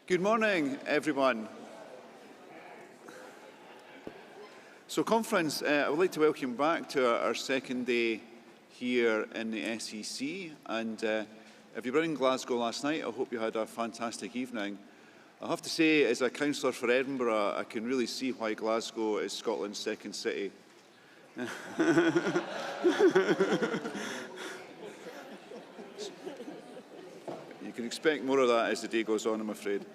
Good morning, everyone. So, conference, I would like to welcome back to our second day here in the SEC. And if you were in Glasgow last night, I hope you had a fantastic evening. I have to say, as a councillor for Edinburgh, I can really see why Glasgow is Scotland's second city. You can expect more of that as the day goes on, I'm afraid.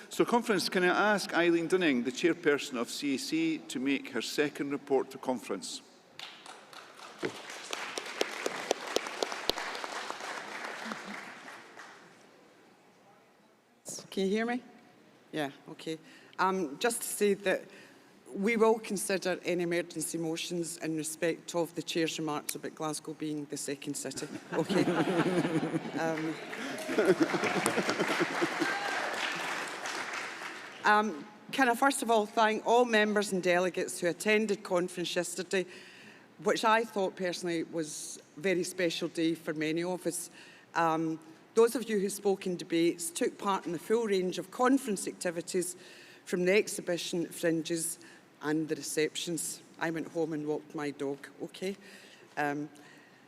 So, conference, can I ask Eileen Dunning, the chairperson of CAC, to make her second report to conference? Can you hear me? Yeah, okay. Just to say that we will consider any emergency motions in respect of the Chair's remarks about Glasgow being the second city. Okay. Can I first of all thank all members and delegates who attended conference yesterday, which I thought personally was a very special day for many of us. Those of you who spoke in debates took part in the full range of conference activities, from the exhibition, fringes and the receptions. I went home and walked my dog, okay?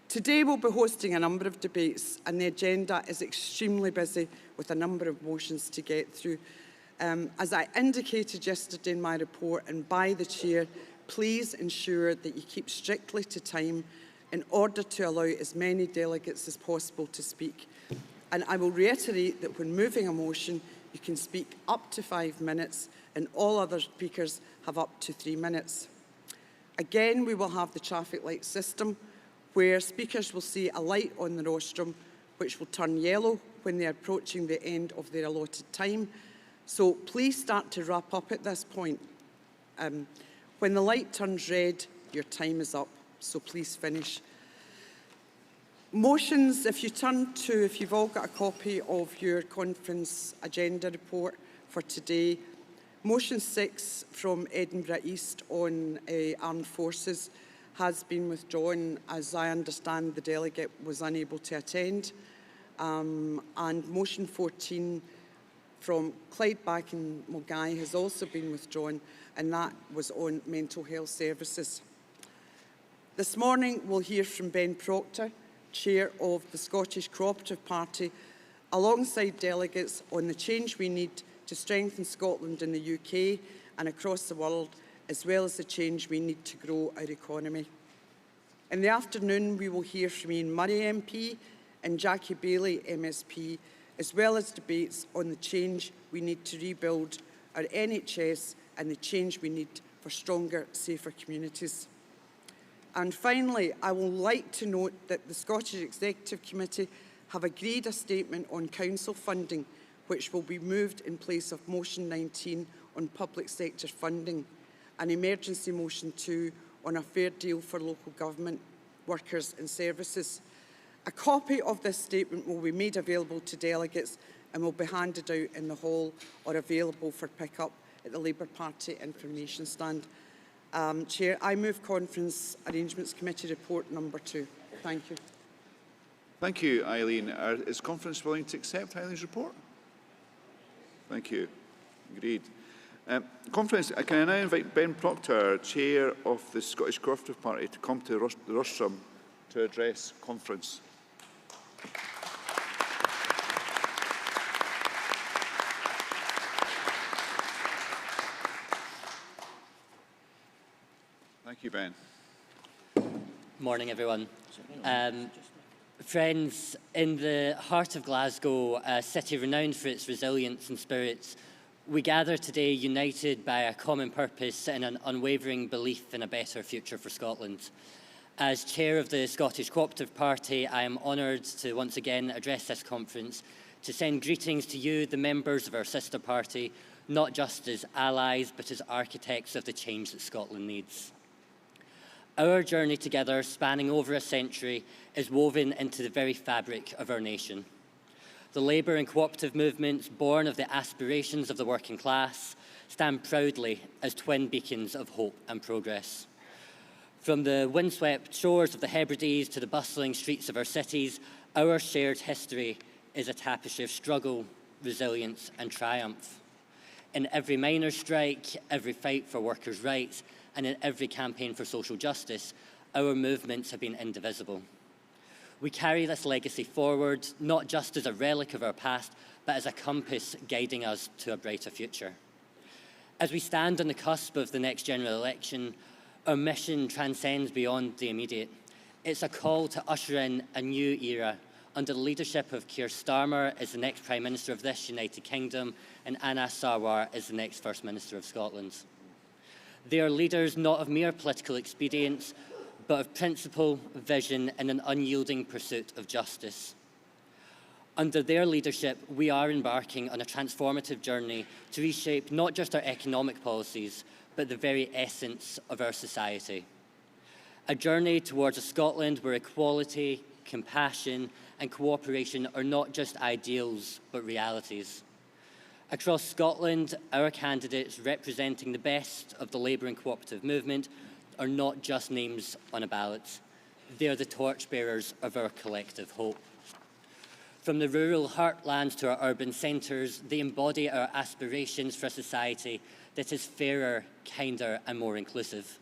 Today we'll be hosting a number of debates, and the agenda is extremely busy with a number of motions to get through. As I indicated yesterday in my report and by the Chair, please ensure that you keep strictly to time in order to allow as many delegates as possible to speak. And I will reiterate that when moving a motion, you can speak up to 5 minutes and all other speakers have up to 3 minutes. Again, we will have the traffic light system where speakers will see a light on the rostrum which will turn yellow when they are approaching the end of their allotted time. So please start to wrap up at this point. When the light turns red, your time is up, so please finish. Motions, if you've all got a copy of your conference agenda report for today, motion 6 from Edinburgh East on armed forces has been withdrawn. As I understand, the delegate was unable to attend. And motion 14 from Clydebank and Mulgai has also been withdrawn, and that was on mental health services. This morning we'll hear from Ben Proctor, Chair of the Scottish Cooperative Party, alongside delegates on the change we need to strengthen Scotland in the UK and across the world, as well as the change we need to grow our economy. In the afternoon, we will hear from Ian Murray MP and Jackie Bailey MSP, as well as debates on the change we need to rebuild our NHS and the change we need for stronger, safer communities. And finally, I would like to note that the Scottish Executive Committee have agreed a statement on council funding, which will be moved in place of motion 19 on public sector funding, and emergency motion 2 on a fair deal for local government workers and services. A copy of this statement will be made available to delegates and will be handed out in the hall or available for pick-up at the Labour Party information stand. Chair, I move Conference Arrangements Committee Report number 2. Thank you. Thank you, Eileen. Is Conference willing to accept Eileen's report? Thank you. Agreed. Conference, can I now invite Ben Proctor, Chair of the Scottish Cooperative Party, to come to the rostrum to address Conference. Thank you, Ben. Morning, everyone. Friends, in the heart of Glasgow, a city renowned for its resilience and spirits, we gather today united by a common purpose and an unwavering belief in a better future for Scotland. As Chair of the Scottish Cooperative Party, I am honoured to once again address this conference to send greetings to you, the members of our sister party, not just as allies, but as architects of the change that Scotland needs. Our journey together, spanning over a century, is woven into the very fabric of our nation. The labour and cooperative movements, born of the aspirations of the working class, stand proudly as twin beacons of hope and progress. From the windswept shores of the Hebrides to the bustling streets of our cities, our shared history is a tapestry of struggle, resilience, and triumph. In every miners' strike, every fight for workers' rights, and in every campaign for social justice, our movements have been indivisible. We carry this legacy forward, not just as a relic of our past, but as a compass guiding us to a brighter future. As we stand on the cusp of the next general election, our mission transcends beyond the immediate. It's a call to usher in a new era under the leadership of Keir Starmer as the next Prime Minister of this United Kingdom and Anas Sarwar as the next First Minister of Scotland. They are leaders not of mere political expedience, but of principle, vision, and an unyielding pursuit of justice. Under their leadership, we are embarking on a transformative journey to reshape not just our economic policies, but the very essence of our society. A journey towards a Scotland where equality, compassion, and cooperation are not just ideals, but realities. Across Scotland, our candidates representing the best of the labour and cooperative movement are not just names on a ballot. They are the torchbearers of our collective hope. From the rural heartlands to our urban centres, they embody our aspirations for a society that is fairer, kinder, and more inclusive.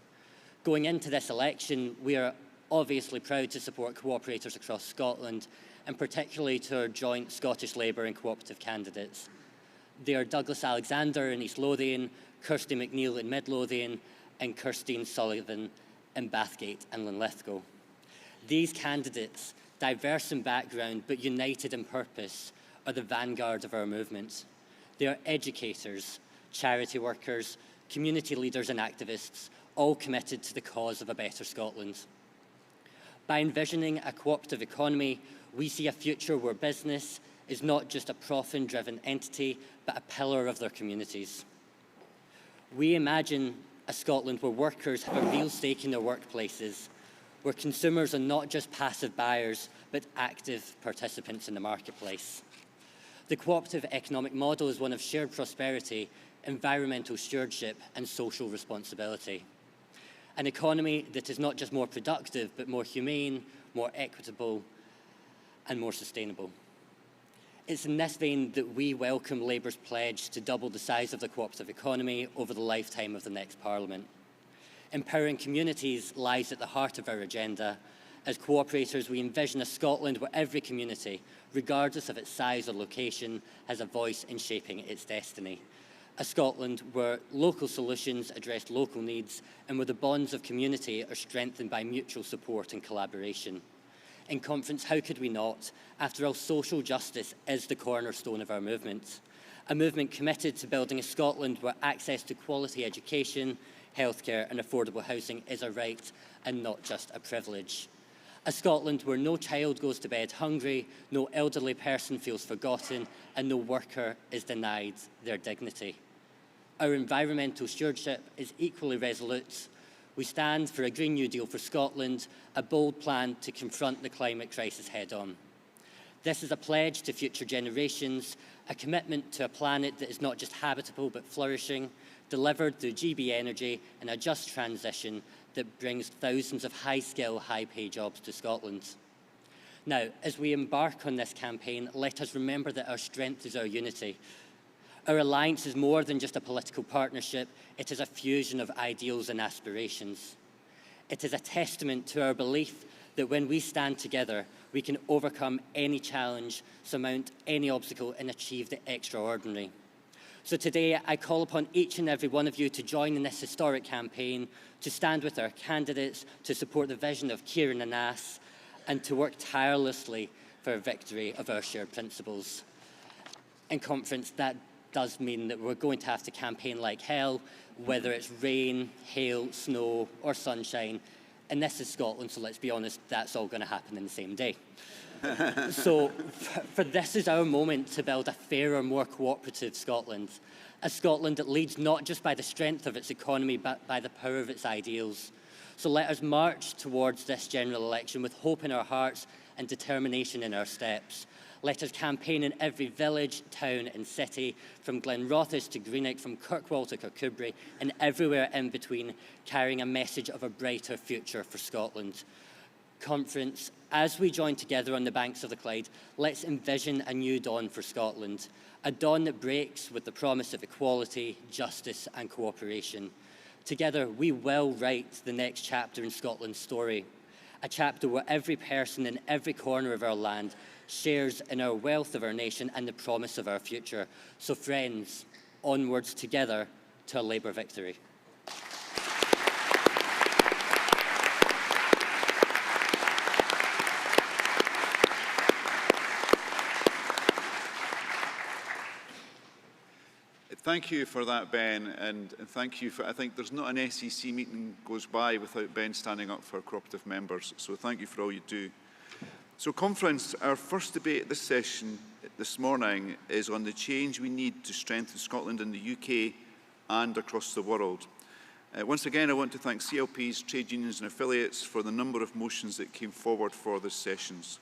Going into this election, we are obviously proud to support cooperators across Scotland, and particularly to our joint Scottish Labour and cooperative candidates. They are Douglas Alexander in East Lothian, Kirsty McNeill in Mid Lothian, and Kirstine Sullivan in Bathgate and Linlithgow. These candidates, diverse in background but united in purpose, are the vanguard of our movement. They are educators, charity workers, community leaders and activists, all committed to the cause of a better Scotland. By envisioning a cooperative economy, we see a future where business is not just a profit-driven entity, but a pillar of their communities. We imagine a Scotland where workers have a real stake in their workplaces, where consumers are not just passive buyers, but active participants in the marketplace. The cooperative economic model is one of shared prosperity, environmental stewardship, and social responsibility. An economy that is not just more productive, but more humane, more equitable, and more sustainable. It's in this vein that we welcome Labour's pledge to double the size of the cooperative economy over the lifetime of the next Parliament. Empowering communities lies at the heart of our agenda. As cooperators, we envision a Scotland where every community, regardless of its size or location, has a voice in shaping its destiny. A Scotland where local solutions address local needs and where the bonds of community are strengthened by mutual support and collaboration. In conference, how could we not? After all, social justice is the cornerstone of our movement. A movement committed to building a Scotland where access to quality education, healthcare and affordable housing is a right and not just a privilege. A Scotland where no child goes to bed hungry, no elderly person feels forgotten, and no worker is denied their dignity. Our environmental stewardship is equally resolute. We stand for a Green New Deal for Scotland, a bold plan to confront the climate crisis head-on. This is a pledge to future generations, a commitment to a planet that is not just habitable but flourishing, delivered through GB Energy and a just transition that brings thousands of high-skill, high-pay jobs to Scotland. Now, as we embark on this campaign, let us remember that our strength is our unity. Our alliance is more than just a political partnership, it is a fusion of ideals and aspirations. It is a testament to our belief that when we stand together, we can overcome any challenge, surmount any obstacle, and achieve the extraordinary. So today, I call upon each and every one of you to join in this historic campaign, to stand with our candidates, to support the vision of Keir and Anas, and to work tirelessly for a victory of our shared principles. In conference, that does mean that we're going to have to campaign like hell, whether it's rain, hail, snow, or sunshine. And this is Scotland, so let's be honest, that's all going to happen in the same day. So for this is our moment to build a fairer, more cooperative Scotland. A Scotland that leads not just by the strength of its economy, but by the power of its ideals. So let us march towards this general election with hope in our hearts and determination in our steps. Let us campaign in every village, town and city, from Glenrothes to Greenock, from Kirkwall to Kirkcudbright, and everywhere in between, carrying a message of a brighter future for Scotland. Conference, as we join together on the banks of the Clyde, let's envision a new dawn for Scotland, a dawn that breaks with the promise of equality, justice and cooperation. Together, we will write the next chapter in Scotland's story, a chapter where every person in every corner of our land shares in our wealth of our nation and the promise of our future. So friends, onwards together to a Labour victory. Thank you for that, Ben, and thank you for, I think there's not an SEC meeting goes by without Ben standing up for cooperative members, so thank you for all you do. So conference, our first debate this session this morning is on the change we need to strengthen Scotland in the UK and across the world. Once again, I want to thank CLPs, trade unions and affiliates for the number of motions that came forward for this sessions.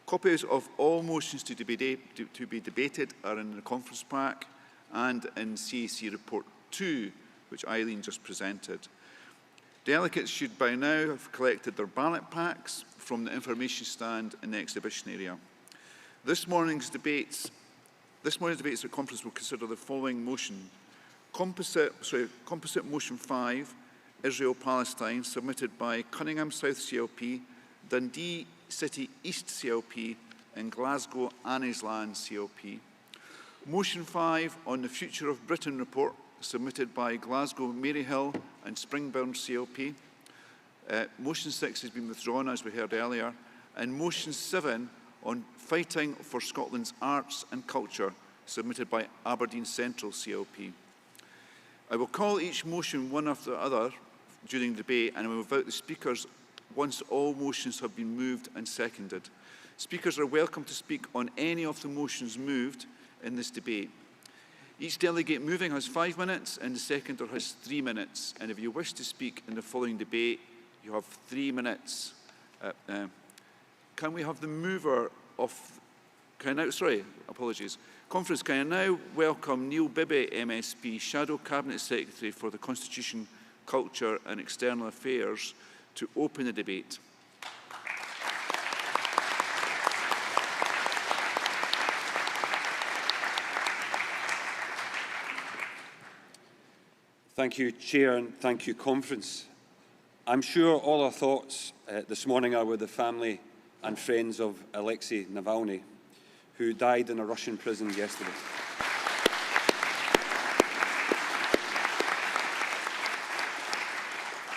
Copies of all motions to be debated are in the conference pack and in CAC Report 2, which Eileen just presented. Delegates should by now have collected their ballot packs from the information stand in the exhibition area. This morning's debates at conference will consider the following motion. Composite Motion 5, Israel-Palestine, submitted by Cunningham South CLP, Dundee City East CLP, and Glasgow Anniesland CLP. Motion 5 on the Future of Britain report, submitted by Glasgow Maryhill and Springburn CLP. Motion 6 has been withdrawn, as we heard earlier. And Motion 7 on Fighting for Scotland's Arts and Culture, submitted by Aberdeen Central CLP. I will call each motion one after the other during the debate, and I will vote the speakers once all motions have been moved and seconded. Speakers are welcome to speak on any of the motions moved in this debate. Each delegate moving has 5 minutes and the seconder has 3 minutes. And if you wish to speak in the following debate, you have 3 minutes. Can we have the mover of, Conference, can I now welcome Neil Bibby, MSP, Shadow Cabinet Secretary for the Constitution, Culture and External Affairs, to open the debate. Thank you, Chair, and thank you, Conference. I'm sure all our thoughts this morning are with the family and friends of Alexei Navalny, who died in a Russian prison yesterday.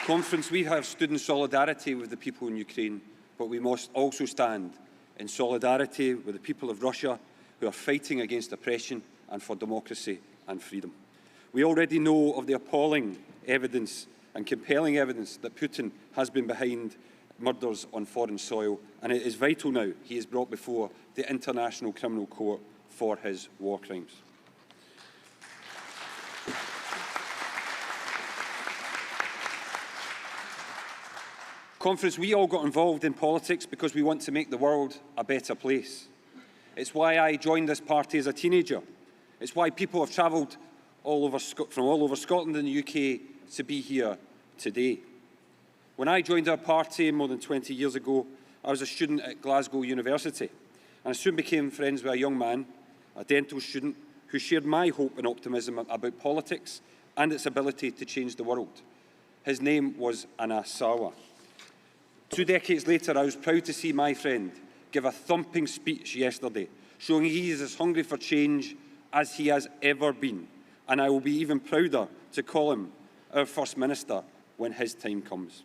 Conference, we have stood in solidarity with the people in Ukraine, but we must also stand in solidarity with the people of Russia who are fighting against oppression and for democracy and freedom. We already know of the appalling evidence and compelling evidence that Putin has been behind murders on foreign soil, and it is vital now he is brought before the International Criminal Court for his war crimes. Conference, we all got involved in politics because we want to make the world a better place. It's why I joined this party as a teenager. It's why people have travelled from all over Scotland and the UK to be here today. When I joined our party more than 20 years ago, I was a student at Glasgow University, and I soon became friends with a young man, a dental student, who shared my hope and optimism about politics and its ability to change the world. His name was Anas Sarwar. 2 decades later, I was proud to see my friend give a thumping speech yesterday, showing he is as hungry for change as he has ever been. And I will be even prouder to call him our First Minister when his time comes.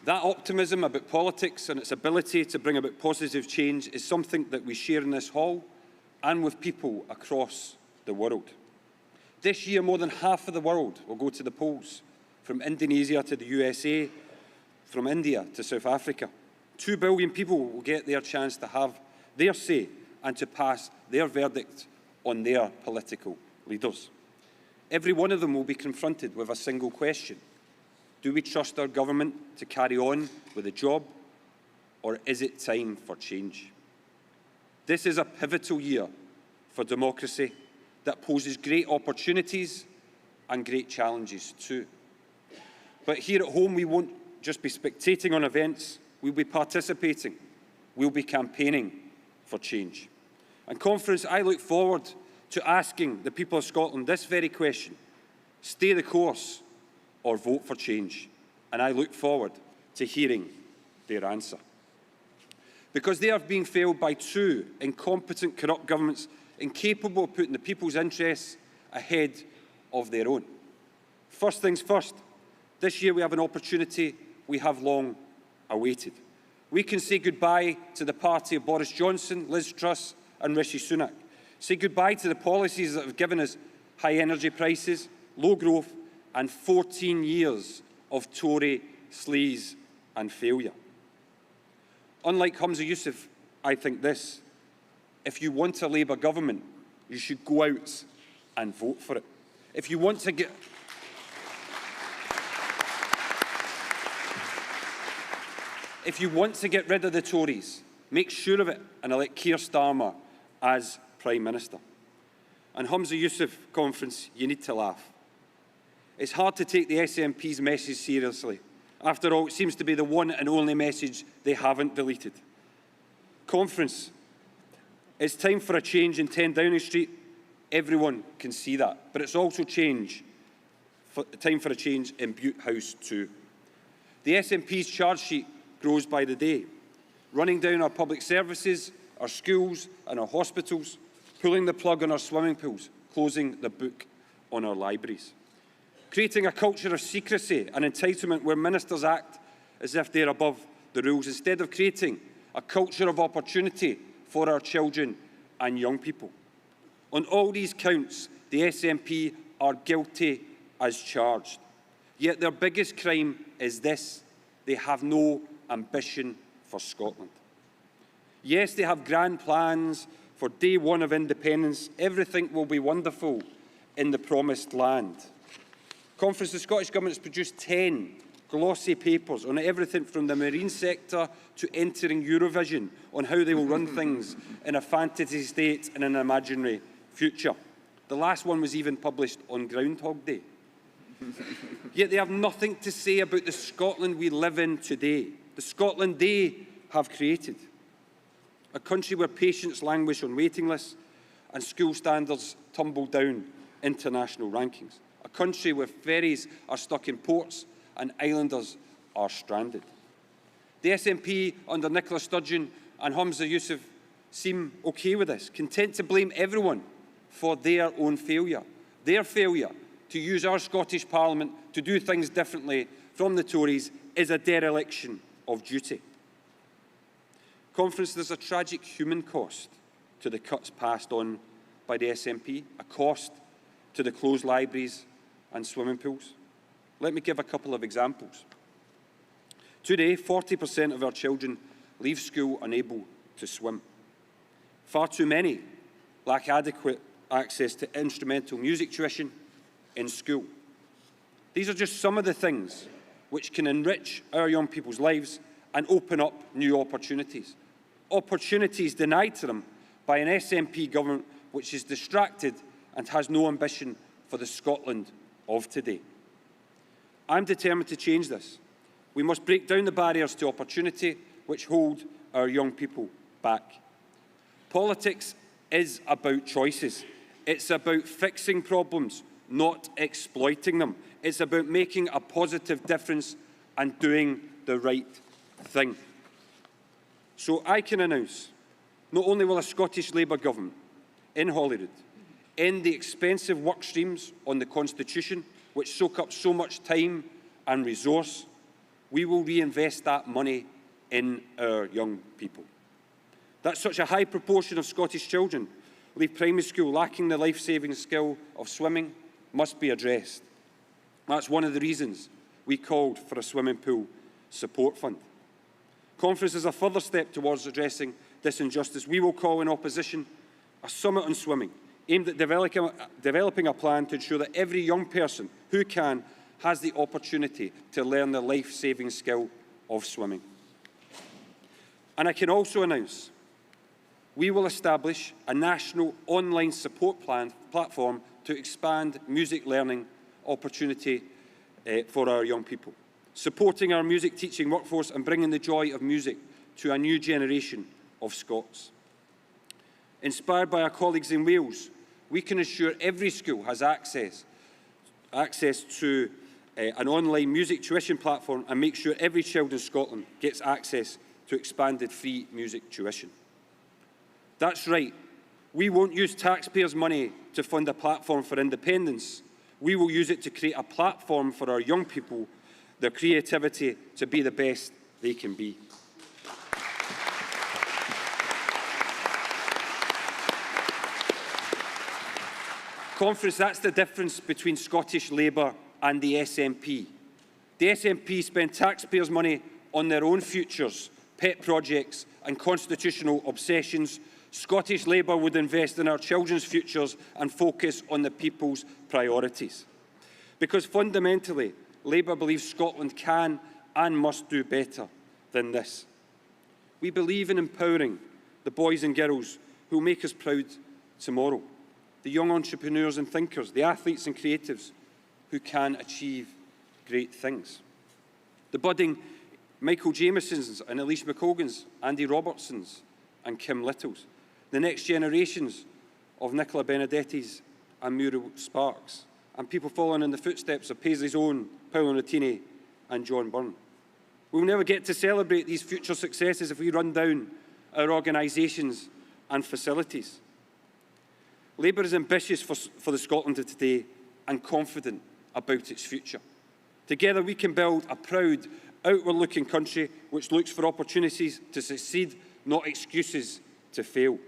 That optimism about politics and its ability to bring about positive change is something that we share in this hall and with people across the world. This year, more than half of the world will go to the polls, from Indonesia to the USA, from India to South Africa. 2 billion people will get their chance to have their say and to pass their verdict on their political leaders. Every one of them will be confronted with a single question. Do we trust our government to carry on with the job, or is it time for change? This is a pivotal year for democracy that poses great opportunities and great challenges too. But here at home, we won't just be spectating on events, we'll be participating, we'll be campaigning for change. And Conference, I look forward to asking the people of Scotland this very question: stay the course or vote for change? And I look forward to hearing their answer. Because they are being failed by two incompetent, corrupt governments incapable of putting the people's interests ahead of their own. First things first, this year we have an opportunity we have long awaited. We can say goodbye to the party of Boris Johnson, Liz Truss and Rishi Sunak. Say goodbye to the policies that have given us high energy prices, low growth and 14 years of Tory sleaze and failure. Unlike Humza Yousaf, I think this: if you want a Labour government, you should go out and vote for it. If you want to get rid of the Tories, make sure of it and elect Keir Starmer as Prime Minister. And Humza Yousaf, Conference, you need to laugh. It's hard to take the SNP's message seriously. After all, it seems to be the one and only message they haven't deleted. Conference, it's time for a change in 10 Downing Street. Everyone can see that. But it's also time for a change in Bute House too. The SNP's charge sheet grows by the day, running down our public services, our schools and our hospitals, pulling the plug on our swimming pools, closing the book on our libraries, creating a culture of secrecy and entitlement where ministers act as if they're above the rules, instead of creating a culture of opportunity for our children and young people. On all these counts, the SNP are guilty as charged. Yet their biggest crime is this: they have no ambition for Scotland. Yes, they have grand plans for day one of independence. Everything will be wonderful in the promised land. Conference, the Scottish Government has produced 10 glossy papers on everything from the marine sector to entering Eurovision, on how they will run things in a fantasy state and an imaginary future. The last one was even published on Groundhog Day. Yet they have nothing to say about the Scotland we live in today, the Scotland they have created. A country where patients languish on waiting lists and school standards tumble down international rankings. A country where ferries are stuck in ports and islanders are stranded. The SNP under Nicola Sturgeon and Humza Yousaf seem okay with this, content to blame everyone for their own failure. Their failure to use our Scottish Parliament to do things differently from the Tories is a dereliction of duty. Conference, there's a tragic human cost to the cuts passed on by the SNP, a cost to the closed libraries and swimming pools. Let me give a couple of examples. Today, 40% of our children leave school unable to swim. Far too many lack adequate access to instrumental music tuition in school. These are just some of the things which can enrich our young people's lives and open up new opportunities. Opportunities denied to them by an SNP government which is distracted and has no ambition for the Scotland of today. I'm determined to change this. We must break down the barriers to opportunity which hold our young people back. Politics is about choices. It's about fixing problems, not exploiting them. It's about making a positive difference and doing the right thing. So I can announce, not only will a Scottish Labour government in Holyrood end the expensive work streams on the Constitution, which soak up so much time and resource, we will reinvest that money in our young people. That such a high proportion of Scottish children leave primary school lacking the life-saving skill of swimming must be addressed. That's one of the reasons we called for a swimming pool support fund. Conference is a further step towards addressing this injustice. We will call in opposition a summit on swimming aimed at developing a plan to ensure that every young person who can has the opportunity to learn the life-saving skill of swimming. And I can also announce we will establish a national online support platform to expand music learning opportunity for our young people, supporting our music teaching workforce and bringing the joy of music to a new generation of Scots. Inspired by our colleagues in Wales, we can ensure every school has access to an online music tuition platform and make sure every child in Scotland gets access to expanded free music tuition. That's right. We won't use taxpayers' money to fund a platform for independence. We will use it to create a platform for our young people, their creativity to be the best they can be. Conference, that's the difference between Scottish Labour and the SNP. The SNP spend taxpayers' money on their own futures, pet projects and constitutional obsessions. Scottish Labour would invest in our children's futures and focus on the people's priorities. Because fundamentally, Labour believes Scotland can and must do better than this. We believe in empowering the boys and girls who will make us proud tomorrow, the young entrepreneurs and thinkers, the athletes and creatives who can achieve great things. The budding Michael Jamiesons and Elise McColgans, Andy Robertsons and Kim Littles, the next generations of Nicola Benedetti's and Muriel Sparks, and people following in the footsteps of Paisley's own Paolo Nutini and John Byrne. We'll never get to celebrate these future successes if we run down our organisations and facilities. Labour is ambitious for the Scotland of today and confident about its future. Together we can build a proud, outward-looking country which looks for opportunities to succeed, not excuses to fail.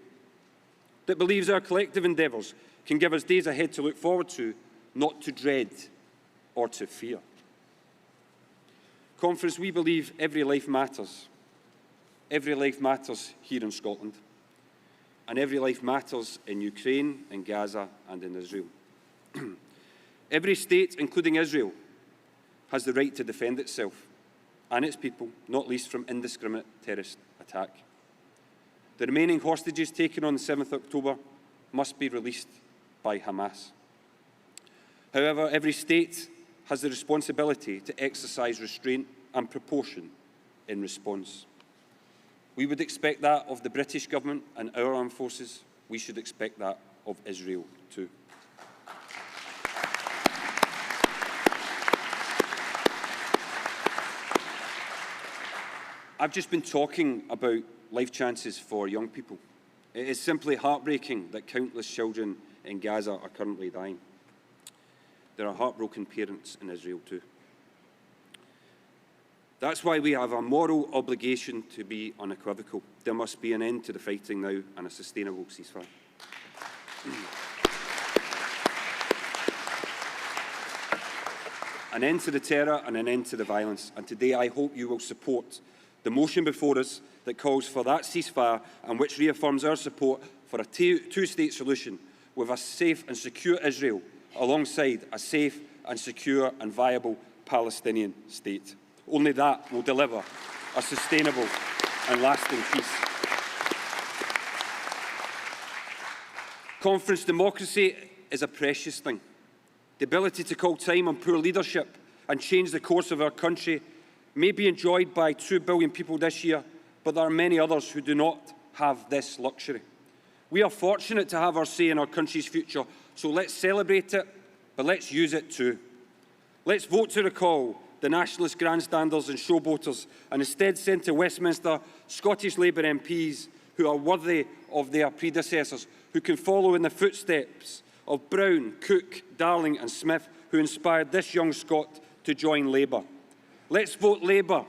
That believes our collective endeavours can give us days ahead to look forward to, not to dread or to fear. Conference, we believe every life matters. Every life matters here in Scotland. And every life matters in Ukraine, in Gaza and in Israel. Every state, including Israel, has the right to defend itself and its people, not least from indiscriminate terrorist attack. The remaining hostages taken on the 7th of October must be released by Hamas. However, every state has the responsibility to exercise restraint and proportion in response. We would expect that of the British government and our armed forces. We should expect that of Israel too. I've just been talking about life chances for young people. It is simply heartbreaking that countless children in Gaza are currently dying. There are heartbroken parents in Israel too. That's why we have a moral obligation to be unequivocal. There must be an end to the fighting now and a sustainable ceasefire. An end to the terror and an end to the violence. And today I hope you will support the motion before us that calls for that ceasefire and which reaffirms our support for a two-state solution with a safe and secure Israel alongside a safe and secure and viable Palestinian state. Only that will deliver a sustainable and lasting peace. Conference, democracy is a precious thing. The ability to call time on poor leadership and change the course of our country may be enjoyed by 2 billion people this year, but there are many others who do not have this luxury. We are fortunate to have our say in our country's future, so let's celebrate it, but let's use it too. Let's vote to recall the nationalist grandstanders and showboaters and instead send to Westminster Scottish Labour MPs who are worthy of their predecessors, who can follow in the footsteps of Brown, Cook, Darling and Smith, who inspired this young Scot to join Labour. Let's vote Labour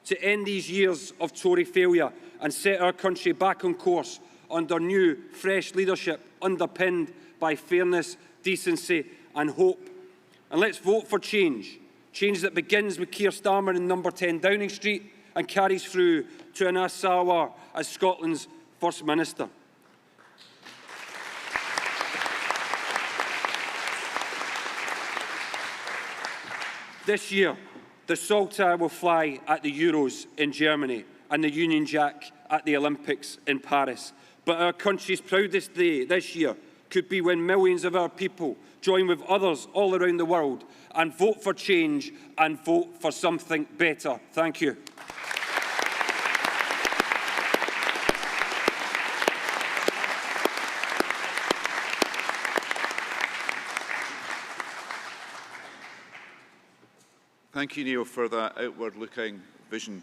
to end these years of Tory failure and set our country back on course under new, fresh leadership underpinned by fairness, decency and hope. And let's vote for change. Change that begins with Keir Starmer in number 10 Downing Street and carries through to Anas Sarwar as Scotland's First Minister. This year, the Saltire will fly at the Euros in Germany and the Union Jack at the Olympics in Paris. But our country's proudest day this year could be when millions of our people join with others all around the world and vote for change and vote for something better. Thank you. Thank you, Neil, for that outward-looking vision.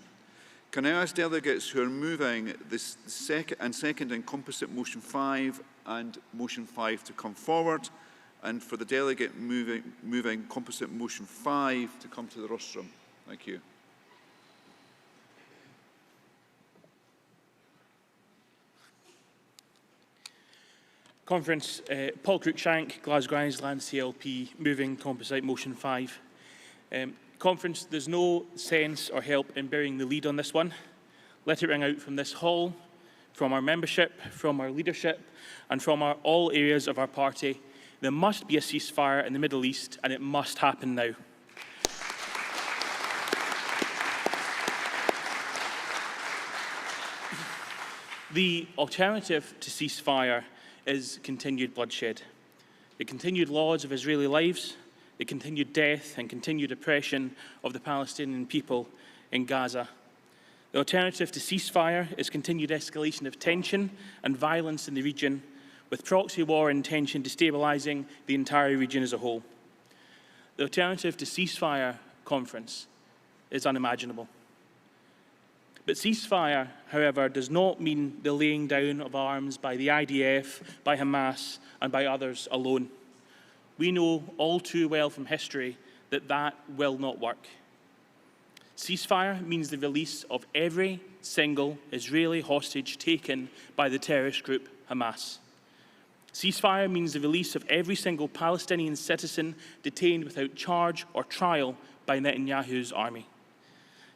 Can I ask delegates who are moving this seconding composite motion 5 and motion 5 to come forward, and for the delegate moving composite motion 5 to come to the rostrum? Thank you. Conference, Paul Cruikshank, Glasgow Island CLP, moving composite motion 5. Conference, there's no sense or help in burying the lead on this one. Let it ring out from this hall, from our membership, from our leadership, and from all areas of our party. There must be a ceasefire in the Middle East, and it must happen now. The alternative to ceasefire is continued bloodshed. The continued loss of Israeli lives, the continued death and continued oppression of the Palestinian people in Gaza. The alternative to ceasefire is continued escalation of tension and violence in the region, with proxy war intention destabilising the entire region as a whole. The alternative to ceasefire, Conference, is unimaginable. But ceasefire, however, does not mean the laying down of arms by the IDF, by Hamas, and by others alone. We know all too well from history that that will not work. Ceasefire means the release of every single Israeli hostage taken by the terrorist group Hamas. Ceasefire means the release of every single Palestinian citizen detained without charge or trial by Netanyahu's army.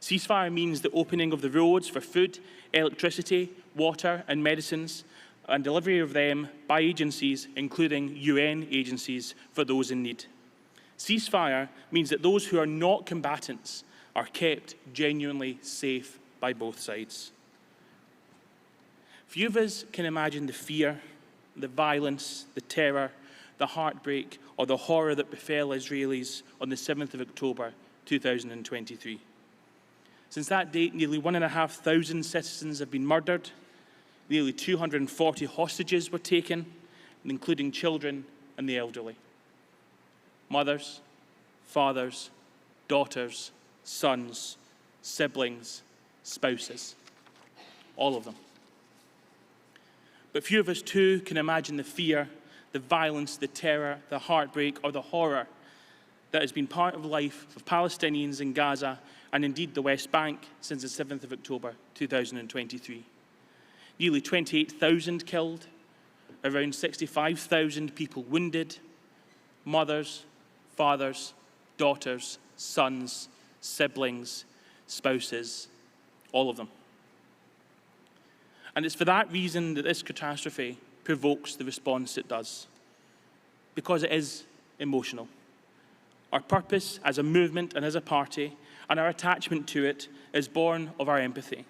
Ceasefire means the opening of the roads for food, electricity, water and medicines, and delivery of them by agencies, including UN agencies, for those in need. Ceasefire means that those who are not combatants are kept genuinely safe by both sides. Few of us can imagine the fear, the violence, the terror, the heartbreak, or the horror that befell Israelis on the 7th of October 2023. Since that date, nearly 1,500 citizens have been murdered, nearly 240 hostages were taken, including children and the elderly. Mothers, fathers, daughters, sons, siblings, spouses, all of them. But few of us too can imagine the fear, the violence, the terror, the heartbreak, or the horror that has been part of life of Palestinians in Gaza and indeed the West Bank since the 7th of October 2023. Nearly 28,000 killed, around 65,000 people wounded, mothers, fathers, daughters, sons, siblings, spouses, all of them. And it's for that reason that this catastrophe provokes the response it does, because it is emotional. Our purpose as a movement and as a party, and our attachment to it, is born of our empathy,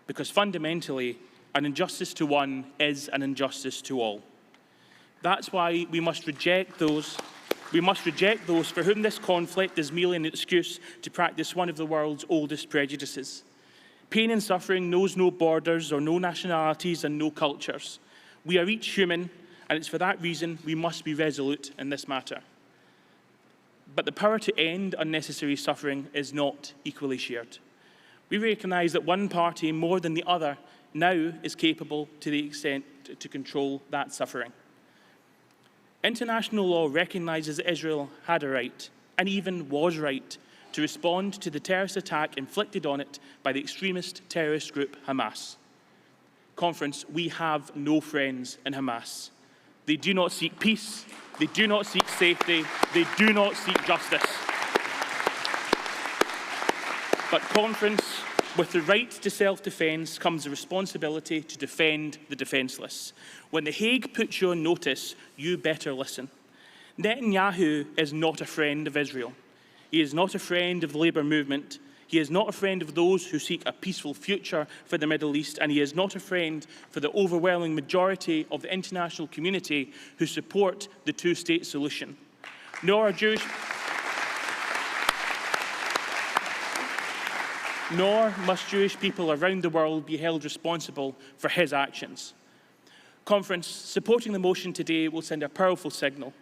because fundamentally, an injustice to one is an injustice to all. That's why we must reject those for whom this conflict is merely an excuse to practice one of the world's oldest prejudices. Pain and suffering knows no borders or no nationalities and no cultures. We are each human, and it's for that reason we must be resolute in this matter. But the power to end unnecessary suffering is not equally shared. We recognise that one party more than the other now is capable to the extent to control that suffering. International law recognises that Israel had a right, and even was right, to respond to the terrorist attack inflicted on it by the extremist terrorist group Hamas. Conference, we have no friends in Hamas. They do not seek peace, they do not seek safety, they do not seek justice. But Conference, with the right to self-defence comes the responsibility to defend the defenceless. When The Hague puts you on notice, you better listen. Netanyahu is not a friend of Israel. He is not a friend of the Labour movement. He is not a friend of those who seek a peaceful future for the Middle East, and he is not a friend for the overwhelming majority of the international community who support the two-state solution. Nor must Jewish people around the world be held responsible for his actions. Conference, supporting the motion today will send a powerful signal.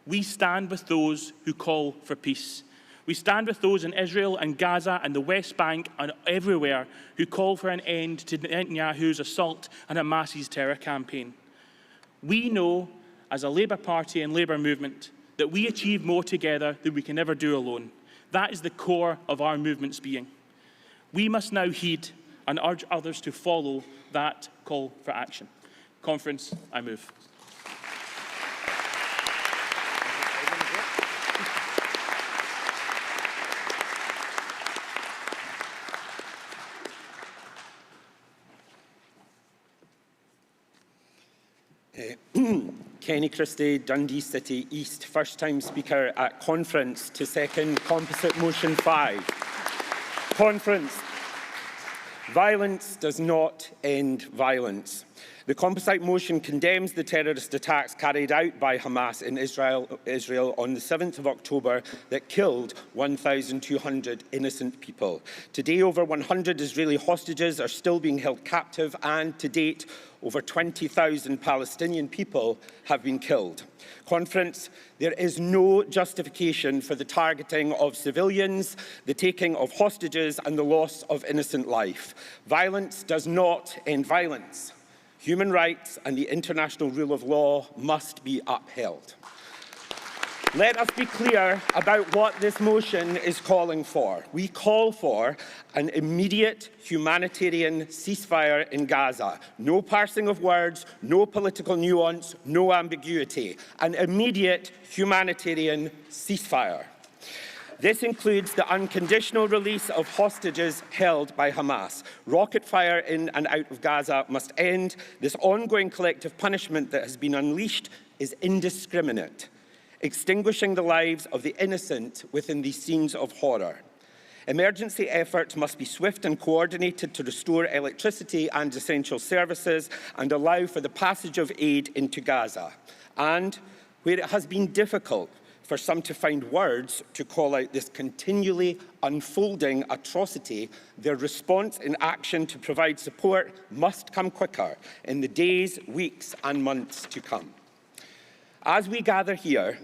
We stand with those who call for peace. We stand with those in Israel and Gaza and the West Bank and everywhere who call for an end to Netanyahu's assault and Hamas's terror campaign. We know, as a Labour Party and Labour movement, that we achieve more together than we can ever do alone. That is the core of our movement's being. We must now heed and urge others to follow that call for action. Conference, I move. Kenny Christie, Dundee City East, first-time speaker at conference to second composite motion 5. Conference. Violence does not end violence. The composite motion condemns the terrorist attacks carried out by Hamas in Israel on the 7th of October that killed 1,200 innocent people. Today, over 100 Israeli hostages are still being held captive, and to date, over 20,000 Palestinian people have been killed. Conference, there is no justification for the targeting of civilians, the taking of hostages, and the loss of innocent life. Violence does not end violence. Human rights and the international rule of law must be upheld. Let us be clear about what this motion is calling for. We call for an immediate humanitarian ceasefire in Gaza. No parsing of words, no political nuance, no ambiguity. An immediate humanitarian ceasefire. This includes the unconditional release of hostages held by Hamas. Rocket fire in and out of Gaza must end. This ongoing collective punishment that has been unleashed is indiscriminate, extinguishing the lives of the innocent within these scenes of horror. Emergency efforts must be swift and coordinated to restore electricity and essential services and allow for the passage of aid into Gaza. And where it has been difficult for some to find words to call out this continually unfolding atrocity, their response in action to provide support must come quicker in the days, weeks, and months to come. As we gather here,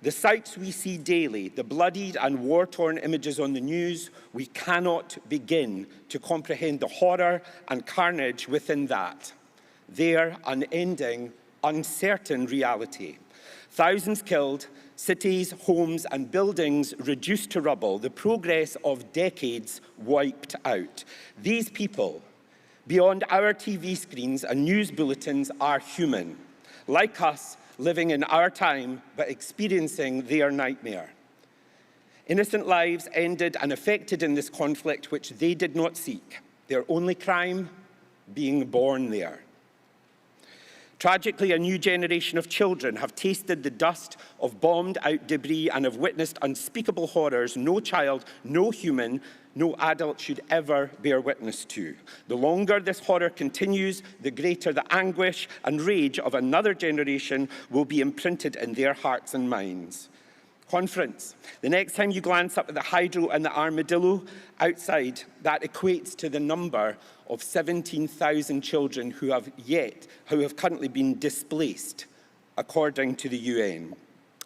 the sights we see daily, the bloodied and war-torn images on the news, we cannot begin to comprehend the horror and carnage within that. Their unending, uncertain reality. Thousands killed, cities, homes, and buildings reduced to rubble, the progress of decades wiped out. These people, beyond our TV screens and news bulletins, are human, like us, living in our time, but experiencing their nightmare. Innocent lives ended and affected in this conflict which they did not seek. Their only crime, being born there. Tragically, a new generation of children have tasted the dust of bombed-out debris and have witnessed unspeakable horrors no child, no human, no adult should ever bear witness to. The longer this horror continues, the greater the anguish and rage of another generation will be imprinted in their hearts and minds. Conference. The next time you glance up at the hydro and the armadillo outside, that equates to the number of 17,000 children who have currently been displaced, according to the UN.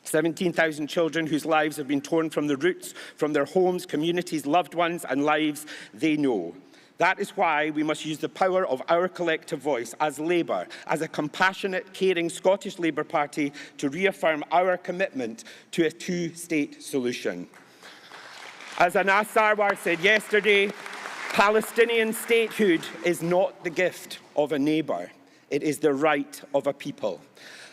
17,000 children whose lives have been torn from their roots, from their homes, communities, loved ones, and lives they know. That is why we must use the power of our collective voice as Labour, as a compassionate, caring Scottish Labour Party, to reaffirm our commitment to a two-state solution. As Anas Sarwar said yesterday, Palestinian statehood is not the gift of a neighbour. It is the right of a people.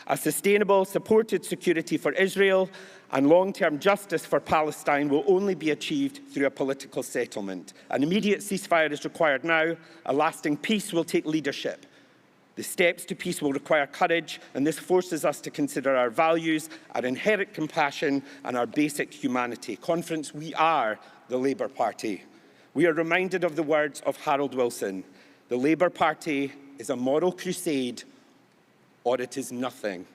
A sustainable, supported security for Israel and long-term justice for Palestine will only be achieved through a political settlement. An immediate ceasefire is required now. A lasting peace will take leadership. The steps to peace will require courage, and this forces us to consider our values, our inherent compassion, and our basic humanity. Conference, we are the Labour Party. We are reminded of the words of Harold Wilson: the Labour Party is a moral crusade, or it is nothing.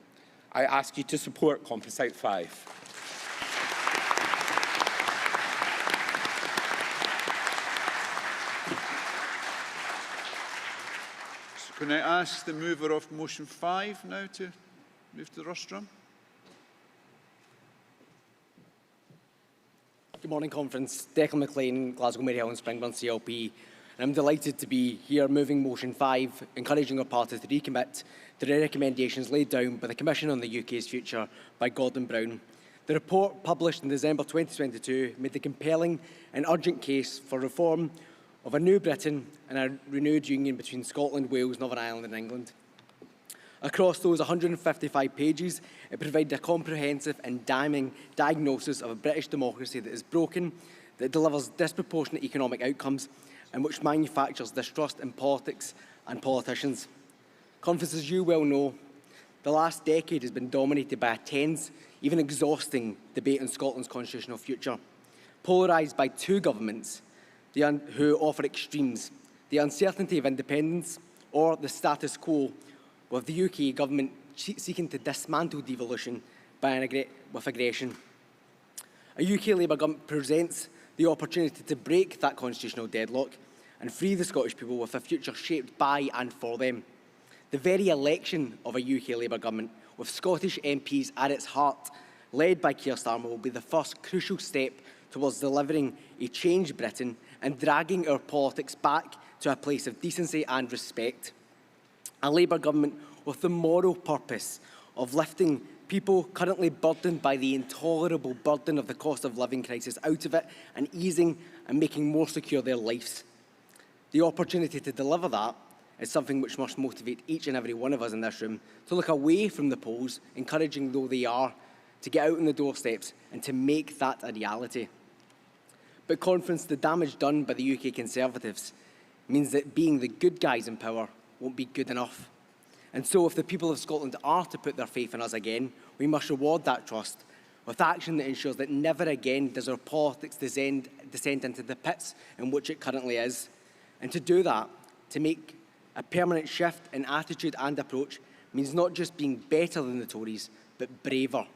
I ask you to support Composite 5. Can I ask the mover of motion 5 now to move to the rostrum? Good morning, Conference. Declan McLean, Glasgow, Maryhill and Springburn CLP. And I'm delighted to be here moving motion 5, encouraging our party to recommit to the recommendations laid down by the Commission on the UK's Future by Gordon Brown. The report, published in December 2022, made the compelling and urgent case for reform of a new Britain and a renewed union between Scotland, Wales, Northern Ireland and England. Across those 155 pages, it provided a comprehensive and damning diagnosis of a British democracy that is broken, that delivers disproportionate economic outcomes, and which manufactures distrust in politics and politicians. Conference, as you well know, the last decade has been dominated by a tense, even exhausting debate on Scotland's constitutional future, polarised by two governments who offer extremes: the uncertainty of independence or the status quo, with the UK government seeking to dismantle devolution with aggression. A UK Labour government presents the opportunity to break that constitutional deadlock and free the Scottish people with a future shaped by and for them. The very election of a UK Labour government, with Scottish MPs at its heart, led by Keir Starmer, will be the first crucial step towards delivering a changed Britain and dragging our politics back to a place of decency and respect. A Labour government with the moral purpose of lifting people currently burdened by the intolerable burden of the cost of living crisis out of it and easing and making more secure their lives. The opportunity to deliver that is something which must motivate each and every one of us in this room to look away from the polls, encouraging though they are, to get out on the doorsteps and to make that a reality. But Conference, the damage done by the UK Conservatives means that being the good guys in power won't be good enough. And so if the people of Scotland are to put their faith in us again, we must reward that trust with action that ensures that never again does our politics descend into the pits in which it currently is. And to do that, to make a permanent shift in attitude and approach, means not just being better than the Tories, but braver.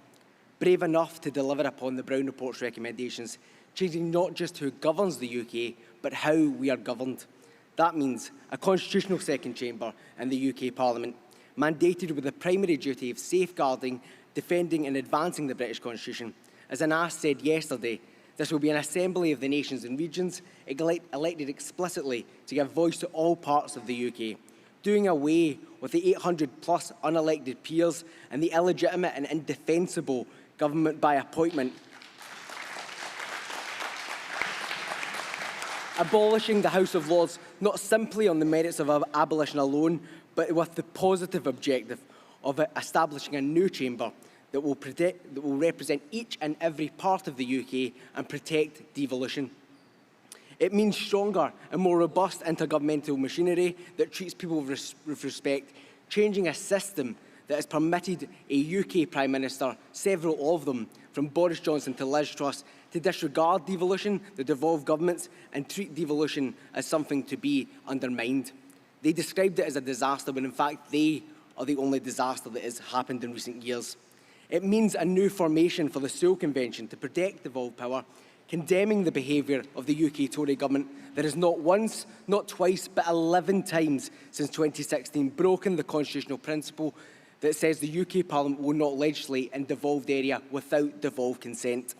Brave enough to deliver upon the Brown Report's recommendations, changing not just who governs the UK, but how we are governed. That means a constitutional second chamber in the UK Parliament, mandated with the primary duty of safeguarding, defending and advancing the British Constitution. As Anas said yesterday, this will be an assembly of the nations and regions, elected explicitly to give voice to all parts of the UK, doing away with the 800 plus unelected peers and the illegitimate and indefensible government by appointment. Abolishing the House of Lords not simply on the merits of abolition alone, but with the positive objective of establishing a new chamber that will represent each and every part of the UK and protect devolution. It means stronger and more robust intergovernmental machinery that treats people with respect, changing a system that has permitted a UK Prime Minister, several of them, from Boris Johnson to Liz Truss, to disregard devolution, the devolved governments, and treat devolution as something to be undermined. They described it as a disaster when in fact they are the only disaster that has happened in recent years. It means a new formation for the Sewell Convention to protect devolved power, condemning the behaviour of the UK Tory government that has not once, not twice, but 11 times since 2016 broken the constitutional principle that says the UK Parliament will not legislate in devolved area without devolved consent,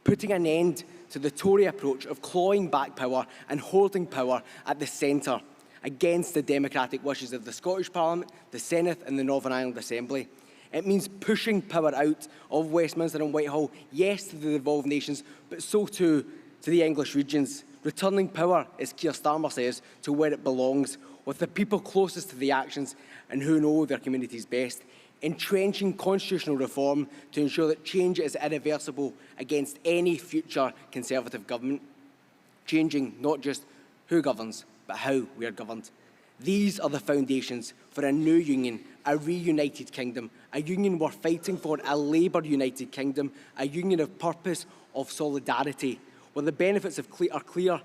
putting an end to the Tory approach of clawing back power and holding power at the centre against the democratic wishes of the Scottish Parliament, the Senate and the Northern Ireland Assembly. It means pushing power out of Westminster and Whitehall, yes, to the devolved nations, but so too to the English regions, returning power, as Keir Starmer says, to where it belongs, with the people closest to the actions and who know their communities best, entrenching constitutional reform to ensure that change is irreversible against any future Conservative government, changing not just who governs, but how we are governed. These are the foundations for a new union, a reunited kingdom, a union we're fighting for, a Labour-united kingdom, a union of purpose, of solidarity, where the benefits are clear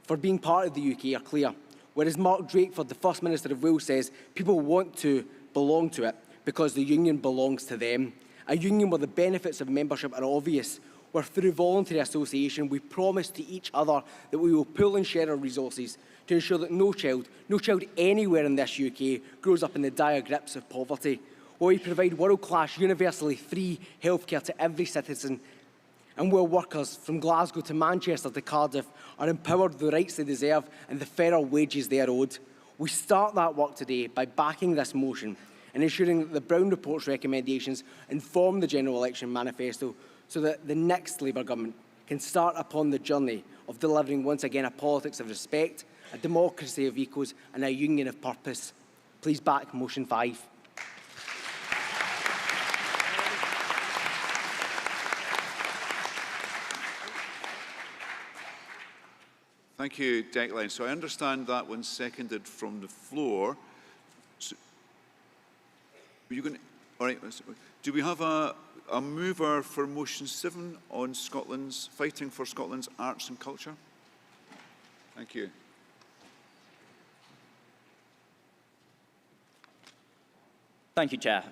for being part of the UK are clear. Whereas Mark Drakeford, the First Minister of Wales, says people want to belong to it because the union belongs to them. A union where the benefits of membership are obvious, where through voluntary association we promise to each other that we will pool and share our resources to ensure that no child anywhere in this UK grows up in the dire grips of poverty, where we provide world-class, universally free healthcare to every citizen, and where workers from Glasgow to Manchester to Cardiff are empowered with the rights they deserve and the fairer wages they are owed. We start that work today by backing this motion and ensuring that the Brown Report's recommendations inform the General Election Manifesto so that the next Labour government can start upon the journey of delivering once again a politics of respect, a democracy of equals and a union of purpose. Please back motion 5. Thank you, Declan. So I understand that one seconded from the floor. So, you going? All right. Do we have a mover for motion 7 on fighting for Scotland's arts and culture? Thank you. Thank you, Chair.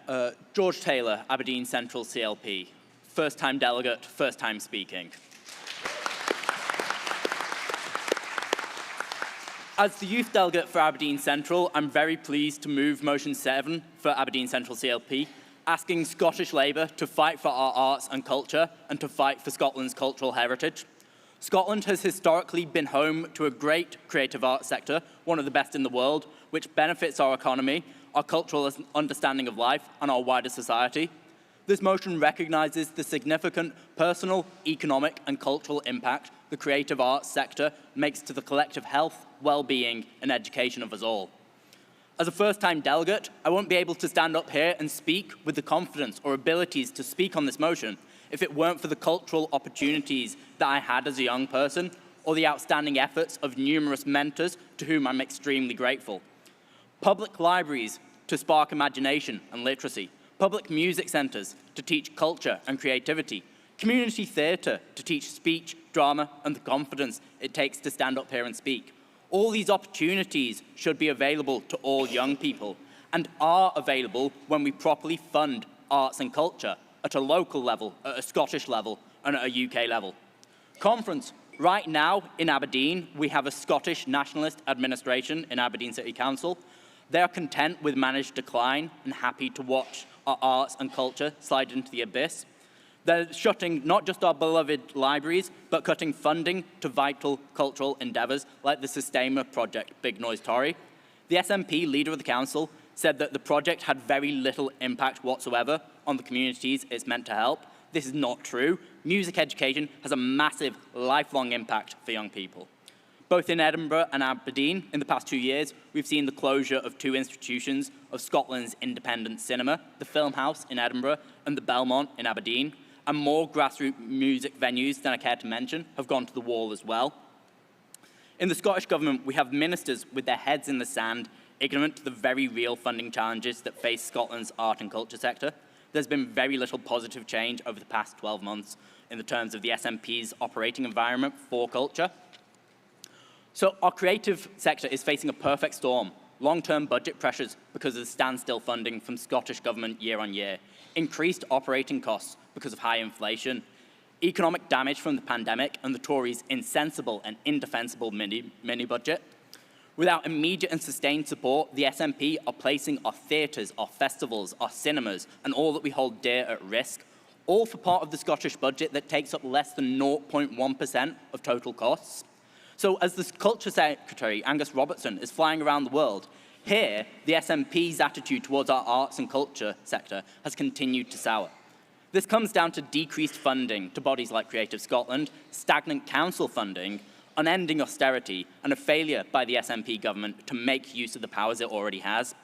George Taylor, Aberdeen Central CLP. First-time delegate, first-time speaking. As the youth delegate for Aberdeen Central, I'm very pleased to move motion 7 for Aberdeen Central CLP, asking Scottish Labour to fight for our arts and culture and to fight for Scotland's cultural heritage. Scotland has historically been home to a great creative arts sector, one of the best in the world, which benefits our economy, our cultural understanding of life, and our wider society. This motion recognises the significant personal, economic and cultural impact the creative arts sector makes to the collective health, well-being and education of us all. As a first-time delegate, I won't be able to stand up here and speak with the confidence or abilities to speak on this motion if it weren't for the cultural opportunities that I had as a young person or the outstanding efforts of numerous mentors to whom I'm extremely grateful. Public libraries to spark imagination and literacy, public music centres to teach culture and creativity, community theatre to teach speech, drama and the confidence it takes to stand up here and speak. All these opportunities should be available to all young people and are available when we properly fund arts and culture at a local level, at a Scottish level and at a UK level. Conference, right now in Aberdeen, we have a Scottish nationalist administration in Aberdeen City Council. They are content with managed decline and happy to watch our arts and culture slide into the abyss. They're shutting not just our beloved libraries, but cutting funding to vital cultural endeavours like the Sustainment Project Big Noise Tory. The SNP leader of the council said that the project had very little impact whatsoever on the communities it's meant to help. This is not true. Music education has a massive, lifelong impact for young people. Both in Edinburgh and Aberdeen, in the past 2 years, we've seen the closure of 2 institutions of Scotland's independent cinema, the Film House in Edinburgh and the Belmont in Aberdeen, and more grassroots music venues than I care to mention have gone to the wall as well. In the Scottish Government, we have ministers with their heads in the sand, ignorant to the very real funding challenges that face Scotland's art and culture sector. There's been very little positive change over the past 12 months in the terms of the SNP's operating environment for culture. So our creative sector is facing a perfect storm. Long-term budget pressures because of the standstill funding from Scottish Government year on year, increased operating costs because of high inflation, economic damage from the pandemic and the Tories' insensible and indefensible mini-budget. Without immediate and sustained support, the SNP are placing our theatres, our festivals, our cinemas and all that we hold dear at risk, all for part of the Scottish budget that takes up less than 0.1% of total costs. So as the Culture Secretary, Angus Robertson, is flying around the world, here, the SNP's attitude towards our arts and culture sector has continued to sour. This comes down to decreased funding to bodies like Creative Scotland, stagnant council funding, unending austerity, and a failure by the SNP government to make use of the powers it already has.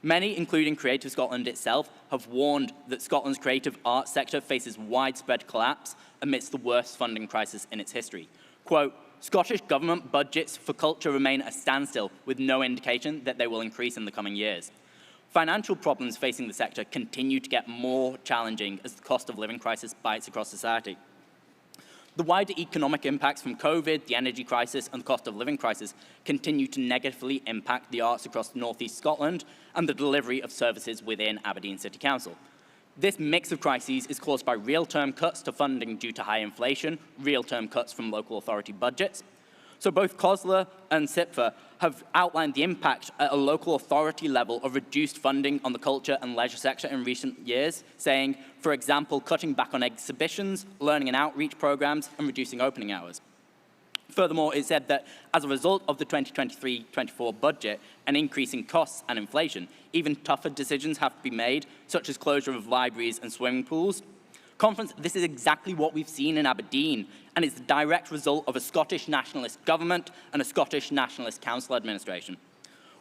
Many, including Creative Scotland itself, have warned that Scotland's creative arts sector faces widespread collapse amidst the worst funding crisis in its history. Quote, Scottish Government budgets for culture remain at a standstill, with no indication that they will increase in the coming years. Financial problems facing the sector continue to get more challenging as the cost of living crisis bites across society. The wider economic impacts from COVID, the energy crisis and the cost of living crisis continue to negatively impact the arts across North East Scotland and the delivery of services within Aberdeen City Council. This mix of crises is caused by real-term cuts to funding due to high inflation, real-term cuts from local authority budgets. So both COSLA and CIPFA have outlined the impact at a local authority level of reduced funding on the culture and leisure sector in recent years, saying, for example, cutting back on exhibitions, learning and outreach programs, and reducing opening hours. Furthermore, it said that as a result of the 2023-24 budget, an increase in costs and inflation, even tougher decisions have to be made, such as closure of libraries and swimming pools. Conference, this is exactly what we've seen in Aberdeen, and it's the direct result of a Scottish nationalist government and a Scottish nationalist council administration.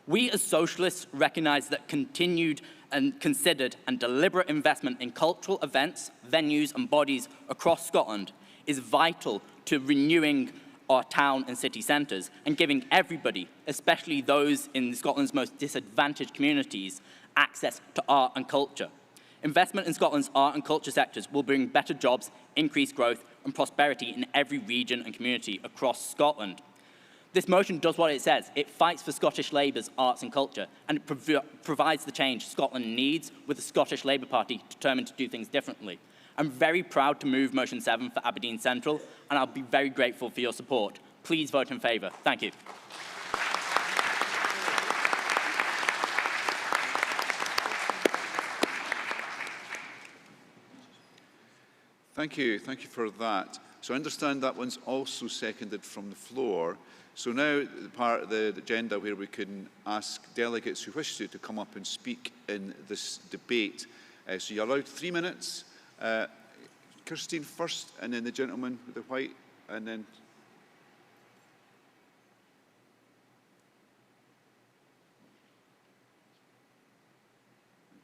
We as socialists recognise that continued and considered and deliberate investment in cultural events, venues and bodies across Scotland is vital to renewing our town and city centres and giving everybody, especially those in Scotland's most disadvantaged communities, access to art and culture. Investment in Scotland's art and culture sectors will bring better jobs, increased growth and prosperity in every region and community across Scotland. This motion does what it says. It fights for Scottish Labour's arts and culture, and it provides the change Scotland needs, with the Scottish Labour Party determined to do things differently. I'm very proud to move motion 7 for Aberdeen Central, and I'll be very grateful for your support. Please vote in favour. Thank you. Thank you for that. So I understand that one's also seconded from the floor. So now the part of the agenda where we can ask delegates who wish to come up and speak in this debate. So you're allowed 3 minutes. Kirstine first, and then the gentleman with the white, and then...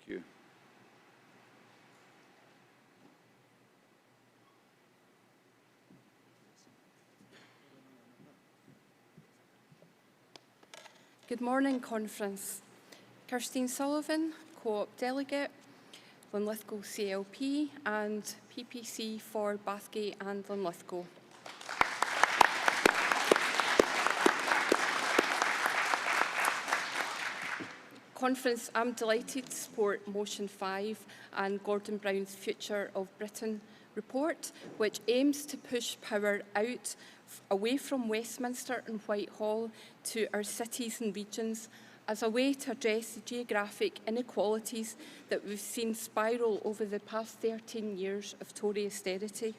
Thank you. Good morning, Conference. Kirstine Sullivan, Co-op Delegate, Linlithgow CLP and PPC for Bathgate and Linlithgow. Conference, I'm delighted to support Motion 5 and Gordon Brown's Future of Britain report, which aims to push power out away from Westminster and Whitehall to our cities and regions as a way to address the geographic inequalities that we've seen spiral over the past 13 years of Tory austerity.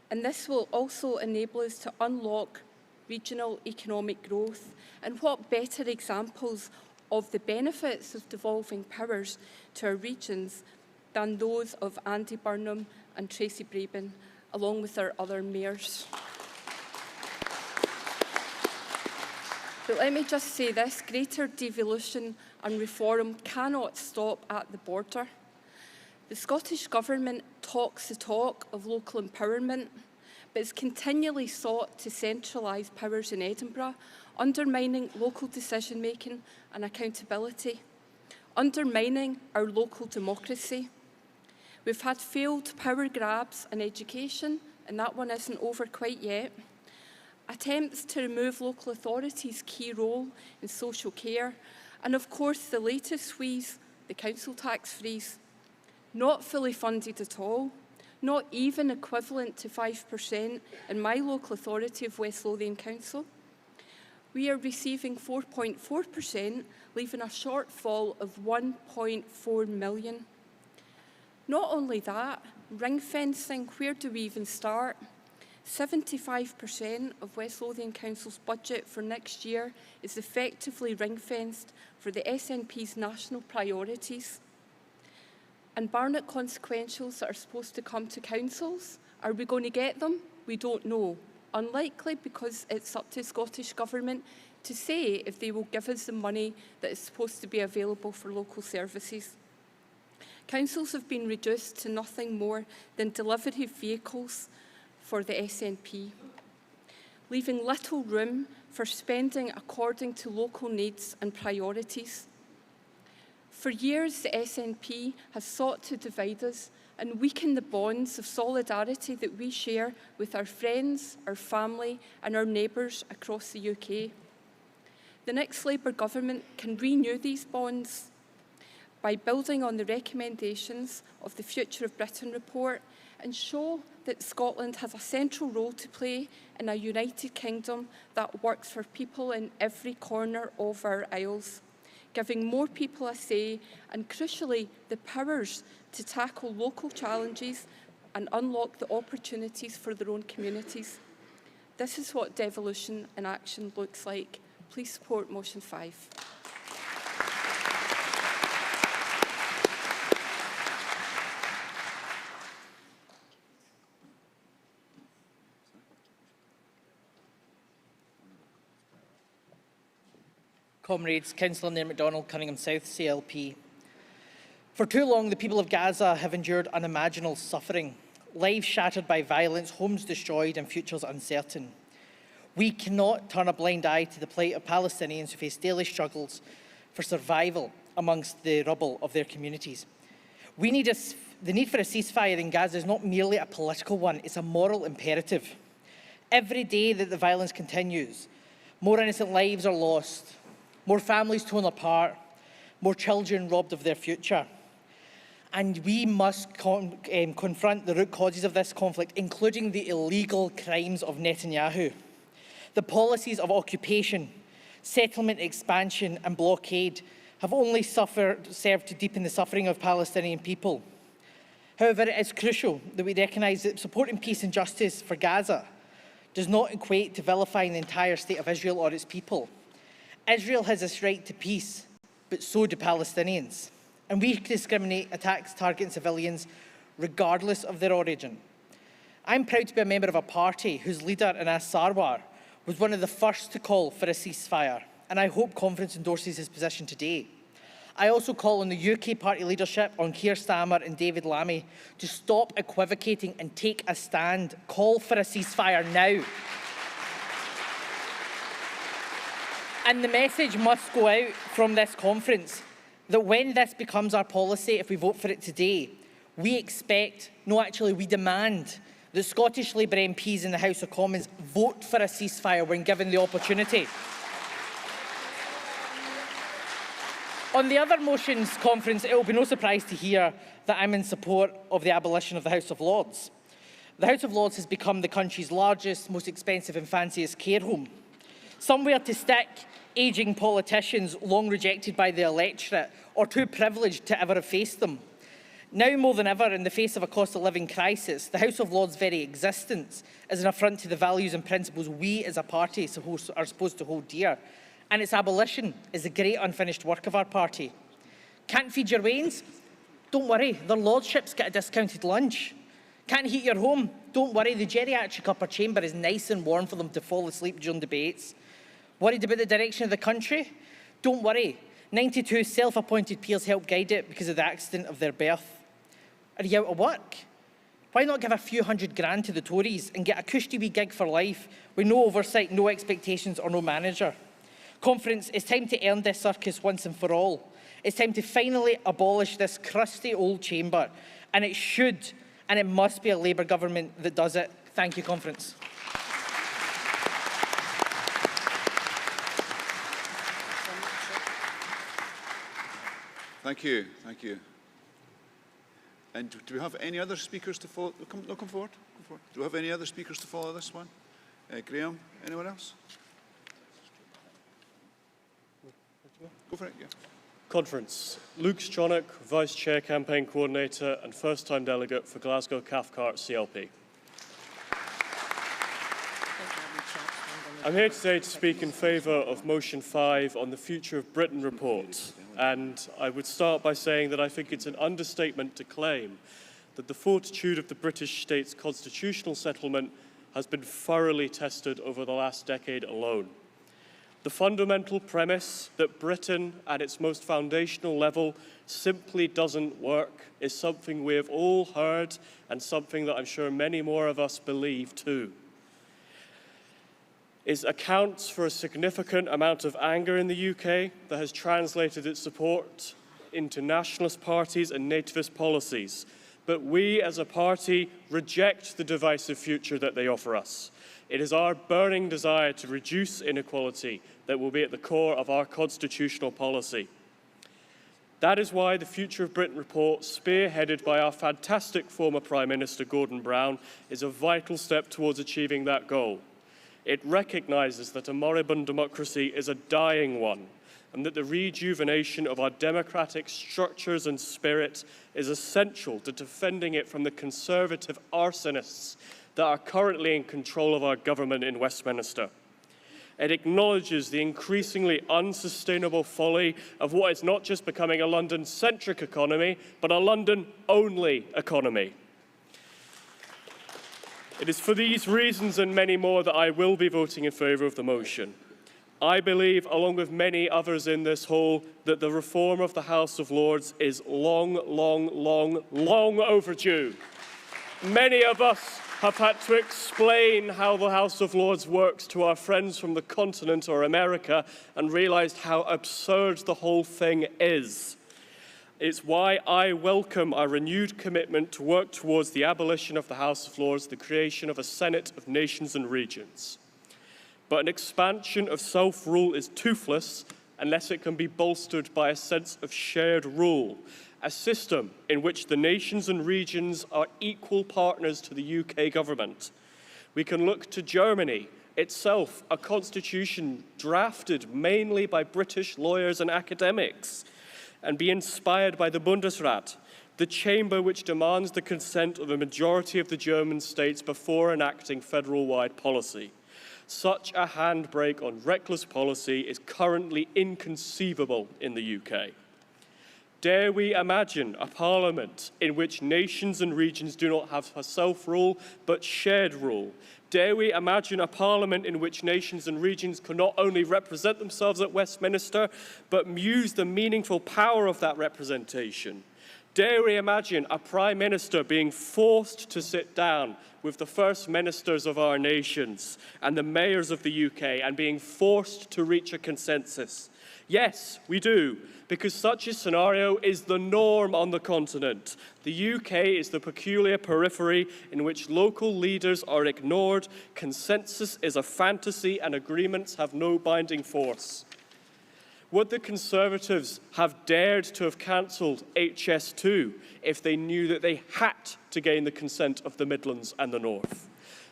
And this will also enable us to unlock regional economic growth. And what better examples of the benefits of devolving powers to our regions than those of Andy Burnham and Tracy Brabin, along with our other mayors. But let me just say this, greater devolution and reform cannot stop at the border. The Scottish Government talks the talk of local empowerment, but it's continually sought to centralise powers in Edinburgh, undermining local decision-making and accountability, undermining our local democracy. We've had failed power grabs in education, and that one isn't over quite yet. Attempts to remove local authorities' key role in social care, and of course the latest squeeze, the council tax freeze. Not fully funded at all, not even equivalent to 5% in my local authority of West Lothian Council. We are receiving 4.4%, leaving a shortfall of 1.4 million. Not only that, ring fencing, where do we even start? 75% of West Lothian Council's budget for next year is effectively ring-fenced for the SNP's national priorities. And Barnett consequentials that are supposed to come to councils, are we going to get them? We don't know. Unlikely, because it's up to Scottish Government to say if they will give us the money that is supposed to be available for local services. Councils have been reduced to nothing more than delivery vehicles for the SNP. leaving little room for spending according to local needs and priorities. For years, the SNP has sought to divide us and weaken the bonds of solidarity that we share with our friends, our family and our neighbours across the UK. The next Labour government can renew these bonds by building on the recommendations of the Future of Britain report and show that Scotland has a central role to play in a united kingdom that works for people in every corner of our isles, giving more people a say and, crucially, the powers to tackle local challenges and unlock the opportunities for their own communities. This is what devolution in action looks like. Please support motion 5. Comrades, Councillor Nair MacDonald, Cunningham South, CLP. For too long, the people of Gaza have endured unimaginable suffering, lives shattered by violence, homes destroyed and futures uncertain. We cannot turn a blind eye to the plight of Palestinians who face daily struggles for survival amongst the rubble of their communities. The need for a ceasefire in Gaza is not merely a political one, it's a moral imperative. Every day that the violence continues, more innocent lives are lost, more families torn apart, more children robbed of their future. And we must confront the root causes of this conflict, including the illegal crimes of Netanyahu. The policies of occupation, settlement expansion and blockade have only served to deepen the suffering of Palestinian people. However, it is crucial that we recognise that supporting peace and justice for Gaza does not equate to vilifying the entire state of Israel or its people. Israel has this right to peace, but so do Palestinians. And we discriminate attacks targeting civilians regardless of their origin. I'm proud to be a member of a party whose leader, Anas Sarwar, was one of the first to call for a ceasefire, and I hope Conference endorses his position today. I also call on the UK party leadership, on Keir Starmer and David Lammy, to stop equivocating and take a stand. Call for a ceasefire now. And the message must go out from this conference that when this becomes our policy, if we vote for it today, we expect, no actually we demand, that Scottish Labour MPs in the House of Commons vote for a ceasefire when given the opportunity. On the other motions, Conference, it will be no surprise to hear that I'm in support of the abolition of the House of Lords. The House of Lords has become the country's largest, most expensive and fanciest care home. Somewhere to stick ageing politicians long rejected by the electorate or too privileged to ever have faced them. Now more than ever, in the face of a cost of living crisis, the House of Lords' very existence is an affront to the values and principles we as a party are supposed to hold dear. And its abolition is the great unfinished work of our party. Can't feed your wains? Don't worry, their lordships get a discounted lunch. Can't heat your home? Don't worry, the geriatric upper chamber is nice and warm for them to fall asleep during debates. Worried about the direction of the country? Don't worry, 92 self-appointed peers help guide it because of the accident of their birth. Are you out of work? Why not give a few £100,000 to the Tories and get a cushy wee gig for life with no oversight, no expectations or no manager? Conference, it's time to end this circus once and for all. It's time to finally abolish this crusty old chamber, and it should and it must be a Labour government that does it. Thank you, Conference. Thank you. Thank you. And do we have any other speakers to follow? Come forward. Come forward. Do we have any other speakers to follow this one? Graham, anyone else? Go for it, yeah. Conference. Luke Stronach, Vice Chair, Campaign Coordinator and first-time delegate for Glasgow Cathcart CLP. I'm here today to speak in favour of Motion 5 on the Future of Britain report. And I would start by saying that I think it's an understatement to claim that the fortitude of the British state's constitutional settlement has been thoroughly tested over the last decade alone. The fundamental premise that Britain, at its most foundational level, simply doesn't work is something we have all heard and something that I'm sure many more of us believe too. accounts for a significant amount of anger in the UK that has translated its support into nationalist parties and nativist policies. But we, as a party, reject the divisive future that they offer us. It is our burning desire to reduce inequality that will be at the core of our constitutional policy. That is why the Future of Britain report, spearheaded by our fantastic former Prime Minister Gordon Brown, is a vital step towards achieving that goal. It recognises that a moribund democracy is a dying one, and that the rejuvenation of our democratic structures and spirit is essential to defending it from the conservative arsonists that are currently in control of our government in Westminster. It acknowledges the increasingly unsustainable folly of what is not just becoming a London-centric economy, but a London-only economy. It is for these reasons and many more that I will be voting in favour of the motion. I believe, along with many others in this hall, that the reform of the House of Lords is long overdue. Many of us have had to explain how the House of Lords works to our friends from the continent or America and realised how absurd the whole thing is. It's why I welcome our renewed commitment to work towards the abolition of the House of Lords, the creation of a Senate of nations and regions. But an expansion of self-rule is toothless unless it can be bolstered by a sense of shared rule, a system in which the nations and regions are equal partners to the UK government. We can look to Germany, itself a constitution drafted mainly by British lawyers and academics, and be inspired by the Bundesrat, the chamber which demands the consent of the majority of the German states before enacting federal-wide policy. Such a handbrake on reckless policy is currently inconceivable in the UK. Dare we imagine a parliament in which nations and regions do not have self-rule but shared rule? Dare we imagine a parliament in which nations and regions can not only represent themselves at Westminster but use the meaningful power of that representation? Dare we imagine a Prime Minister being forced to sit down with the First Ministers of our nations and the mayors of the UK and being forced to reach a consensus? Yes, we do, because such a scenario is the norm on the continent. The UK is the peculiar periphery in which local leaders are ignored, consensus is a fantasy, and agreements have no binding force. Would the Conservatives have dared to have cancelled HS2 if they knew that they had to gain the consent of the Midlands and the North?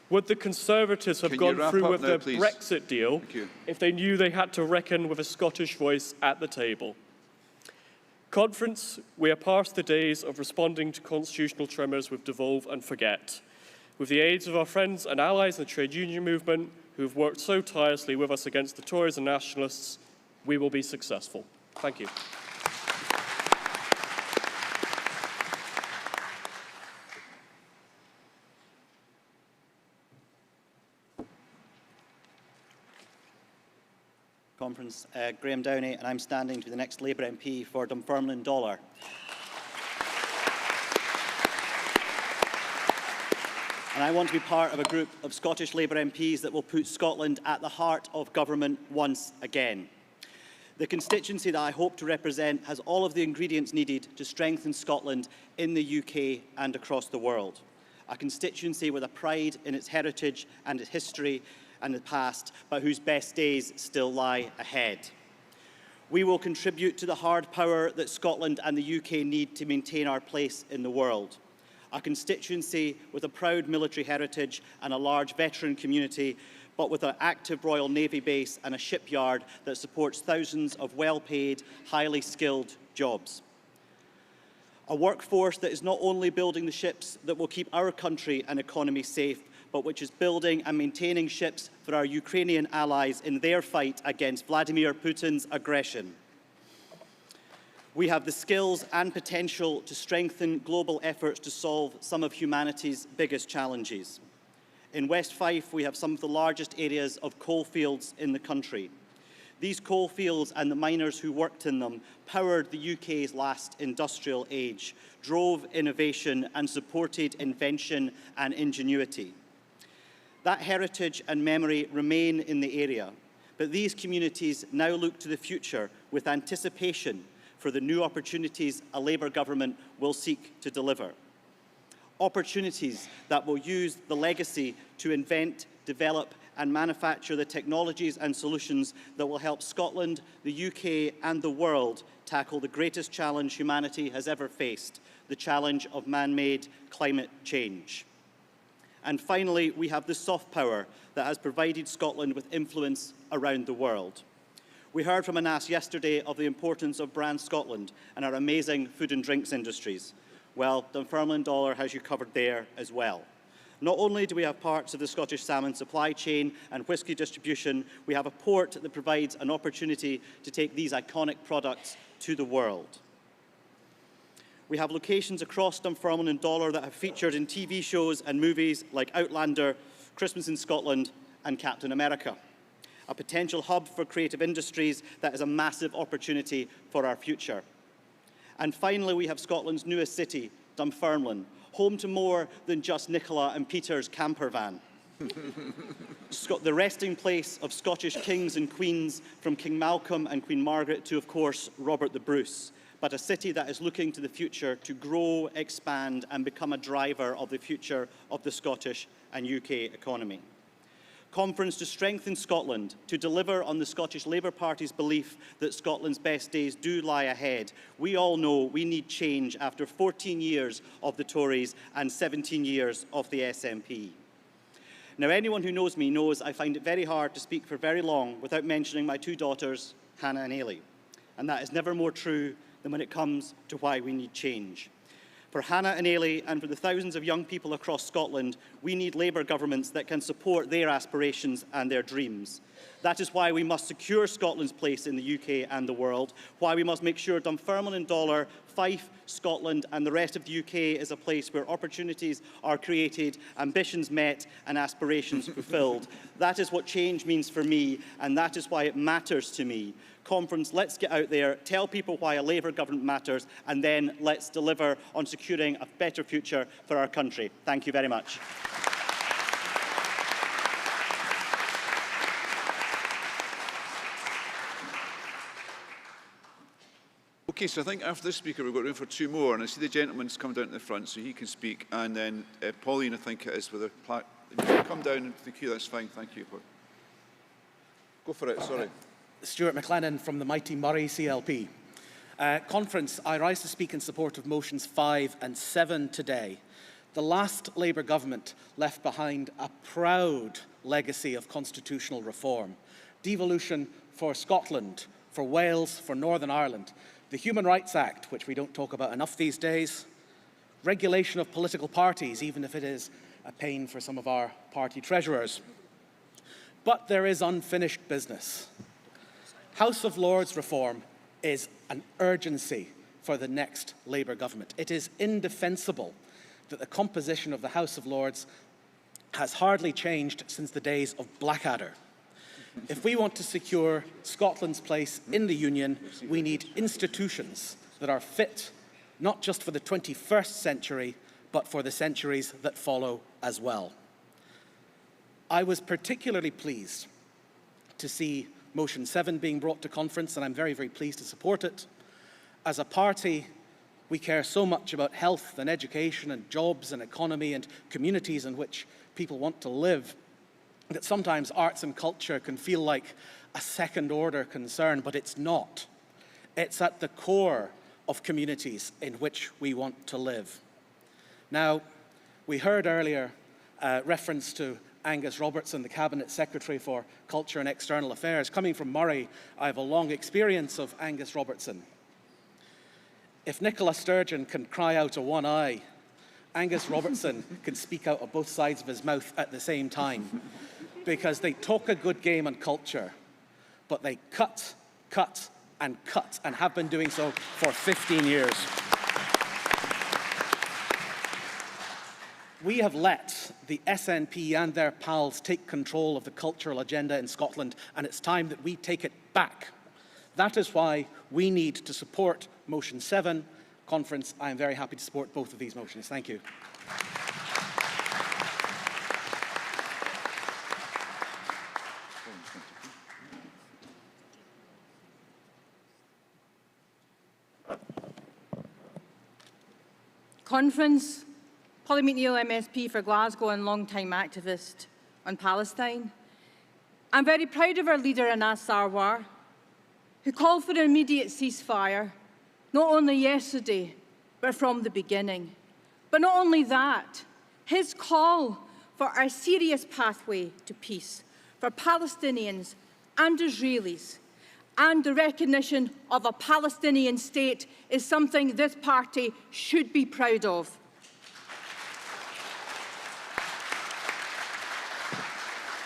Would the Conservatives have gone through with the Brexit deal if they knew they had to reckon with a Scottish voice at the table? Conference, we are past the days of responding to constitutional tremors with devolve and forget. With the aids of our friends and allies in the trade union movement, who have worked so tirelessly with us against the Tories and nationalists, we will be successful. Thank you. Conference, Graham Downey, and I'm standing to be the next Labour MP for Dunfermline Dollar. And I want to be part of a group of Scottish Labour MPs that will put Scotland at the heart of government once again. The constituency that I hope to represent has all of the ingredients needed to strengthen Scotland in the UK and across the world. A constituency with a pride in its heritage and its history and the past, but whose best days still lie ahead. We will contribute to the hard power that Scotland and the UK need to maintain our place in the world. A constituency with a proud military heritage and a large veteran community, but with an active Royal Navy base and a shipyard that supports thousands of well-paid, highly skilled jobs. A workforce that is not only building the ships that will keep our country and economy safe, but which is building and maintaining ships for our Ukrainian allies in their fight against Vladimir Putin's aggression. We have the skills and potential to strengthen global efforts to solve some of humanity's biggest challenges. In West Fife, we have some of the largest areas of coalfields in the country. These coalfields and the miners who worked in them powered the UK's last industrial age, drove innovation and supported invention and ingenuity. That heritage and memory remain in the area, but these communities now look to the future with anticipation for the new opportunities a Labour government will seek to deliver. Opportunities that will use the legacy to invent, develop and manufacture the technologies and solutions that will help Scotland, the UK and the world tackle the greatest challenge humanity has ever faced, the challenge of man-made climate change. And finally, we have the soft power that has provided Scotland with influence around the world. We heard from Anas yesterday of the importance of Brand Scotland and our amazing food and drinks industries. Well, Dunfermline Dollar has you covered there as well. Not only do we have parts of the Scottish salmon supply chain and whisky distribution, we have a port that provides an opportunity to take these iconic products to the world. We have locations across Dunfermline and Dollar that have featured in TV shows and movies like Outlander, Christmas in Scotland and Captain America. A potential hub for creative industries that is a massive opportunity for our future. And finally, we have Scotland's newest city, Dunfermline, home to more than just Nicola and Peter's camper van. The resting place of Scottish kings and queens, from King Malcolm and Queen Margaret to, of course, Robert the Bruce, but a city that is looking to the future to grow, expand and become a driver of the future of the Scottish and UK economy. Conference to strengthen Scotland, to deliver on the Scottish Labour Party's belief that Scotland's best days do lie ahead. We all know we need change after 14 years of the Tories and 17 years of the SNP. Now, anyone who knows me knows I find it very hard to speak for very long without mentioning my two daughters, Hannah and Ailey. And that is never more true than when it comes to why we need change. For Hannah and Ailey, and for the thousands of young people across Scotland, we need Labour governments that can support their aspirations and their dreams. That is why we must secure Scotland's place in the UK and the world, why we must make sure Dunfermline and Dollar, Fife, Scotland and the rest of the UK is a place where opportunities are created, ambitions met and aspirations fulfilled. That is what change means for me, and that is why it matters to me. Conference, let's get out there, tell people why a Labour government matters, and then let's deliver on securing a better future for our country. Thank you very much. Okay, so I think after this speaker we've got room for two more, and I see the gentleman's come down to the front so he can speak, and then Pauline, I think it is, with her plaque. If you come down into the queue, that's fine, thank you. Go for it, sorry. Stuart McLennan from the mighty Murray CLP. Conference, I rise to speak in support of motions 5 and 7 today. The last Labour government left behind a proud legacy of constitutional reform. Devolution for Scotland, for Wales, for Northern Ireland. The Human Rights Act, which we don't talk about enough these days. Regulation of political parties, even if it is a pain for some of our party treasurers. But there is unfinished business. House of Lords reform is an urgency for the next Labour government. It is indefensible that the composition of the House of Lords has hardly changed since the days of Blackadder. If we want to secure Scotland's place in the Union, we need institutions that are fit not just for the 21st century, but for the centuries that follow as well. I was particularly pleased to see Motion 7 being brought to conference, and I'm very, very pleased to support it. As a party, we care so much about health and education and jobs and economy and communities in which people want to live that sometimes arts and culture can feel like a second-order concern, but it's not. It's at the core of communities in which we want to live. Now, we heard earlier reference to Angus Robertson, the Cabinet Secretary for Culture and External Affairs. Coming from Murray, I have a long experience of Angus Robertson. If Nicola Sturgeon can cry out of one eye, Angus Robertson can speak out of both sides of his mouth at the same time, because they talk a good game on culture, but they cut, and have been doing so for 15 years. We have let the SNP and their pals take control of the cultural agenda in Scotland, and it's time that we take it back. That is why we need to support Motion 7. Conference, I am very happy to support both of these motions. Thank you. Conference, Polly McNeill MSP for Glasgow and long-time activist on Palestine. I'm very proud of our leader Anas Sarwar, who called for an immediate ceasefire, not only yesterday, but from the beginning. But not only that, his call for a serious pathway to peace for Palestinians and Israelis and the recognition of a Palestinian state is something this party should be proud of.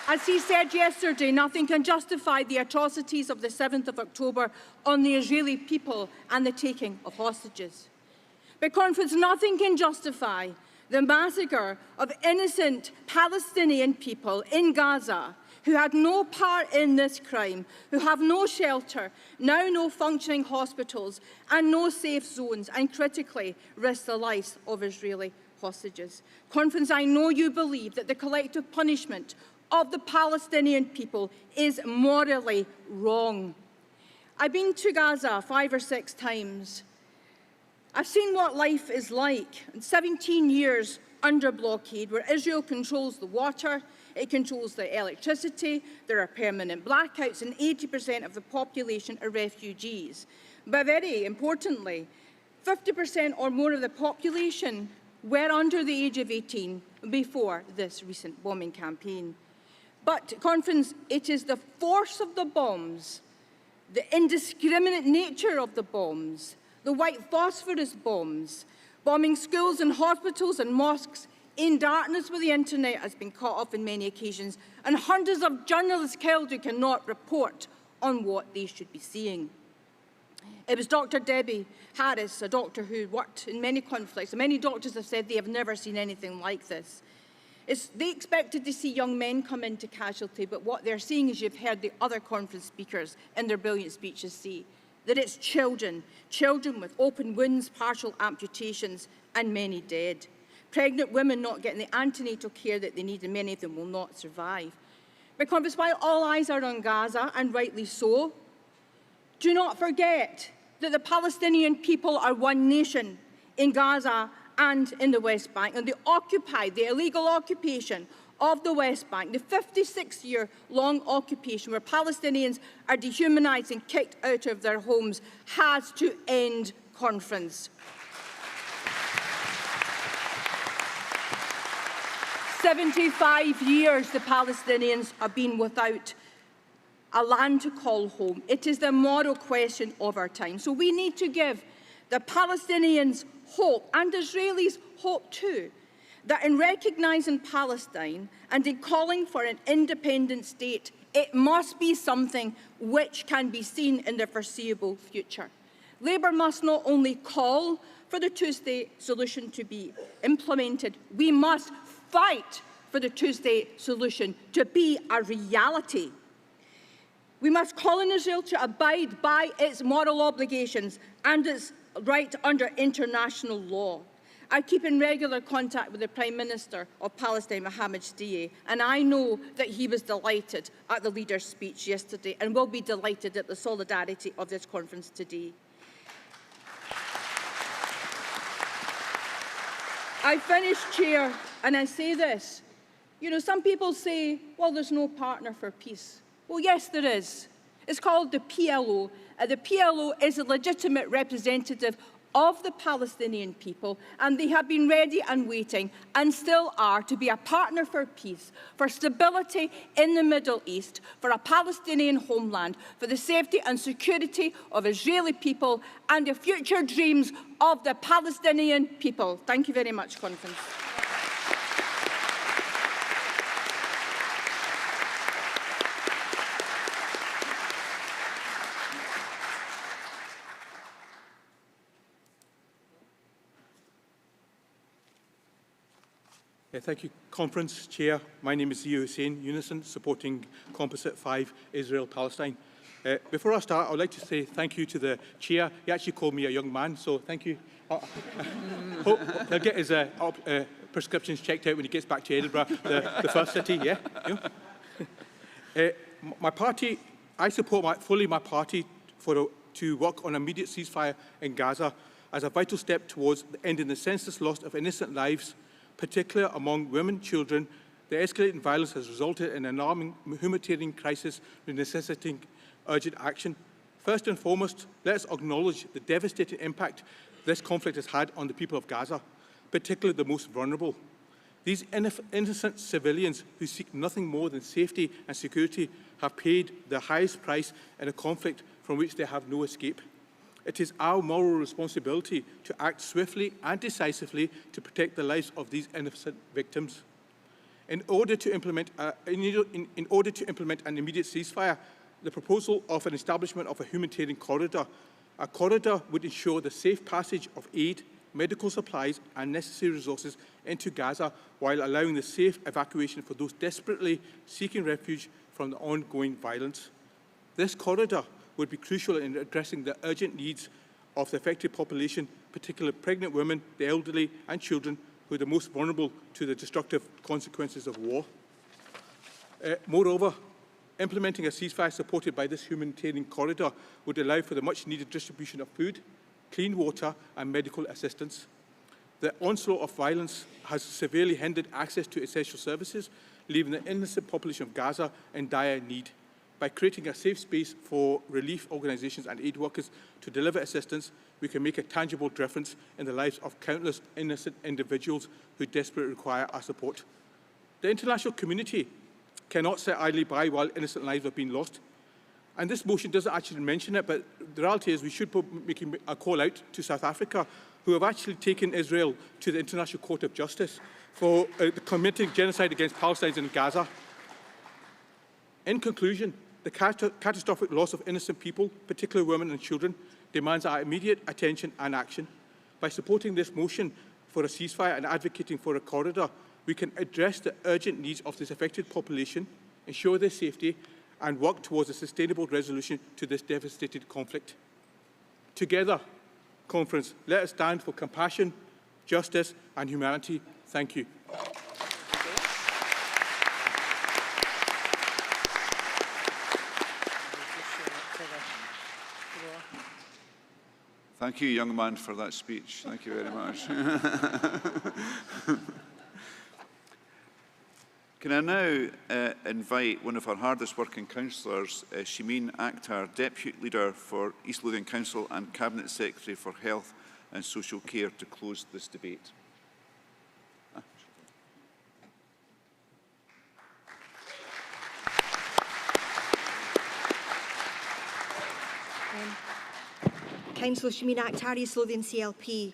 As he said yesterday, nothing can justify the atrocities of the 7th of October on the Israeli people and the taking of hostages. But Conference, nothing can justify the massacre of innocent Palestinian people in Gaza who had no part in this crime, who have no shelter, now no functioning hospitals and no safe zones, and critically risk the lives of Israeli hostages. Conference, I know you believe that the collective punishment of the Palestinian people is morally wrong. I've been to Gaza 5 or 6 times. I've seen what life is like in 17 years under blockade, where Israel controls the water, it controls the electricity, there are permanent blackouts, and 80% of the population are refugees. But very importantly, 50% or more of the population were under the age of 18 before this recent bombing campaign. But, Conference, it is the force of the bombs, the indiscriminate nature of the bombs, the white phosphorus bombs, bombing schools and hospitals and mosques in darkness where the internet has been cut off on many occasions, and hundreds of journalists killed who cannot report on what they should be seeing. It was Dr. Debbie Harris, a doctor who worked in many conflicts, and many doctors have said they have never seen anything like this. They expected to see young men come into casualty, but what they're seeing, as you've heard the other conference speakers in their brilliant speeches say, that it's children, children with open wounds, partial amputations, and many dead. Pregnant women not getting the antenatal care that they need, and many of them will not survive. But Conference, while all eyes are on Gaza, and rightly so, do not forget that the Palestinian people are one nation in Gaza and in the West Bank, and they occupied the illegal occupation of the West Bank, the 56-year-long occupation where Palestinians are dehumanised and kicked out of their homes, has to end, Conference. 75 years the Palestinians have been without a land to call home. It is the moral question of our time. So we need to give the Palestinians hope, and Israelis hope too, that in recognising Palestine and in calling for an independent state, it must be something which can be seen in the foreseeable future. Labour must not only call for the two-state solution to be implemented, we must fight for the two-state solution to be a reality. We must call on Israel to abide by its moral obligations and its right under international law. I keep in regular contact with the Prime Minister of Palestine, Mohammed Shtayyeh, and I know that he was delighted at the leader's speech yesterday and will be delighted at the solidarity of this conference today. I finish, Chair, and I say this. You know, some people say, well, there's no partner for peace. Well, yes, there is. It's called the PLO. The PLO is a legitimate representative of the Palestinian people, and they have been ready and waiting, and still are, to be a partner for peace, for stability in the Middle East, for a Palestinian homeland, for the safety and security of Israeli people, and the future dreams of the Palestinian people. Thank you very much, Conference. Thank you, Conference Chair. My name is Zia Hussain, Unison, supporting Composite 5, Israel-Palestine. Before I start, I would like to say thank you to the Chair. He actually called me a young man, so thank you. Hope he'll get his prescriptions checked out when he gets back to Edinburgh, the first city, yeah? I support fully my party to work on immediate ceasefire in Gaza as a vital step towards ending the senseless loss of innocent lives, particularly among women, children. The escalating violence has resulted in an alarming humanitarian crisis necessitating urgent action. First and foremost, let us acknowledge the devastating impact this conflict has had on the people of Gaza, particularly the most vulnerable. These innocent civilians who seek nothing more than safety and security have paid the highest price in a conflict from which they have no escape. It is our moral responsibility to act swiftly and decisively to protect the lives of these innocent victims. In order to implement an immediate ceasefire, the proposal of an establishment of a humanitarian corridor. A corridor would ensure the safe passage of aid, medical supplies and necessary resources into Gaza while allowing the safe evacuation for those desperately seeking refuge from the ongoing violence. This corridor would be crucial in addressing the urgent needs of the affected population, particularly pregnant women, the elderly and children who are the most vulnerable to the destructive consequences of war. Moreover, implementing a ceasefire supported by this humanitarian corridor would allow for the much-needed distribution of food, clean water and medical assistance. The onslaught of violence has severely hindered access to essential services, leaving the innocent population of Gaza in dire need. By creating a safe space for relief organisations and aid workers to deliver assistance, we can make a tangible difference in the lives of countless innocent individuals who desperately require our support. The international community cannot sit idly by while innocent lives are being lost. And this motion doesn't actually mention it, but the reality is we should be making a call out to South Africa, who have actually taken Israel to the International Court of Justice for committing genocide against Palestinians in Gaza. In conclusion, the catastrophic loss of innocent people, particularly women and children, demands our immediate attention and action. By supporting this motion for a ceasefire and advocating for a corridor, we can address the urgent needs of this affected population, ensure their safety, and work towards a sustainable resolution to this devastating conflict. Together, conference, let us stand for compassion, justice, and humanity. Thank you. Thank you, young man, for that speech. Thank you very much. Can I now invite one of our hardest working councillors, Shimeen Akhtar, Deputy Leader for East Lothian Council and Cabinet Secretary for Health and Social Care, to close this debate. Councillor Shimeen Akhtar, East Lothian CLP.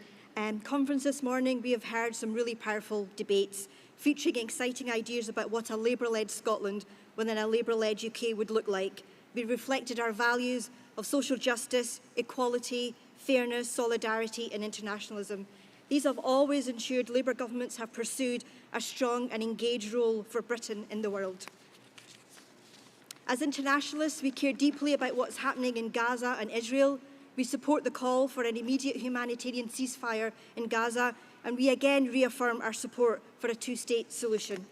Conference this morning, we have heard some really powerful debates featuring exciting ideas about what a Labour-led Scotland within a Labour-led UK would look like. We reflected our values of social justice, equality, fairness, solidarity and internationalism. These have always ensured Labour governments have pursued a strong and engaged role for Britain in the world. As internationalists, we care deeply about what's happening in Gaza and Israel. We support the call for an immediate humanitarian ceasefire in Gaza, and we again reaffirm our support for a two-state solution.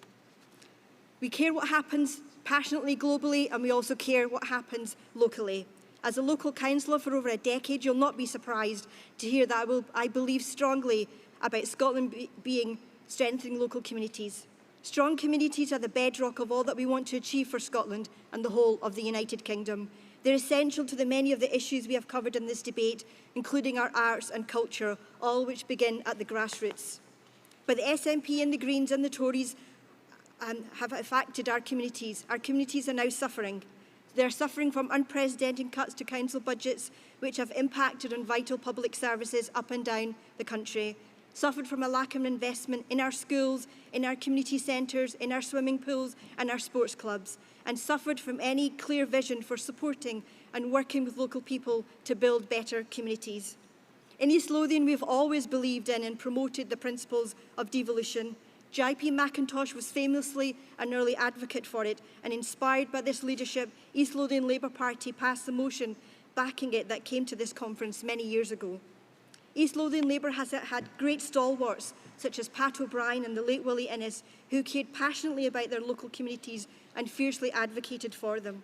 We care what happens passionately globally, and we also care what happens locally. As a local councillor for over a decade, you'll not be surprised to hear that I believe strongly about Scotland being strengthening local communities. Strong communities are the bedrock of all that we want to achieve for Scotland and the whole of the United Kingdom. They're essential to the many of the issues we have covered in this debate, including our arts and culture, all which begin at the grassroots. But the SNP and the Greens and the Tories have affected our communities. Our communities are now suffering. They're suffering from unprecedented cuts to council budgets, which have impacted on vital public services up and down the country, suffered from a lack of investment in our schools, in our community centres, in our swimming pools and our sports clubs, and suffered from any clear vision for supporting and working with local people to build better communities. In East Lothian, we've always believed in and promoted the principles of devolution. J.P. McIntosh was famously an early advocate for it, and inspired by this leadership, East Lothian Labour Party passed the motion backing it that came to this conference many years ago. East Lothian Labour has had great stalwarts, such as Pat O'Brien and the late Willie Innes, who cared passionately about their local communities and fiercely advocated for them.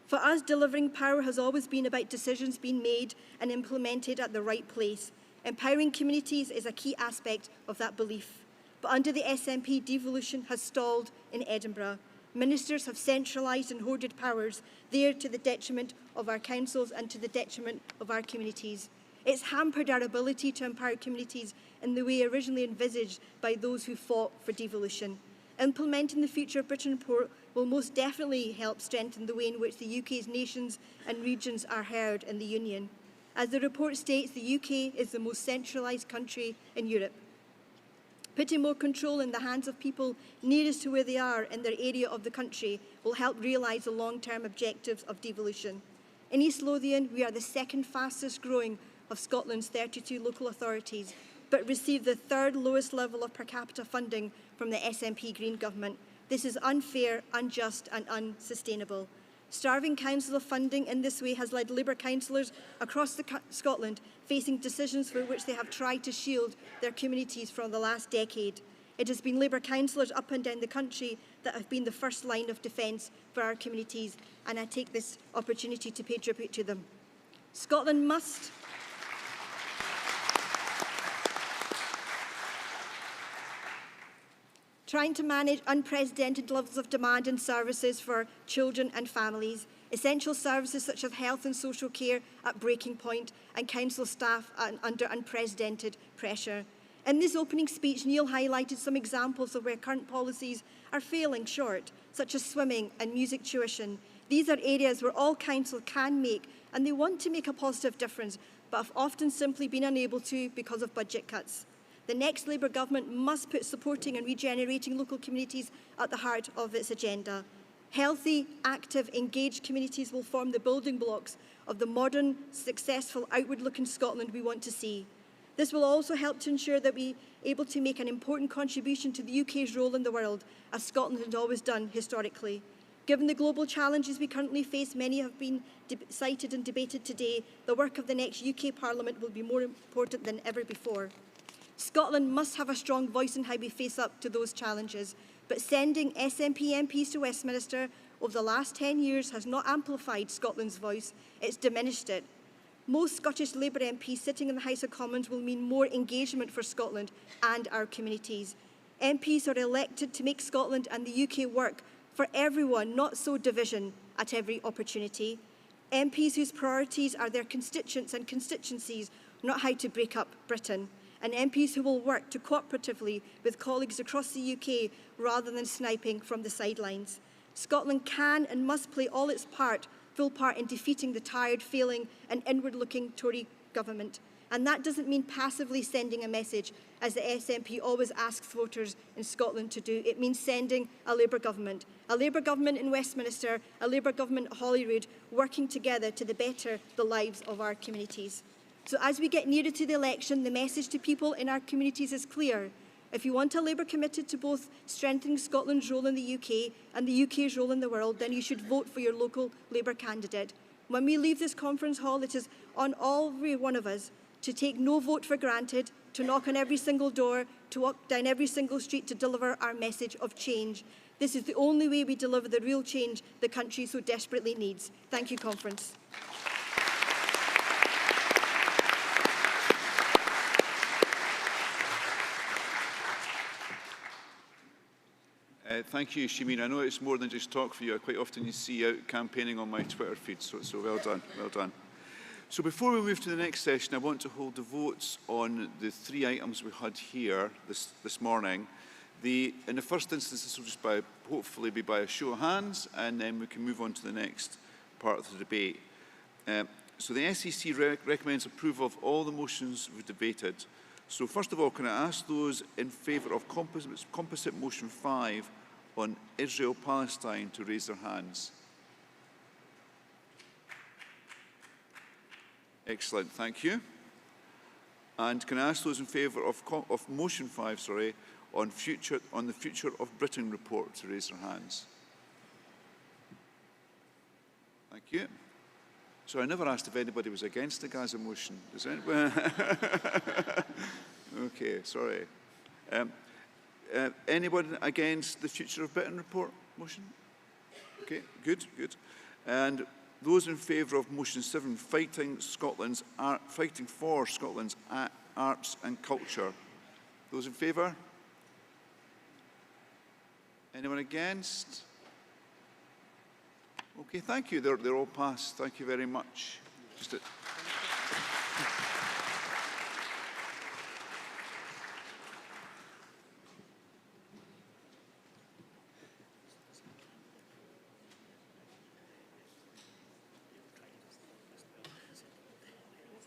For us, delivering power has always been about decisions being made and implemented at the right place. Empowering communities is a key aspect of that belief. But under the SNP, devolution has stalled in Edinburgh. Ministers have centralised and hoarded powers, there to the detriment of our councils and to the detriment of our communities. It's hampered our ability to empower communities in the way originally envisaged by those who fought for devolution. Implementing the Future of Britain report will most definitely help strengthen the way in which the UK's nations and regions are heard in the Union. As the report states, the UK is the most centralised country in Europe. Putting more control in the hands of people nearest to where they are in their area of the country will help realise the long-term objectives of devolution. In East Lothian, we are the second fastest growing of Scotland's 32 local authorities, but receive the third lowest level of per capita funding from the SNP Green Government. This is unfair, unjust and unsustainable. Starving council of funding in this way has led Labour councillors across Scotland facing decisions for which they have tried to shield their communities from the last decade. It has been Labour councillors up and down the country that have been the first line of defence for our communities, and I take this opportunity to pay tribute to them. Scotland must trying to manage unprecedented levels of demand and services for children and families, essential services such as health and social care at breaking point, and council staff under unprecedented pressure. In this opening speech, Neil highlighted some examples of where current policies are failing short, such as swimming and music tuition. These are areas where all council can make, and they want to make a positive difference, but have often simply been unable to because of budget cuts. The next Labour government must put supporting and regenerating local communities at the heart of its agenda. Healthy, active, engaged communities will form the building blocks of the modern, successful, outward-looking Scotland we want to see. This will also help to ensure that we are able to make an important contribution to the UK's role in the world, as Scotland has always done historically. Given the global challenges we currently face, many have been cited and debated today, the work of the next UK Parliament will be more important than ever before. Scotland must have a strong voice in how we face up to those challenges, but sending SNP MPs to Westminster over the last 10 years has not amplified Scotland's voice, it's diminished it. Most Scottish Labour MPs sitting in the House of Commons will mean more engagement for Scotland and our communities. MPs are elected to make Scotland and the UK work for everyone, not sow division at every opportunity. MPs whose priorities are their constituents and constituencies, not how to break up Britain. And MPs who will work to cooperatively with colleagues across the UK rather than sniping from the sidelines. Scotland can and must play all its full part in defeating the tired, failing and inward-looking Tory government. And that doesn't mean passively sending a message, as the SNP always asks voters in Scotland to do. It means sending a Labour government in Westminster, a Labour government at Holyrood, working together to better the lives of our communities. So as we get nearer to the election, the message to people in our communities is clear. If you want a Labour committed to both strengthening Scotland's role in the UK and the UK's role in the world, then you should vote for your local Labour candidate. When we leave this conference hall, it is on every one of us to take no vote for granted, to knock on every single door, to walk down every single street to deliver our message of change. This is the only way we deliver the real change the country so desperately needs. Thank you, Conference. Thank you, Shimeen. I know it's more than just talk for you. I quite often you see you out campaigning on my Twitter feed, so well done, well done. So before we move to the next session, I want to hold the votes on the 3 items we had here this morning. In the first instance, this will just hopefully be by a show of hands, and then we can move on to the next part of the debate. So the SEC recommends approval of all the motions we've debated. So first of all, can I ask those in favour of composite motion 5 on Israel-Palestine to raise their hands? Excellent, thank you. And can I ask those in favour of motion 5, on the Future of Britain report to raise their hands? Thank you. So I never asked if anybody was against the Gaza motion. Is anybody? Okay, sorry. Anyone against the Future of Britain report motion? Okay, good, good. And those in favour of motion 7, fighting for Scotland's arts and culture. Those in favour? Anyone against? Okay, thank you. They're all passed. Thank you very much.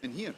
In here.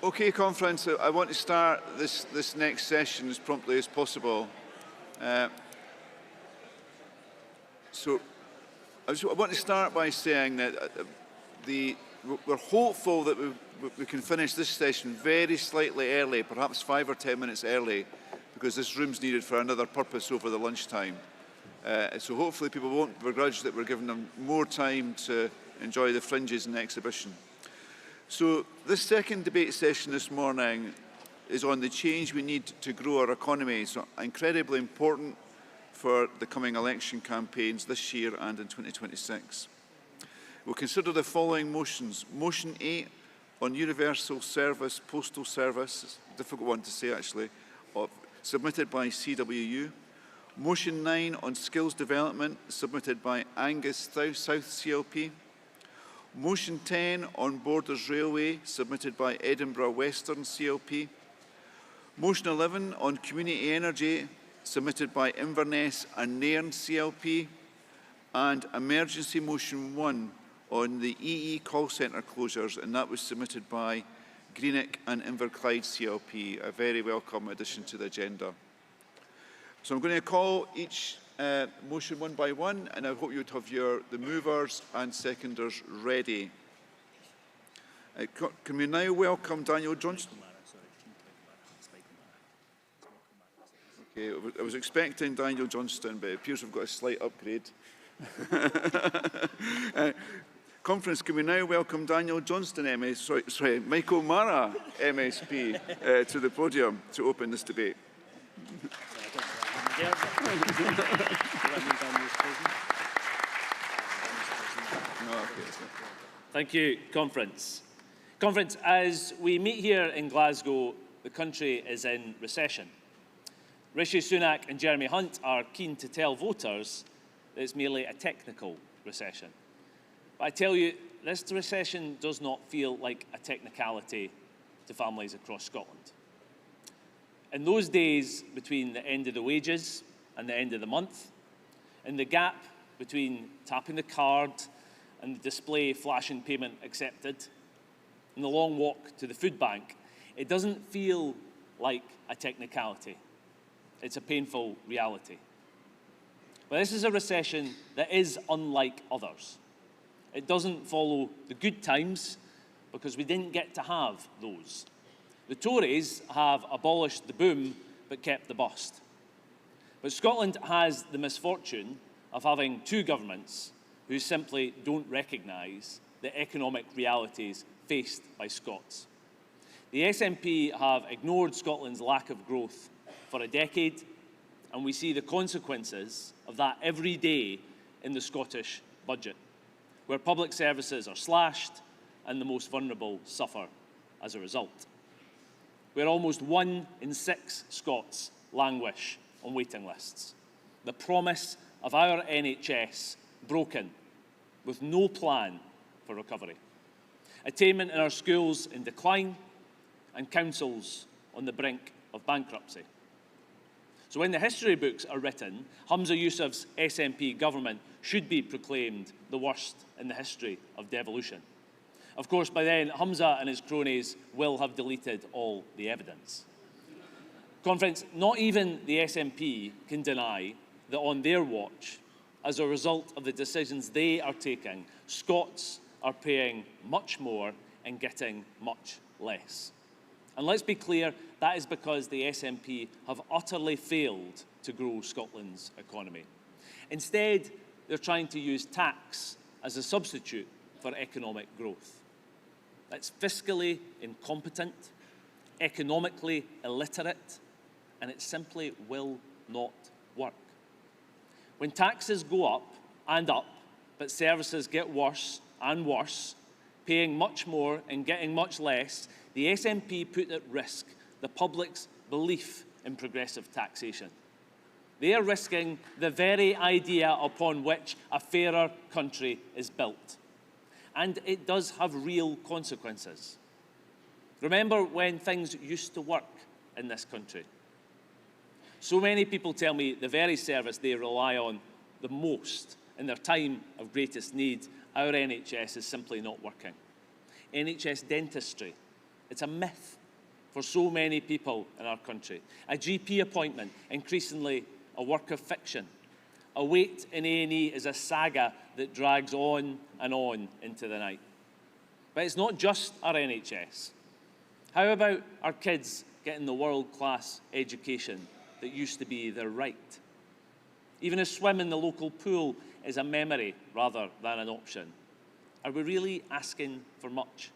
Okay, conference, I want to start this next session as promptly as possible. So I want to start by saying that we're hopeful that we can finish this session very slightly early, perhaps 5 or 10 minutes early, because this room's needed for another purpose over the lunchtime. So hopefully people won't begrudge that we're giving them more time to enjoy the fringes and the exhibition. So this second debate session this morning is on the change we need to grow our economy. So incredibly important for the coming election campaigns this year and in 2026. We'll consider the following motions. Motion 8 on universal service, postal service, it's a difficult one to say actually, submitted by CWU. Motion 9 on skills development, submitted by Angus South CLP. Motion 10 on Borders Railway, submitted by Edinburgh Western CLP. Motion 11 on community energy, submitted by Inverness and Nairn CLP. And emergency motion 1 on the EE call centre closures, and that was submitted by Greenock and Inverclyde CLP, a very welcome addition to the agenda. So I'm going to call each motion one by one, and I hope you would have the movers and seconders ready. Can we now welcome Daniel Johnston? Okay, I was expecting Daniel Johnston, but it appears we've got a slight upgrade. Conference, can we now welcome Daniel Johnston, Michael Mara, MSP, to the podium to open this debate. Thank you, Conference. Conference, as we meet here in Glasgow, the country is in recession. Rishi Sunak and Jeremy Hunt are keen to tell voters that it's merely a technical recession. But I tell you, this recession does not feel like a technicality to families across Scotland. In those days between the end of the wages and the end of the month, in the gap between tapping the card and the display flashing payment accepted, and the long walk to the food bank, it doesn't feel like a technicality. It's a painful reality. But this is a recession that is unlike others. It doesn't follow the good times because we didn't get to have those. The Tories have abolished the boom but kept the bust. But Scotland has the misfortune of having two governments who simply don't recognise the economic realities faced by Scots. The SNP have ignored Scotland's lack of growth for a decade, and we see the consequences of that every day in the Scottish budget, where public services are slashed and the most vulnerable suffer as a result. Where almost 1 in 6 Scots languish on waiting lists. The promise of our NHS broken, with no plan for recovery. Attainment in our schools in decline, and councils on the brink of bankruptcy. So when the history books are written, Humza Yousaf's SNP government should be proclaimed the worst in the history of devolution. Of course, by then, Humza and his cronies will have deleted all the evidence. Conference, not even the SNP can deny that on their watch, as a result of the decisions they are taking, Scots are paying much more and getting much less. And let's be clear, that is because the SNP have utterly failed to grow Scotland's economy. Instead, they're trying to use tax as a substitute for economic growth. That's fiscally incompetent, economically illiterate, and it simply will not work. When taxes go up, but services get worse and worse, paying much more and getting much less, the SNP put at risk the public's belief in progressive taxation. They are risking the very idea upon which a fairer country is built. And it does have real consequences. Remember when things used to work in this country? So many people tell me the very service they rely on the most in their time of greatest need, our NHS, is simply not working. NHS dentistry, it's a myth for so many people in our country. A GP appointment, increasingly a work of fiction. A wait in A&E is a saga that drags on and on into the night. But it's not just our NHS. How about our kids getting the world-class education that used to be their right? Even a swim in the local pool is a memory rather than an option. Are we really asking for much?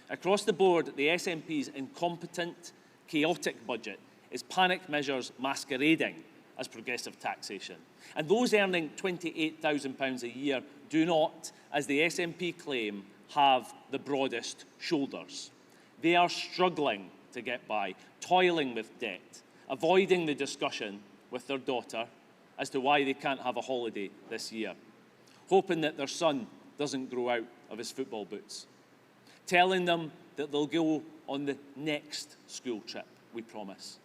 Across the board, the SNP's incompetent, chaotic budget is panic measures masquerading as progressive taxation. And those earning £28,000 a year do not, as the SNP claim, have the broadest shoulders. They are struggling to get by, toiling with debt, avoiding the discussion with their daughter as to why they can't have a holiday this year, hoping that their son doesn't grow out of his football boots, telling them that they'll go on the next school trip, we promise.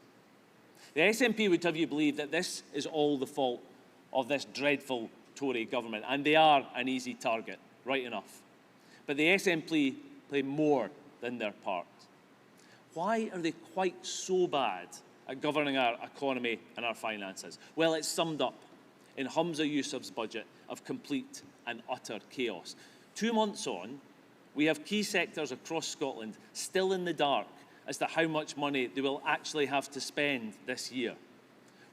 The SNP would have you believe that this is all the fault of this dreadful Tory government, and they are an easy target, right enough. But the SNP play more than their part. Why are they quite so bad at governing our economy and our finances? Well, it's summed up in Humza Yousaf's budget of complete and utter chaos. 2 months on, we have key sectors across Scotland still in the dark as to how much money they will actually have to spend this year.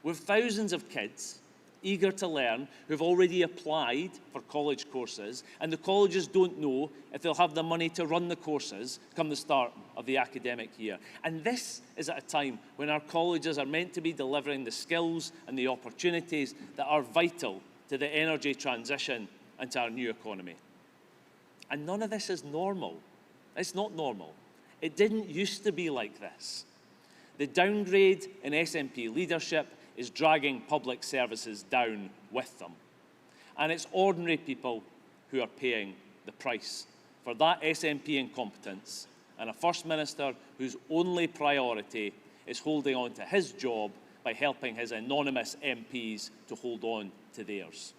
With thousands of kids eager to learn who've already applied for college courses, and the colleges don't know if they'll have the money to run the courses come the start of the academic year. And this is at a time when our colleges are meant to be delivering the skills and the opportunities that are vital to the energy transition and to our new economy. And none of this is normal. It's not normal. It didn't used to be like this. The downgrade in SNP leadership is dragging public services down with them. And it's ordinary people who are paying the price for that SNP incompetence and a First Minister whose only priority is holding on to his job by helping his anonymous MPs to hold on to theirs.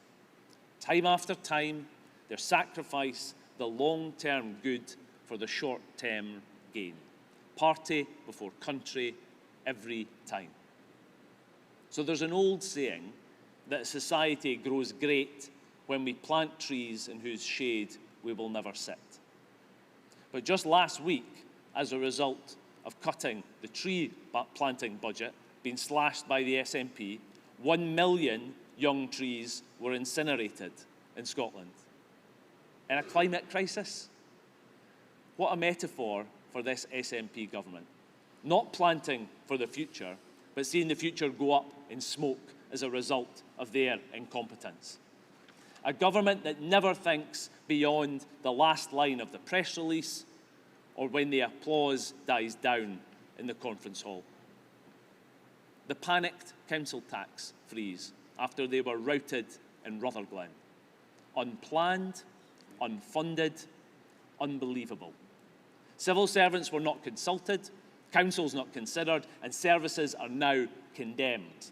Time after time, their sacrifice, the long-term good for the short-term gain. Party before country every time. So there's an old saying that society grows great when we plant trees in whose shade we will never sit. But just last week, as a result of cutting the tree planting budget, being slashed by the SNP, 1 million young trees were incinerated in Scotland. In a climate crisis? What a metaphor for this SNP government. Not planting for the future, but seeing the future go up in smoke as a result of their incompetence. A government that never thinks beyond the last line of the press release or when the applause dies down in the conference hall. The panicked council tax freeze after they were routed in Rutherglen. Unplanned, unfunded, unbelievable. Civil servants were not consulted, councils not considered, and services are now condemned.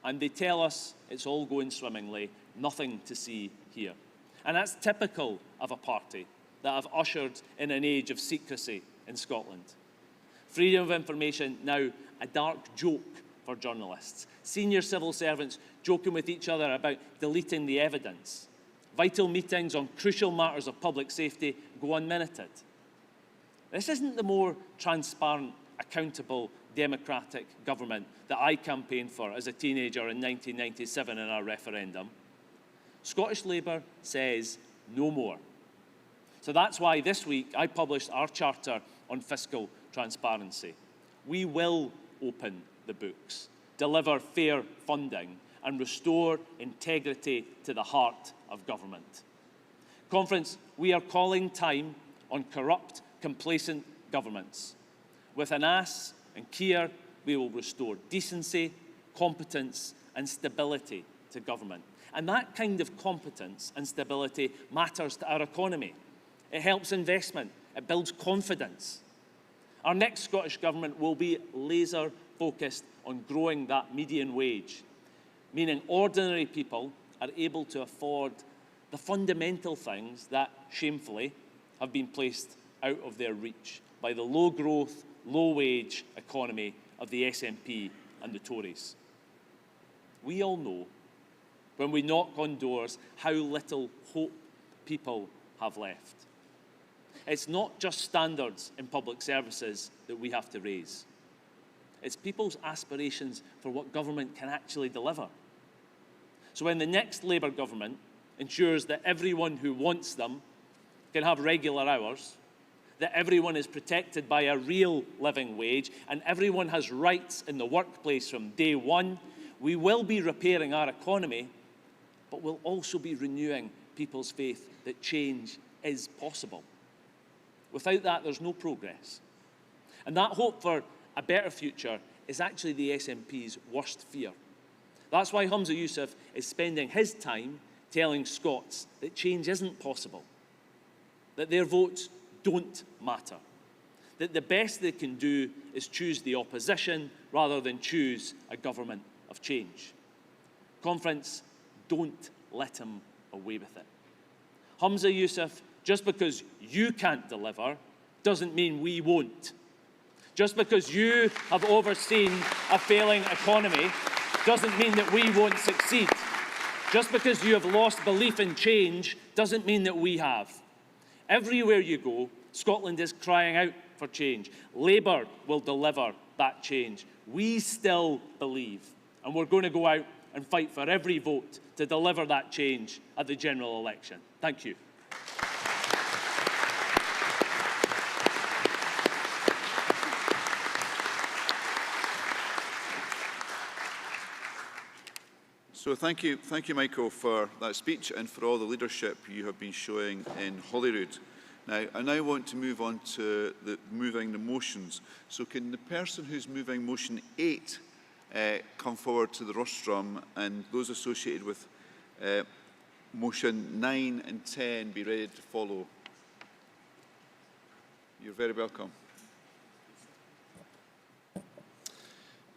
And they tell us it's all going swimmingly, nothing to see here. And that's typical of a party that have ushered in an age of secrecy in Scotland. Freedom of information now a dark joke for journalists. Senior civil servants joking with each other about deleting the evidence. Vital meetings on crucial matters of public safety go unminuted. This isn't the more transparent, accountable, democratic government that I campaigned for as a teenager in 1997 in our referendum. Scottish Labour says no more. So that's why this week I published our charter on fiscal transparency. We will open the books, deliver fair funding, and restore integrity to the heart of government. Conference, we are calling time on corrupt, complacent governments. With Anas and Keir, we will restore decency, competence, and stability to government. And that kind of competence and stability matters to our economy. It helps investment. It builds confidence. Our next Scottish Government will be laser focused on growing that median wage, meaning ordinary people are able to afford the fundamental things that, shamefully, have been placed out of their reach by the low-growth, low-wage economy of the SNP and the Tories. We all know, when we knock on doors, how little hope people have left. It's not just standards in public services that we have to raise. It's people's aspirations for what government can actually deliver. So when the next Labour government ensures that everyone who wants them can have regular hours, that everyone is protected by a real living wage, and everyone has rights in the workplace from day one, we will be repairing our economy, but we'll also be renewing people's faith that change is possible. Without that, there's no progress. And that hope for a better future is actually the SNP's worst fear. That's why Humza Yousaf is spending his time telling Scots that change isn't possible, that their votes don't matter, that the best they can do is choose the opposition rather than choose a government of change. Conference, don't let him away with it. Humza Yousaf, just because you can't deliver doesn't mean we won't. Just because you have overseen a failing economy doesn't mean that we won't succeed. Just because you have lost belief in change doesn't mean that we have. Everywhere you go, Scotland is crying out for change. Labour will deliver that change. We still believe, and we're going to go out and fight for every vote to deliver that change at the general election. Thank you. So thank you, Michael, for that speech and for all the leadership you have been showing in Holyrood. Now, I now want to move on to moving the motions. So can the person who's moving motion 8 come forward to the rostrum, and those associated with motion 9 and 10 be ready to follow? You're very welcome.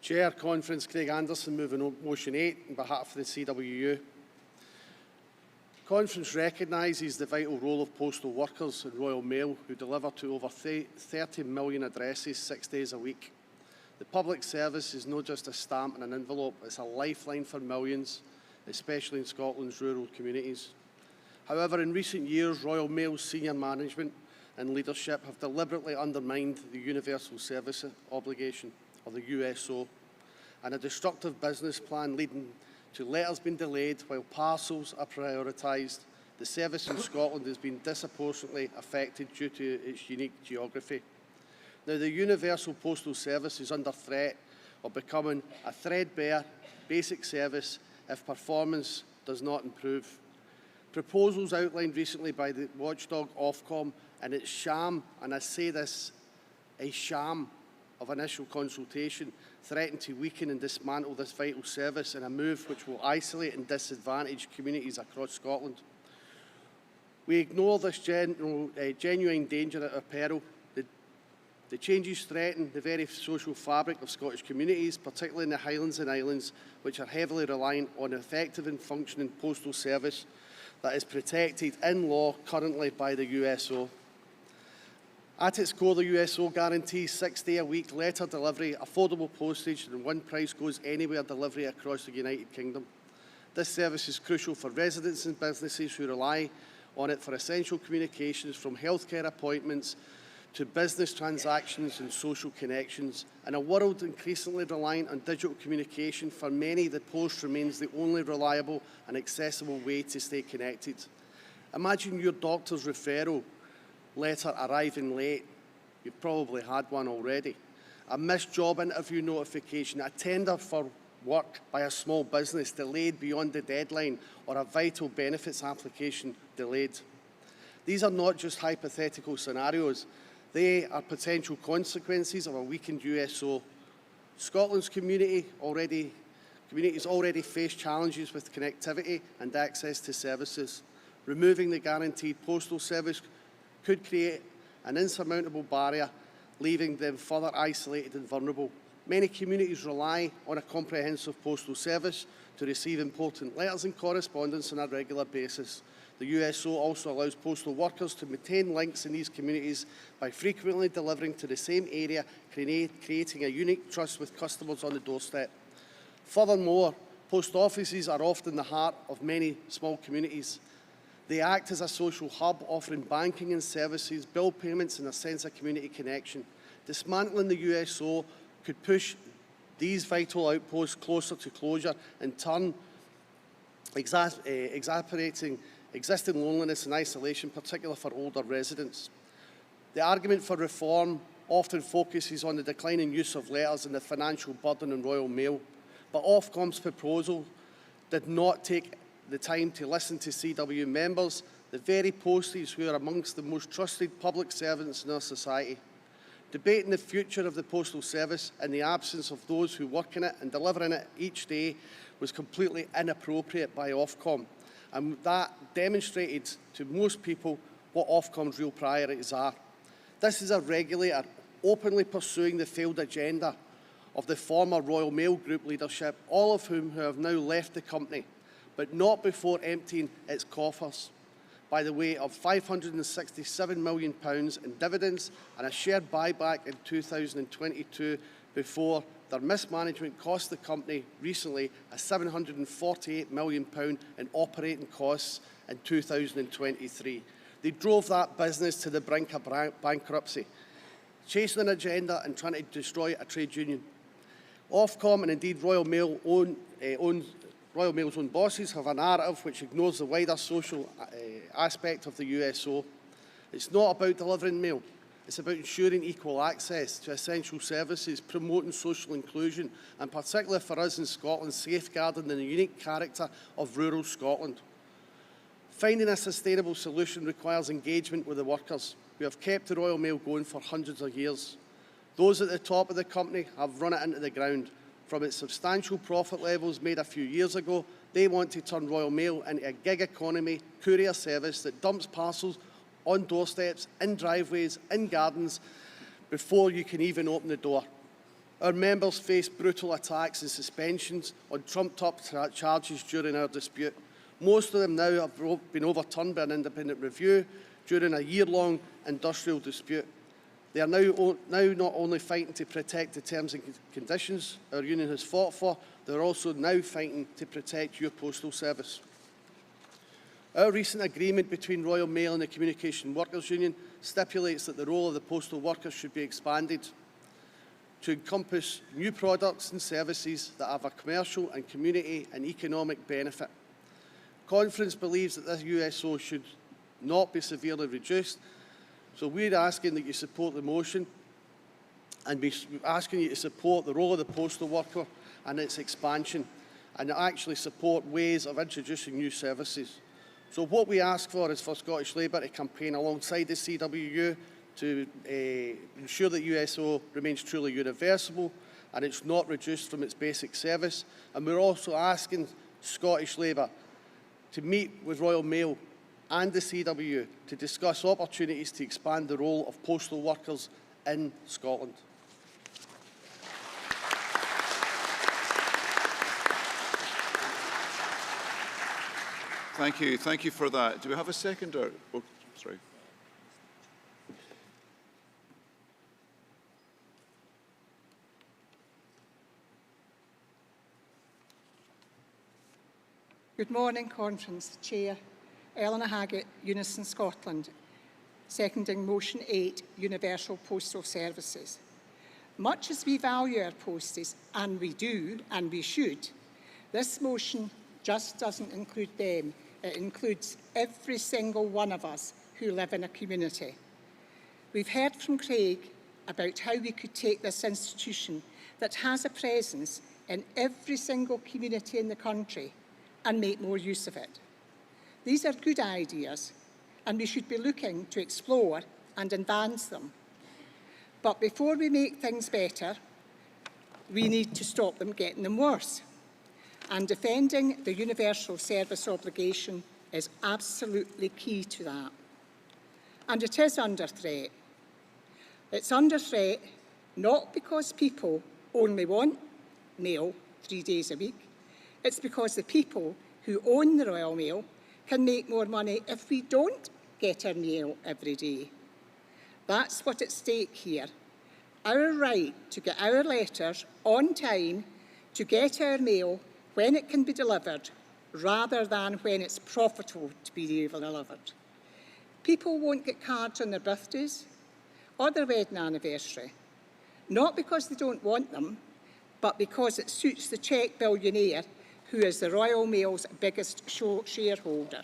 Chair, Conference, Craig Anderson, moving motion 8 on behalf of the CWU. Conference recognises the vital role of postal workers in Royal Mail, who deliver to over 30 million addresses 6 days a week. The public service is not just a stamp and an envelope, it's a lifeline for millions, especially in Scotland's rural communities. However, in recent years, Royal Mail's senior management and leadership have deliberately undermined the Universal Service Obligation, or the USO, and a destructive business plan leading to letters being delayed while parcels are prioritised. The service in Scotland has been disproportionately affected due to its unique geography. Now, the Universal Postal Service is under threat of becoming a threadbare basic service if performance does not improve. Proposals outlined recently by the watchdog Ofcom and its sham, and I say this, a sham of initial consultation, threaten to weaken and dismantle this vital service in a move which will isolate and disadvantage communities across Scotland. We ignore this genuine danger at our peril. The changes threaten the very social fabric of Scottish communities, particularly in the Highlands and Islands, which are heavily reliant on an effective and functioning postal service that is protected in law currently by the USO. At its core, the USO guarantees 6-day-a-week letter delivery, affordable postage and one price goes anywhere delivery across the United Kingdom. This service is crucial for residents and businesses who rely on it for essential communications, from healthcare appointments to business transactions and social connections. In a world increasingly reliant on digital communication, for many the post remains the only reliable and accessible way to stay connected. Imagine your doctor's referral letter arriving late. You've probably had one already. A missed job interview notification, a tender for work by a small business delayed beyond the deadline, or a vital benefits application delayed. These are not just hypothetical scenarios. They are potential consequences of a weakened USO. Scotland's communities already face challenges with connectivity and access to services. Removing the guaranteed postal service could create an insurmountable barrier, leaving them further isolated and vulnerable. Many communities rely on a comprehensive postal service to receive important letters and correspondence on a regular basis. The USO also allows postal workers to maintain links in these communities by frequently delivering to the same area, creating a unique trust with customers on the doorstep. Furthermore, post offices are often the heart of many small communities. They act as a social hub, offering banking and services, bill payments and a sense of community connection. Dismantling the USO could push these vital outposts closer to closure, in turn exacerbating existing loneliness and isolation, particularly for older residents. The argument for reform often focuses on the declining use of letters and the financial burden on Royal Mail, but Ofcom's proposal did not take the time to listen to CW members, the very posties who are amongst the most trusted public servants in our society. Debating the future of the postal service in the absence of those who work in it and delivering it each day was completely inappropriate by Ofcom, and that demonstrated to most people what Ofcom's real priorities are. This is a regulator openly pursuing the failed agenda of the former Royal Mail Group leadership, all of whom have now left the company, but not before emptying its coffers by the way of £567 million in dividends and a share buyback in 2022, before their mismanagement cost the company recently a £748 million in operating costs in 2023. They drove that business to the brink of bankruptcy, chasing an agenda and trying to destroy a trade union. Ofcom and indeed Royal Mail's own bosses have a narrative which ignores the wider social aspect of the USO. It's not about delivering mail. It's about ensuring equal access to essential services, promoting social inclusion, and particularly for us in Scotland, safeguarding the unique character of rural Scotland. Finding a sustainable solution requires engagement with the workers who have kept the Royal Mail going for hundreds of years. Those at the top of the company have run it into the ground. From its substantial profit levels made a few years ago, they want to turn Royal Mail into a gig economy courier service that dumps parcels on doorsteps, in driveways, in gardens, before you can even open the door. Our members face brutal attacks and suspensions on trumped-up charges during our dispute. Most of them now have been overturned by an independent review during a year-long industrial dispute. They are now not only fighting to protect the terms and conditions our union has fought for, they are also now fighting to protect your postal service. Our recent agreement between Royal Mail and the Communication Workers Union stipulates that the role of the postal workers should be expanded to encompass new products and services that have a commercial and community and economic benefit. Conference believes that this USO should not be severely reduced, so we're asking that you support the motion, and we're asking you to support the role of the postal worker and its expansion, and actually support ways of introducing new services. So what we ask for is for Scottish Labour to campaign alongside the CWU to ensure that USO remains truly universal and it's not reduced from its basic service. And we're also asking Scottish Labour to meet with Royal Mail and the CWU to discuss opportunities to expand the role of postal workers in Scotland. Thank you. Thank you for that. Do we have a seconder? Oh, sorry. Good morning, Conference. Chair Eleanor Haggett, Unison Scotland, seconding Motion 8, Universal Postal Services. Much as we value our posties, and we do, and we should, this motion just doesn't include them. It includes every single one of us who live in a community. We've heard from Craig about how we could take this institution that has a presence in every single community in the country and make more use of it. These are good ideas, and we should be looking to explore and advance them. But before we make things better, we need to stop them getting them worse. And defending the universal service obligation is absolutely key to that. And it is under threat. It's under threat not because people only want mail 3 days a week. It's because the people who own the Royal Mail can make more money if we don't get our mail every day. That's what's at stake here. Our right to get our letters on time, to get our mail when it can be delivered, rather than when it's profitable to be delivered. People won't get cards on their birthdays or their wedding anniversary, not because they don't want them, but because it suits the Czech billionaire who is the Royal Mail's biggest shareholder.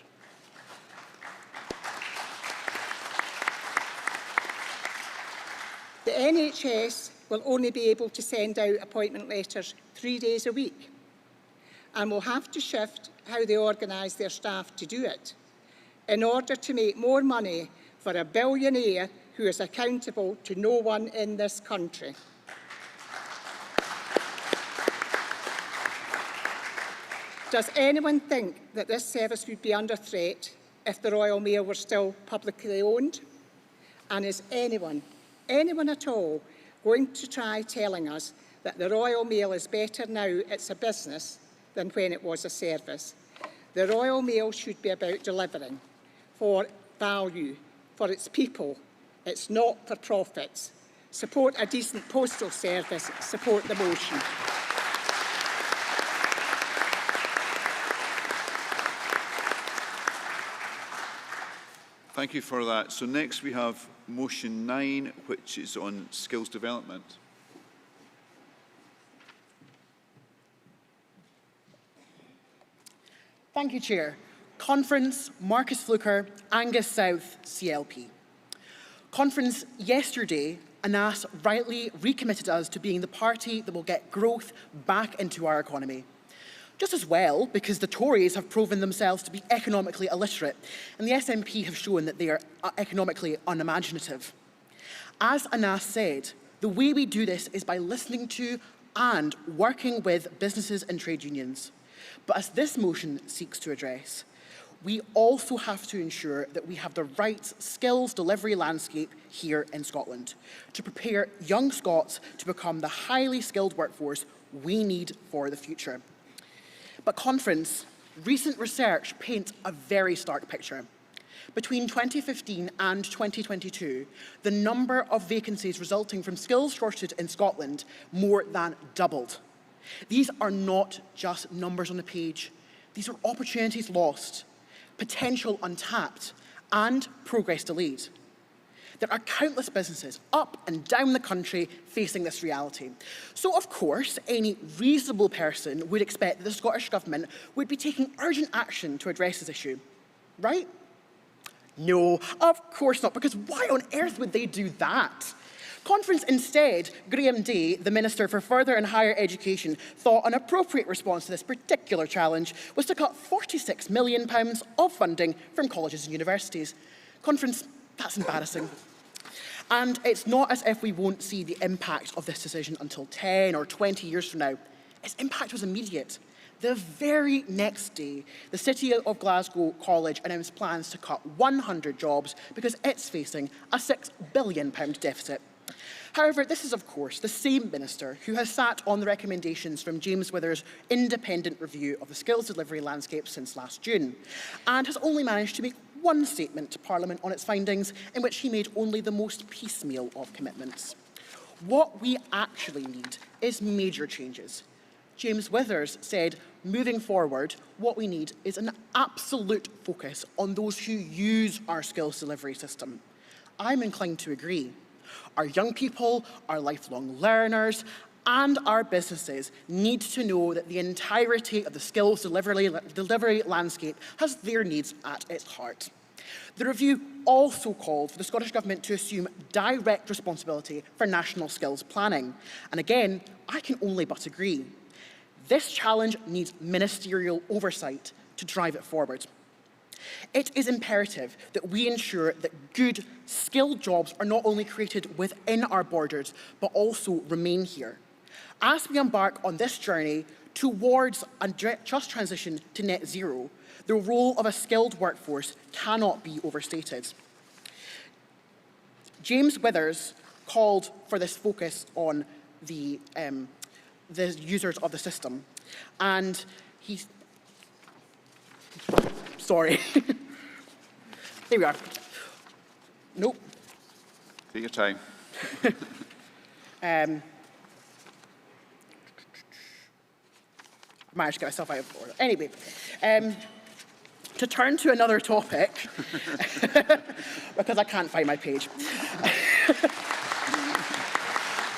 The NHS will only be able to send out appointment letters 3 days a week, and will have to shift how they organise their staff to do it in order to make more money for a billionaire who is accountable to no one in this country. Does anyone think that this service would be under threat if the Royal Mail were still publicly owned? And is anyone at all, going to try telling us that the Royal Mail is better now it's a business than when it was a service? The Royal Mail should be about delivering for value, for its people. It's not for profits. Support a decent postal service. Support the motion. Thank you for that. So next we have motion 9, which is on skills development. Thank you, Chair. Conference, Marcus Fluker, Angus South, CLP. Conference yesterday, Anas rightly recommitted us to being the party that will get growth back into our economy. Just as well, because the Tories have proven themselves to be economically illiterate, and the SNP have shown that they are economically unimaginative. As Anas said, the way we do this is by listening to and working with businesses and trade unions. But as this motion seeks to address, we also have to ensure that we have the right skills delivery landscape here in Scotland to prepare young Scots to become the highly skilled workforce we need for the future. But Conference, Recent research paints a very stark picture. Between 2015 and 2022, the number of vacancies resulting from skills shortage in Scotland more than doubled. These are not just numbers on a page. These are opportunities lost, potential untapped, and progress delayed. There are countless businesses up and down the country facing this reality. So, of course, any reasonable person would expect that the Scottish Government would be taking urgent action to address this issue, right? No, of course not, because why on earth would they do that? Conference instead, Graham Day, the Minister for Further and Higher Education, thought an appropriate response to this particular challenge was to cut £46 million of funding from colleges and universities. Conference, that's embarrassing. And it's not as if we won't see the impact of this decision until 10 or 20 years from now. Its impact was immediate. The very next day, the City of Glasgow College announced plans to cut 100 jobs because it's facing a £6 billion deficit. However, this is, of course, the same minister who has sat on the recommendations from James Withers' independent review of the skills delivery landscape since last June, and has only managed to make one statement to Parliament on its findings, in which he made only the most piecemeal of commitments. What we actually need is major changes. James Withers said, moving forward, what we need is an absolute focus on those who use our skills delivery system. I'm inclined to agree. Our young people, our lifelong learners, and our businesses need to know that the entirety of the skills delivery landscape has their needs at its heart. The review also called for the Scottish Government to assume direct responsibility for national skills planning. And again, I can only but agree. This challenge needs ministerial oversight to drive it forward. It is imperative that we ensure that good, skilled jobs are not only created within our borders, but also remain here. As we embark on this journey towards a just transition to net zero, the role of a skilled workforce cannot be overstated. James Withers called for this focus on the users of the system, and he's... Sorry. There we are. Nope. Take your time. Managed to get myself out of order. Anyway, to turn to another topic, because I can't find my page.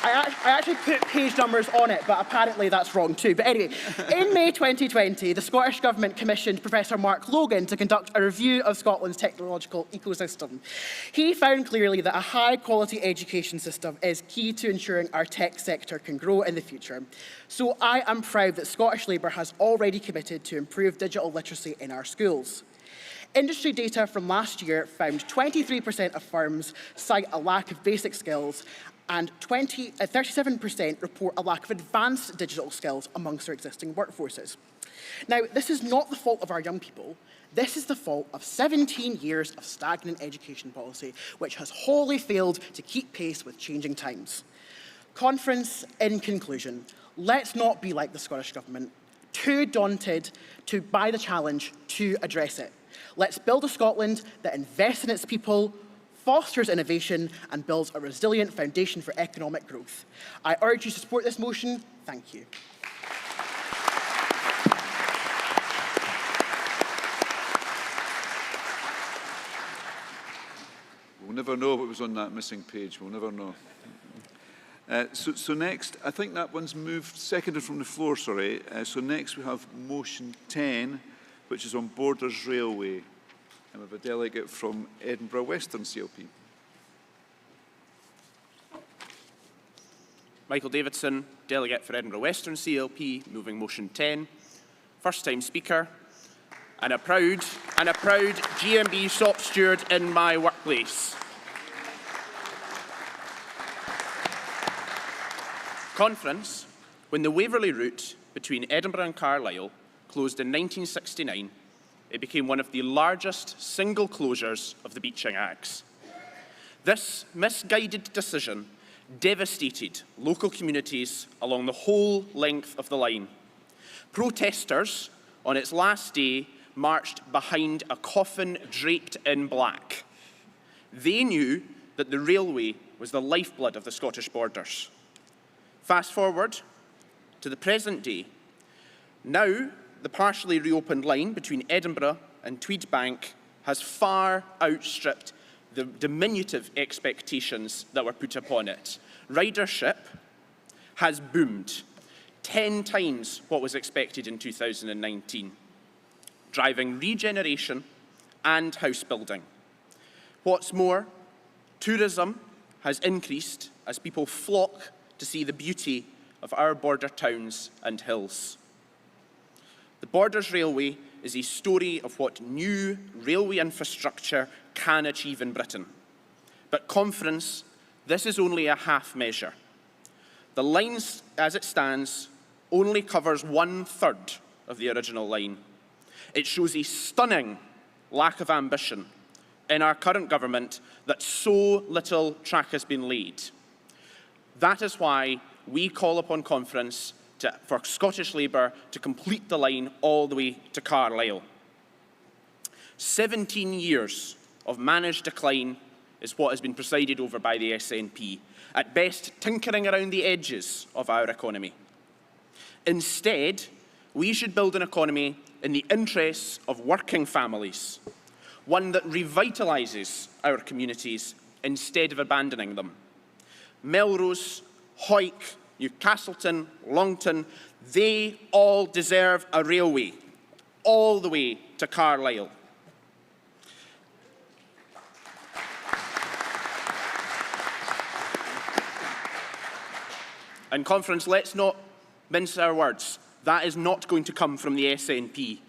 I actually put page numbers on it, but apparently that's wrong too. But anyway, in May 2020, the Scottish Government commissioned Professor Mark Logan to conduct a review of Scotland's technological ecosystem. He found clearly that a high-quality education system is key to ensuring our tech sector can grow in the future. So I am proud that Scottish Labour has already committed to improve digital literacy in our schools. Industry data from last year found 23% of firms cite a lack of basic skills, and 37% report a lack of advanced digital skills amongst their existing workforces. Now, this is not the fault of our young people. This is the fault of 17 years of stagnant education policy, which has wholly failed to keep pace with changing times. Conference, in conclusion, let's not be like the Scottish Government, too daunted by the challenge to address it. Let's build a Scotland that invests in its people, fosters innovation, and builds a resilient foundation for economic growth. I urge you to support this motion. Thank you. We'll never know what was on that missing page. We'll never know. So next, I think that one's moved, seconded from the floor, sorry. So next we have motion 10, which is on Borders Railway. And we have a delegate from Edinburgh Western CLP. Michael Davidson, delegate for Edinburgh Western CLP, moving motion 10. First time speaker, and a proud GMB shop steward in my workplace. Conference, when the Waverley route between Edinburgh and Carlisle closed in 1969, it became one of the largest single closures of the Beeching Acts. This misguided decision devastated local communities along the whole length of the line. Protesters on its last day, marched behind a coffin draped in black. They knew that the railway was the lifeblood of the Scottish borders. Fast forward to the present day. Now, the partially reopened line between Edinburgh and Tweedbank has far outstripped the diminutive expectations that were put upon it. Ridership has boomed 10 times what was expected in 2019, driving regeneration and house building. What's more, tourism has increased as people flock to see the beauty of our border towns and hills. The Borders Railway is a story of what new railway infrastructure can achieve in Britain. But Conference, this is only a half measure. The line, as it stands, only covers 1/3 of the original line. It shows a stunning lack of ambition in our current government that so little track has been laid. That is why we call upon Conference for Scottish Labour to complete the line all the way to Carlisle. 17 years of managed decline is what has been presided over by the SNP, at best tinkering around the edges of our economy. Instead, we should build an economy in the interests of working families, one that revitalises our communities instead of abandoning them. Melrose, Hawick, Newcastleton, Longton, they all deserve a railway, all the way to Carlisle. And Conference, let's not mince our words. That is not going to come from the SNP,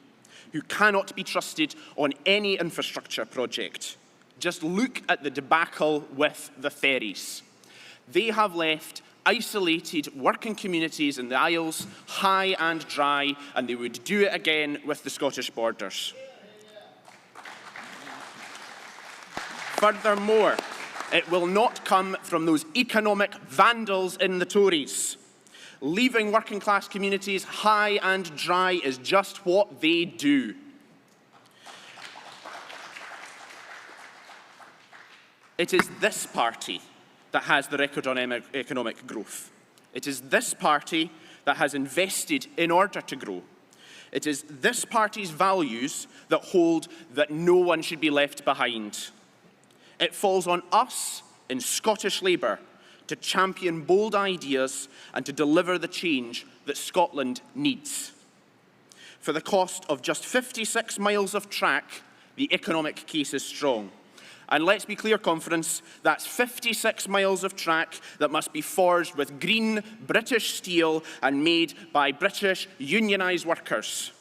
who cannot be trusted on any infrastructure project. Just look at the debacle with the ferries. They have left isolated working communities in the Isles high and dry, and they would do it again with the Scottish borders. Furthermore, it will not come from those economic vandals in the Tories. Leaving working class communities high and dry is just what they do. It is this party that has the record on economic growth. It is this party that has invested in order to grow. It is this party's values that hold that no one should be left behind. It falls on us in Scottish Labour to champion bold ideas and to deliver the change that Scotland needs. For the cost of just 56 miles of track, the economic case is strong. And let's be clear, Conference, that's 56 miles of track that must be forged with green British steel and made by British unionised workers.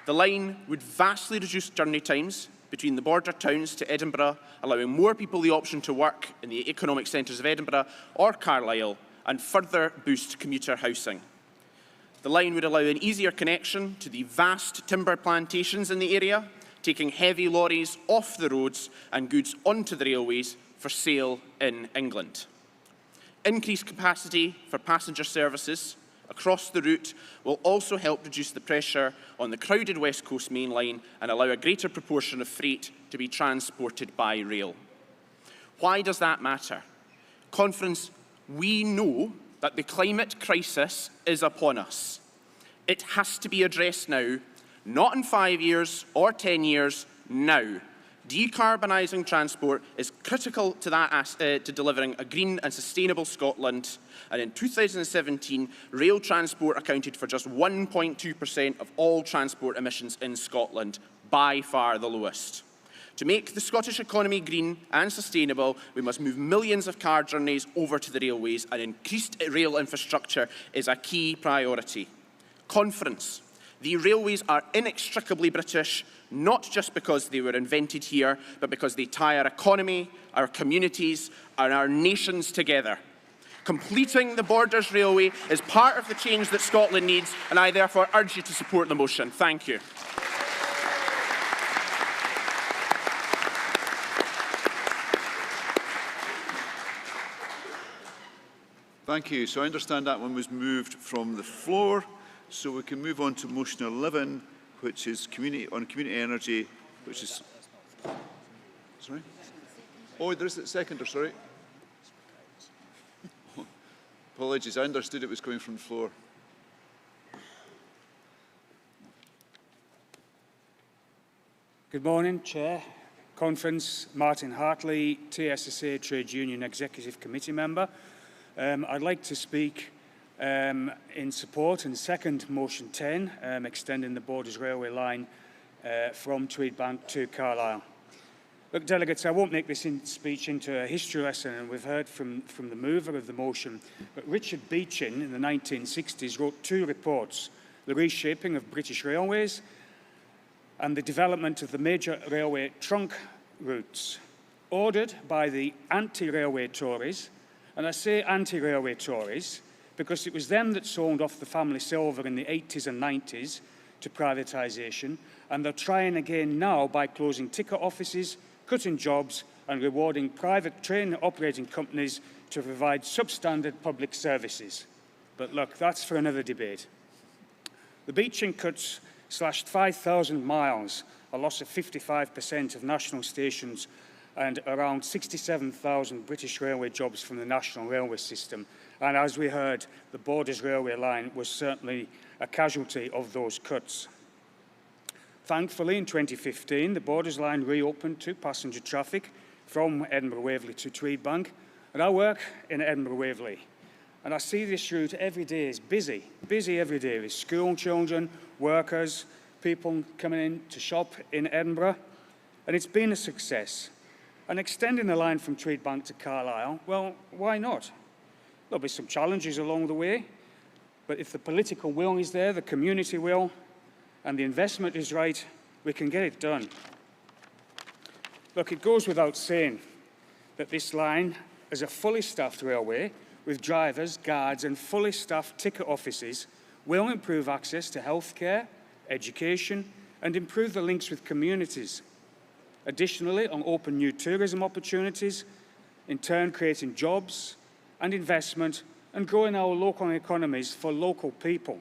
The line would vastly reduce journey times between the border towns to Edinburgh, allowing more people the option to work in the economic centres of Edinburgh or Carlisle, and further boost commuter housing. The line would allow an easier connection to the vast timber plantations in the area, taking heavy lorries off the roads and goods onto the railways for sale in England. Increased capacity for passenger services across the route will also help reduce the pressure on the crowded West Coast Main Line and allow a greater proportion of freight to be transported by rail. Why does that matter? Conference, we know that the climate crisis is upon us. It has to be addressed now, not in 5 years or 10 years, now. Decarbonising transport is critical to to delivering a green and sustainable Scotland. And in 2017, rail transport accounted for just 1.2% of all transport emissions in Scotland, by far the lowest. To make the Scottish economy green and sustainable, we must move millions of car journeys over to the railways, and increased rail infrastructure is a key priority. Conference. The railways are inextricably British, not just because they were invented here, but because they tie our economy, our communities, and our nations together. Completing the Borders Railway is part of the change that Scotland needs, and I therefore urge you to support the motion. Thank you. Thank you. So I understand that one was moved from the floor. So we can move on to motion 11, which is community energy, which is... Sorry? Oh, there is a seconder, sorry. Apologies, I understood it was coming from the floor. Good morning, Chair. Conference, Martin Hartley, TSSA Trade Union Executive Committee member. I'd like to speak in support and second motion 10, extending the Borders Railway line from Tweedbank to Carlisle. Look, delegates, I won't make this speech into a history lesson, and we've heard from the mover of the motion, but Richard Beechin in the 1960s wrote 2 reports, The Reshaping of British Railways and the Development of the Major Railway Trunk Routes, ordered by the anti-railway Tories, and I say anti-railway Tories because it was them that sold off the family silver in the 80s and 90s to privatisation, and they're trying again now by closing ticket offices, cutting jobs and rewarding private train operating companies to provide substandard public services. But look, that's for another debate. The Beeching cuts slashed 5,000 miles, a loss of 55% of national stations and around 67,000 British Railway jobs from the national railway system. And as we heard, the Borders Railway line was certainly a casualty of those cuts. Thankfully, in 2015, the Borders line reopened to passenger traffic from Edinburgh Waverley to Tweedbank. And I work in Edinburgh Waverley. And I see this route every day is busy every day with school children, workers, people coming in to shop in Edinburgh. And it's been a success. And extending the line from Tweedbank to Carlisle, well, why not? There'll be some challenges along the way, but if the political will is there, the community will, and the investment is right, we can get it done. Look, it goes without saying that this line is a fully staffed railway with drivers, guards and fully staffed ticket offices will improve access to healthcare, education and improve the links with communities. Additionally, it'll open new tourism opportunities, in turn creating jobs and investment and growing our local economies for local people.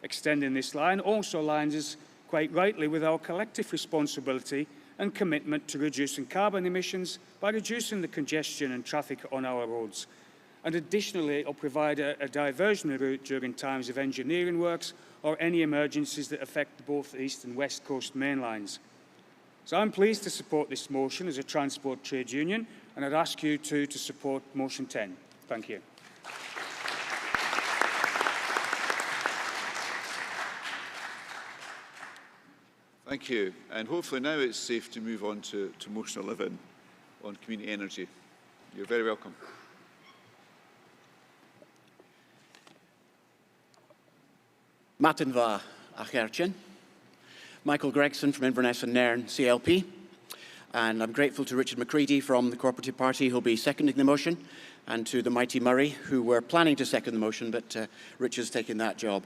Extending this line also aligns us quite rightly with our collective responsibility and commitment to reducing carbon emissions by reducing the congestion and traffic on our roads. And additionally, it will provide a diversion route during times of engineering works or any emergencies that affect both the East and West Coast main lines. So I'm pleased to support this motion as a transport trade union, and I'd ask you to support motion 10. Thank you. Thank you. And hopefully now it's safe to move on to motion 11 on community energy. You're very welcome. Matinva Acherchin. Michael Gregson from Inverness and Nairn, CLP. And I'm grateful to Richard McCready from the Cooperative Party, who'll be seconding the motion, and to the Mighty Murray, who were planning to second the motion, but Richard's taken that job.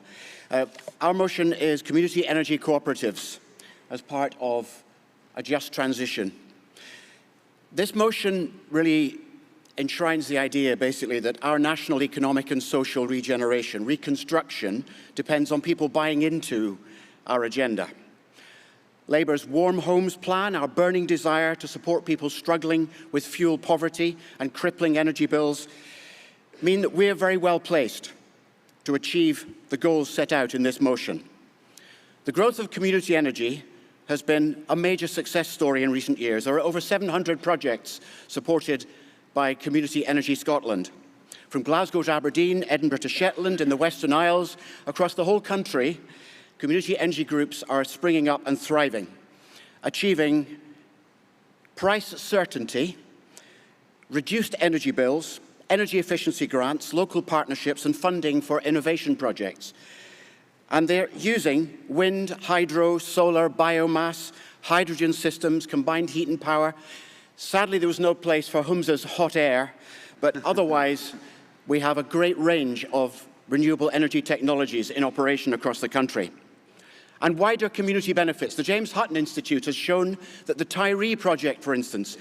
Our motion is community energy cooperatives as part of a just transition. This motion really enshrines the idea, basically, that our national economic and social regeneration, reconstruction, depends on people buying into our agenda. Labour's Warm Homes Plan, our burning desire to support people struggling with fuel poverty and crippling energy bills, mean that we're very well placed to achieve the goals set out in this motion. The growth of community energy has been a major success story in recent years. There are over 700 projects supported by Community Energy Scotland. From Glasgow to Aberdeen, Edinburgh to Shetland, in the Western Isles, across the whole country, community energy groups are springing up and thriving, achieving price certainty, reduced energy bills, energy efficiency grants, local partnerships and funding for innovation projects. And they're using wind, hydro, solar, biomass, hydrogen systems, combined heat and power. Sadly, there was no place for Humza's hot air, but otherwise, we have a great range of renewable energy technologies in operation across the country. And wider community benefits. The James Hutton Institute has shown that the Tyree project, for instance,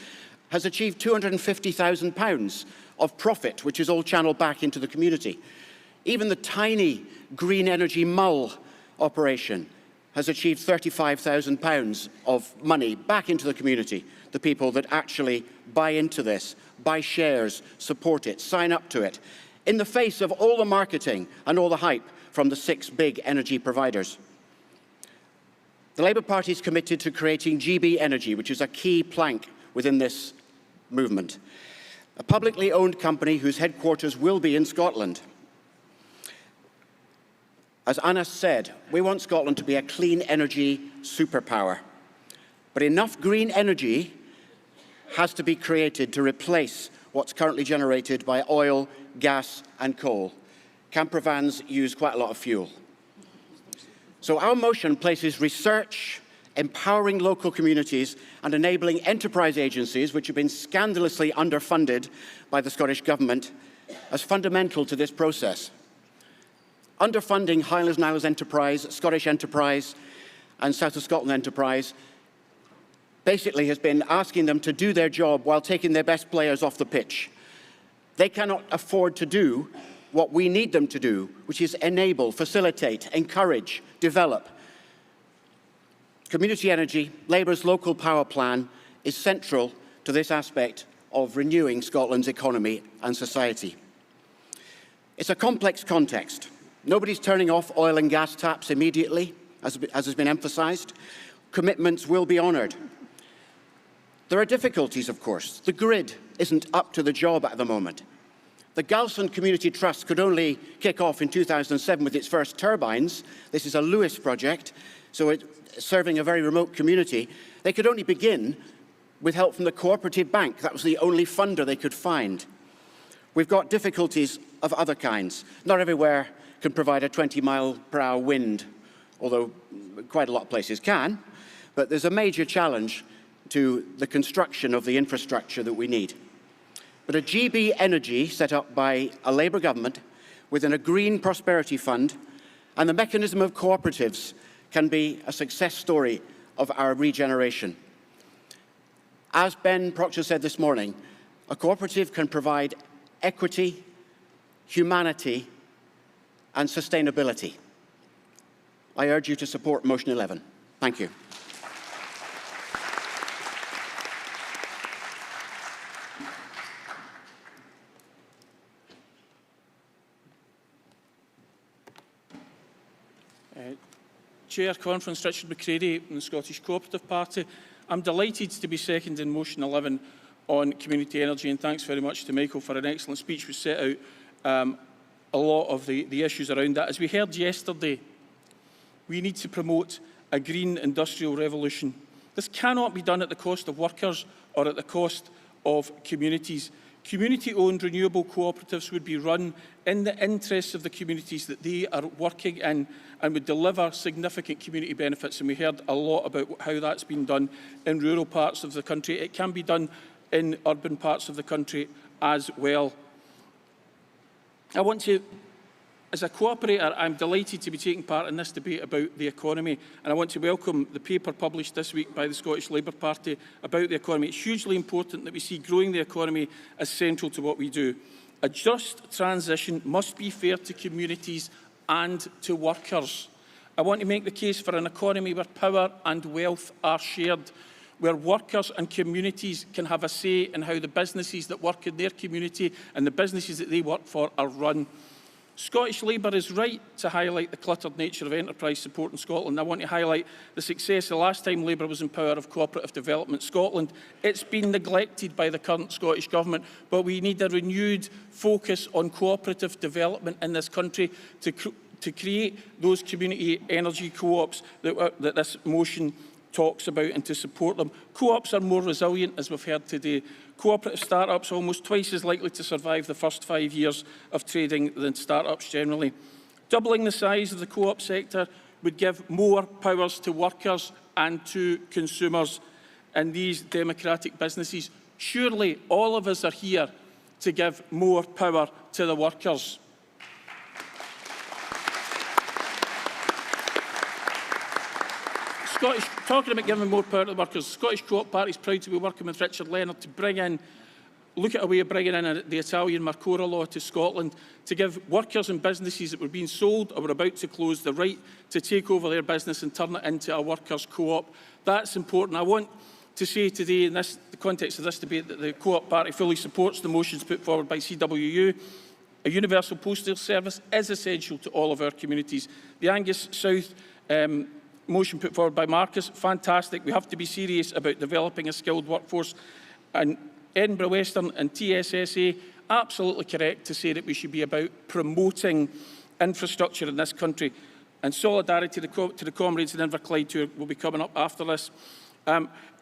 has achieved £250,000 of profit, which is all channeled back into the community. Even the tiny green energy Mull operation has achieved £35,000 of money back into the community, the people that actually buy into this, buy shares, support it, sign up to it, in the face of all the marketing and all the hype from the 6 big energy providers. The Labour Party is committed to creating GB Energy, which is a key plank within this movement, a publicly owned company whose headquarters will be in Scotland. As Anna said, we want Scotland to be a clean energy superpower. But enough green energy has to be created to replace what's currently generated by oil, gas and coal. Campervans use quite a lot of fuel. So our motion places research, empowering local communities and enabling enterprise agencies, which have been scandalously underfunded by the Scottish Government, as fundamental to this process. Underfunding Highlands and Islands Enterprise, Scottish Enterprise and South of Scotland Enterprise basically has been asking them to do their job while taking their best players off the pitch. They cannot afford to do what we need them to do, which is enable, facilitate, encourage, develop. Community energy, Labour's local power plan, is central to this aspect of renewing Scotland's economy and society. It's a complex context. Nobody's turning off oil and gas taps immediately, as has been emphasised. Commitments will be honoured. There are difficulties, of course. The grid isn't up to the job at the moment. The Galson Community Trust could only kick off in 2007 with its first turbines. This is a Lewis project, so it's serving a very remote community. They could only begin with help from the Cooperative Bank. That was the only funder they could find. We've got difficulties of other kinds. Not everywhere can provide a 20-mile-per-hour wind, although quite a lot of places can. But there's a major challenge to the construction of the infrastructure that we need. But a GB Energy set up by a Labour government within a Green Prosperity Fund and the mechanism of cooperatives can be a success story of our regeneration. As Ben Proctor said this morning, a cooperative can provide equity, humanity, and sustainability. I urge you to support motion 11. Thank you. Chair, Conference, Richard McCready from the Scottish Cooperative Party. I'm delighted to be seconding motion 11 on community energy, and thanks very much to Michael for an excellent speech which set out a lot of the issues around that. As we heard yesterday, we need to promote a green industrial revolution. This cannot be done at the cost of workers or at the cost of communities. Community-owned renewable cooperatives would be run in the interests of the communities that they are working in and would deliver significant community benefits. And we heard a lot about how that's been done in rural parts of the country. It can be done in urban parts of the country as well. I want to, as a cooperator, I'm delighted to be taking part in this debate about the economy, and I want to welcome the paper published this week by the Scottish Labour Party about the economy. It's hugely important that we see growing the economy as central to what we do. A just transition must be fair to communities and to workers. I want to make the case for an economy where power and wealth are shared, where workers and communities can have a say in how the businesses that work in their community and the businesses that they work for are run. Scottish Labour is right to highlight the cluttered nature of enterprise support in Scotland. I want to highlight the success the last time Labour was in power of Cooperative Development Scotland. It's been neglected by the current Scottish Government, but we need a renewed focus on cooperative development in this country to create those community energy co-ops that this motion talks about and to support them. Co-ops are more resilient, as we've heard today. Cooperative start-ups are almost twice as likely to survive the first 5 years of trading than start-ups generally. Doubling the size of the co-op sector would give more powers to workers and to consumers in these democratic businesses. Surely all of us are here to give more power to the workers. Talking about giving more power to the workers, the Scottish Co-op Party is proud to be working with Richard Leonard to bring in look at a way of bringing in the Italian Marcora law to Scotland to give workers and businesses that were being sold or were about to close the right to take over their business and turn it into a workers' co-op. That's important. I want to say today, in the context of this debate, that the Co-op Party fully supports the motions put forward by CWU. A universal postal service is essential to all of our communities. The Angus South motion put forward by Marcus, fantastic. We have to be serious about developing a skilled workforce. And Edinburgh Western and TSSA, absolutely correct to say that we should be about promoting infrastructure in this country. And solidarity to the comrades in Inverclyde who will be coming up after this.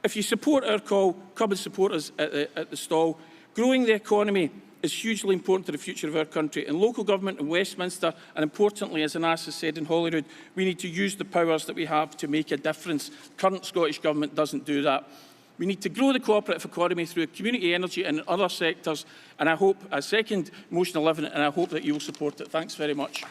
If you support our call, come and support us at the stall. Growing the economy is hugely important to the future of our country. In local government in Westminster, and importantly, as Anas has said, in Holyrood, we need to use the powers that we have to make a difference. Current Scottish Government doesn't do that. We need to grow the cooperative economy through community energy and other sectors, and I hope, I second motion 11, and I hope that you will support it. Thanks very much.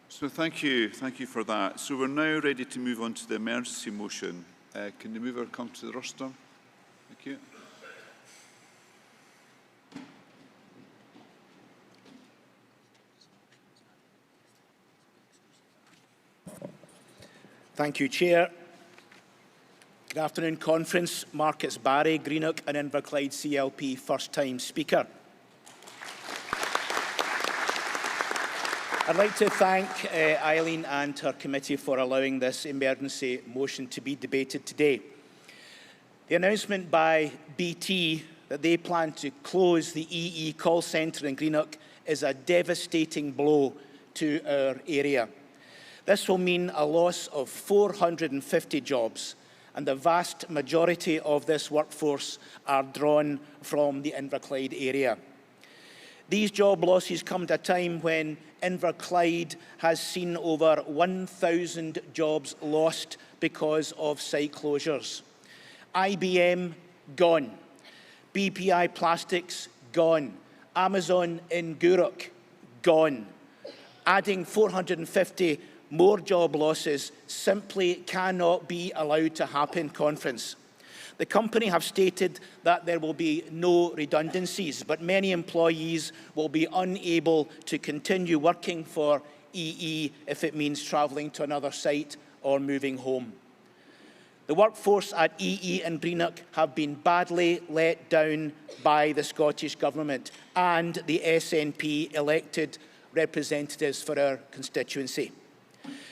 So thank you for that. So we're now ready to move on to the emergency motion. Can the mover come to the rostrum? Thank you. Thank you, Chair. Good afternoon, Conference. Marcus Barry, Greenock and Inverclyde CLP, first-time Speaker. I'd like to thank Eileen and her committee for allowing this emergency motion to be debated today. The announcement by BT that they plan to close the EE call centre in Greenock is a devastating blow to our area. This will mean a loss of 450 jobs, and the vast majority of this workforce are drawn from the Inverclyde area. These job losses come at a time when Inverclyde has seen over 1,000 jobs lost because of site closures. IBM, gone. BPI Plastics, gone. Amazon in Gourock, gone. Adding 450 more job losses simply cannot be allowed to happen, Conference. The company have stated that there will be no redundancies, but many employees will be unable to continue working for EE if it means travelling to another site or moving home. The workforce at EE and Greenock have been badly let down by the Scottish Government and the SNP elected representatives for our constituency.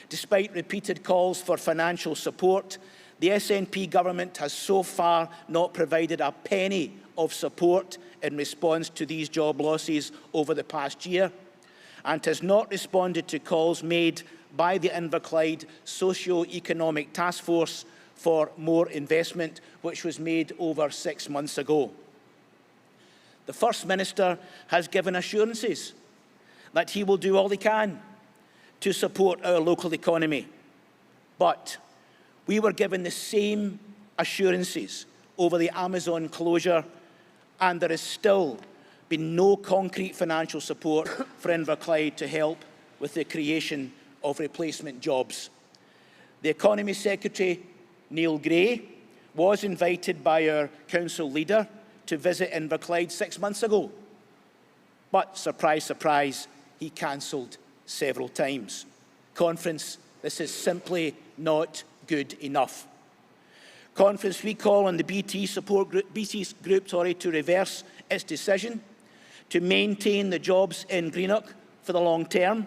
Despite repeated calls for financial support, the SNP government has so far not provided a penny of support in response to these job losses over the past year, and has not responded to calls made by the Inverclyde Socio-Economic Task Force for more investment, which was made over 6 months ago. The First Minister has given assurances that he will do all he can to support our local economy, but we were given the same assurances over the Amazon closure, and there has still been no concrete financial support for Inverclyde to help with the creation of replacement jobs. The Economy Secretary, Neil Gray, was invited by our council leader to visit Inverclyde 6 months ago, but surprise, surprise, he cancelled several times. Conference, this is simply not good enough. Conference, we call on the BT group to reverse its decision to maintain the jobs in Greenock for the long term.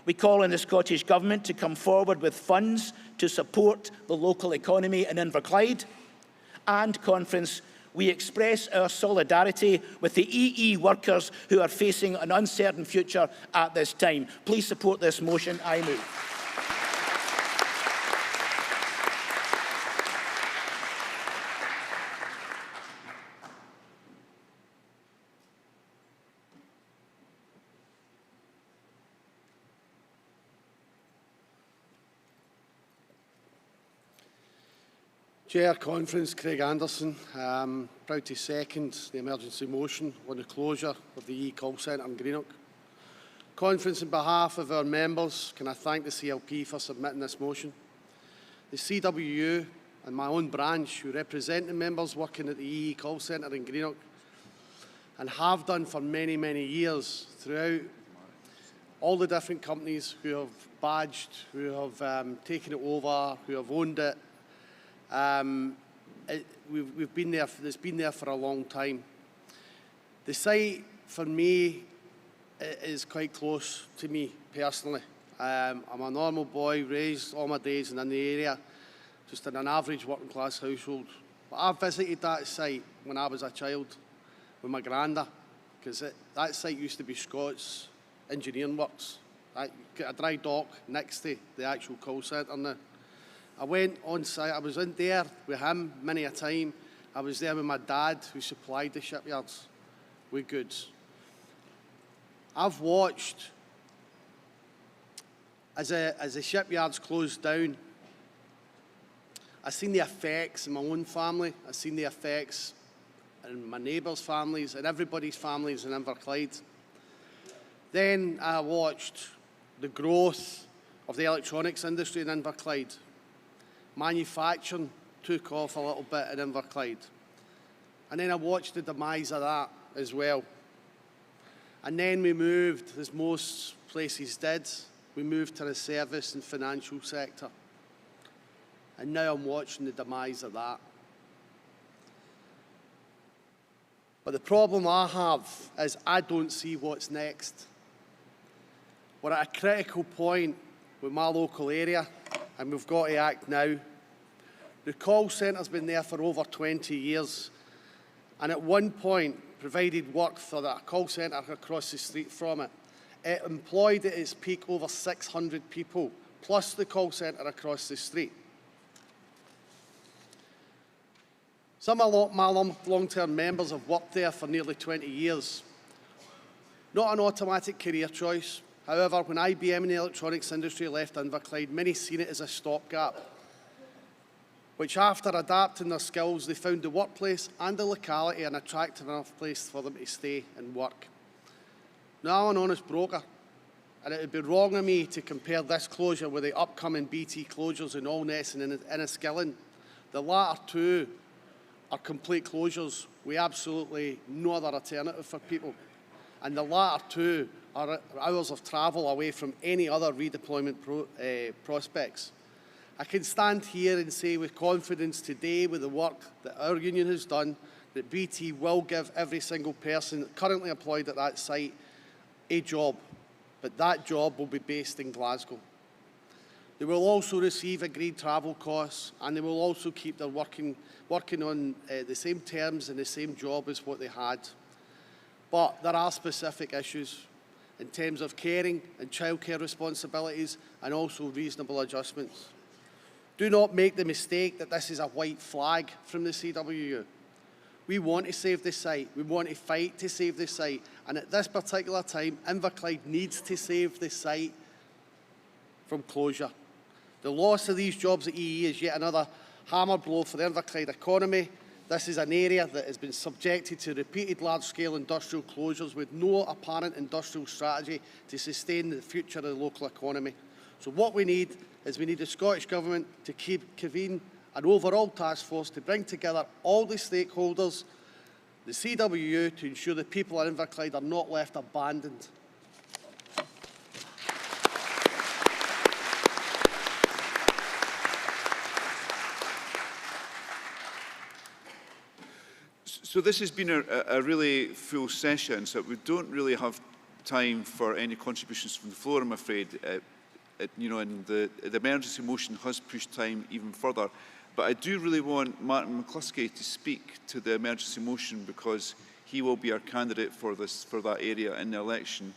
We call on the Scottish Government to come forward with funds to support the local economy in Inverclyde. And, Conference, we express our solidarity with the EE workers who are facing an uncertain future at this time. Please support this motion. I move. Chair, Conference, Craig Anderson. Proud to second the emergency motion on the closure of the EE call centre in Greenock. Conference, on behalf of our members, can I thank the CLP for submitting this motion. the CWU and my own branch, who represent the members working at the EE call centre in Greenock, and have done for many, many years throughout all the different companies who have badged, who have taken it over, who have owned it. We've been there. It's been there for a long time. The site, for me, is quite close to me personally. I'm a normal boy, raised all my days in the area, just in an average working class household. But I visited that site when I was a child with my granda, because that site used to be Scott's Engineering Works. I got a dry dock next to the actual call centre now. I went on site, I was in there with him many a time. I was there with my dad, who supplied the shipyards with goods. I've watched as the shipyards closed down. I've seen the effects in my own family. I've seen the effects in my neighbours' families and everybody's families in Inverclyde. Then I watched the growth of the electronics industry in Inverclyde. Manufacturing took off a little bit in Inverclyde. And then I watched the demise of that as well. And then we moved, as most places did, we moved to the service and financial sector. And now I'm watching the demise of that. But the problem I have is I don't see what's next. We're at a critical point with my local area, and we've got to act now. The call centre's been there for over 20 years, and at one point provided work for a call centre across the street from it. It employed at its peak over 600 people, plus the call centre across the street. Some of my long-term members have worked there for nearly 20 years. Not an automatic career choice. However, when IBM and the electronics industry left Inverclyde, many seen it as a stopgap, which after adapting their skills, they found the workplace and the locality an attractive enough place for them to stay and work. Now I'm an honest broker, and it would be wrong of me to compare this closure with the upcoming BT closures in Allness and Enniskillen. The latter two are complete closures with absolutely no other alternative for people. And the latter two are hours of travel away from any other redeployment prospects. I can stand here and say with confidence today, with the work that our union has done, that BT will give every single person currently employed at that site a job, but that job will be based in Glasgow. They will also receive agreed travel costs, and they will also keep their working on the same terms and the same job as what they had. But there are specific issues in terms of caring and childcare responsibilities, and also reasonable adjustments. Do not make the mistake that this is a white flag from the CWU. We want to save this site. We want to fight to save this site. And at this particular time, Inverclyde needs to save this site from closure. The loss of these jobs at EE is yet another hammer blow for the Inverclyde economy. This is an area that has been subjected to repeated large-scale industrial closures with no apparent industrial strategy to sustain the future of the local economy. So what we need is the Scottish Government to convene an overall task force to bring together all the stakeholders, the CWU, to ensure the people of Inverclyde are not left abandoned. So this has been a really full session, so we don't really have time for any contributions from the floor, I'm afraid. And the emergency motion has pushed time even further. But I do really want Martin McCluskey to speak to the emergency motion, because he will be our candidate for that area in the election.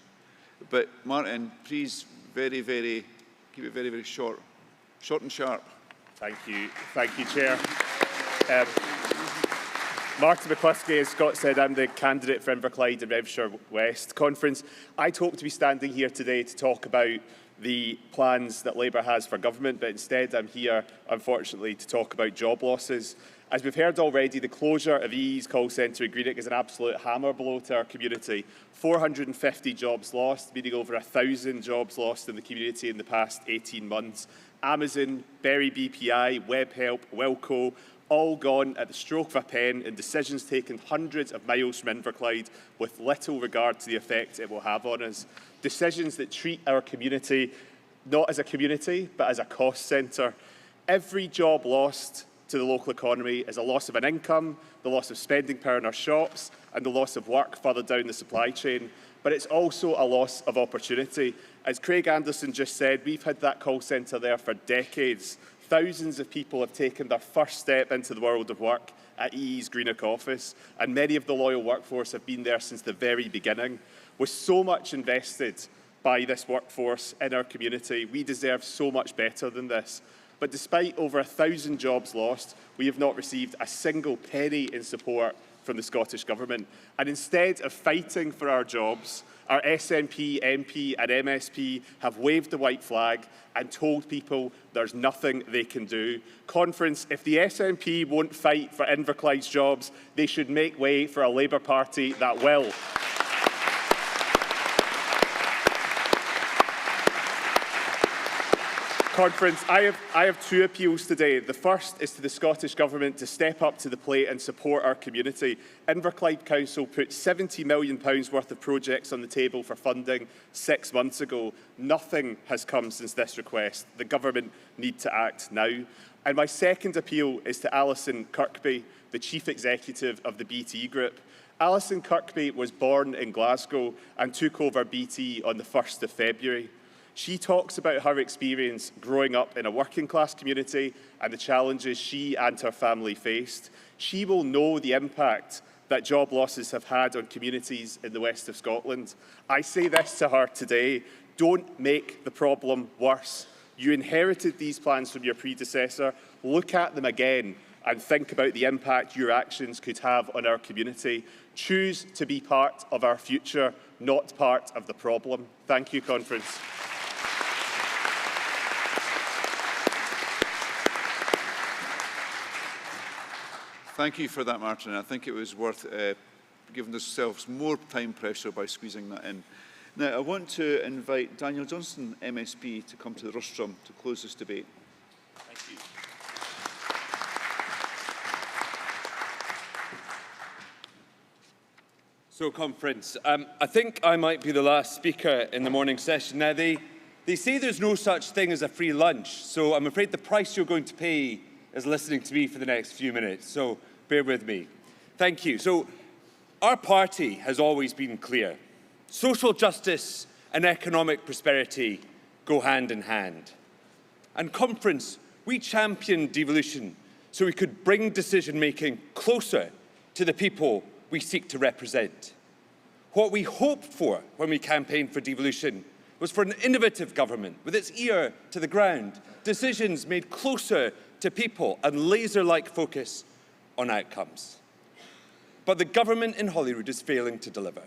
But Martin, please, keep it very, very short and sharp. Thank you, Chair. Martin McCluskey, as Scott said, I'm the candidate for Inverclyde and Redfshire West Conference. I'd hope to be standing here today to talk about the plans that Labour has for government, but instead I'm here, unfortunately, to talk about job losses As we've heard already, the closure of EE's call centre in Greenock is an absolute hammer blow to our community. 450 jobs lost, meaning over 1,000 jobs lost in the community in the past 18 months. Amazon, Berry BPI, Webhelp, Wilco, all gone at the stroke of a pen in decisions taken hundreds of miles from Inverclyde with little regard to the effect it will have on us. Decisions that treat our community not as a community, but as a cost centre. Every job lost to the local economy is a loss of an income, the loss of spending power in our shops, and the loss of work further down the supply chain. But it's also a loss of opportunity. As Craig Anderson just said, we've had that call centre there for decades. Thousands of people have taken their first step into the world of work at EE's Greenock office, and many of the loyal workforce have been there since the very beginning. With so much invested by this workforce in our community, we deserve so much better than this. But despite over 1,000 jobs lost, we have not received a single penny in support from the Scottish Government. And instead of fighting for our jobs, our SNP, MP and MSP have waved the white flag and told people there's nothing they can do. Conference, if the SNP won't fight for Inverclyde's jobs, they should make way for a Labour Party that will. Conference, I have two appeals today. The first is to the Scottish Government to step up to the plate and support our community. Inverclyde Council put £70 million worth of projects on the table for funding 6 months ago. Nothing has come since this request. The Government need to act now. And my second appeal is to Alison Kirkby, the Chief Executive of the BT Group. Alison Kirkby was born in Glasgow and took over BT on the 1st of February. She talks about her experience growing up in a working-class community and the challenges she and her family faced. She will know the impact that job losses have had on communities in the west of Scotland. I say this to her today: don't make the problem worse. You inherited these plans from your predecessor. Look at them again and think about the impact your actions could have on our community. Choose to be part of our future, not part of the problem. Thank you, Conference. Thank you for that, Martin. I think it was worth giving ourselves more time pressure by squeezing that in. Now, I want to invite Daniel Johnston, MSP, to come to the rostrum to close this debate. Thank you. So, Conference, I think I might be the last speaker in the morning session. Now, they say there's no such thing as a free lunch, so I'm afraid the price you're going to pay is listening to me for the next few minutes, so bear with me. Thank you. So, our party has always been clear. Social justice and economic prosperity go hand in hand. And Conference, we championed devolution so we could bring decision-making closer to the people we seek to represent. What we hoped for when we campaigned for devolution was for an innovative government with its ear to the ground, decisions made closer to people and laser-like focus on outcomes. But the government in Holyrood is failing to deliver.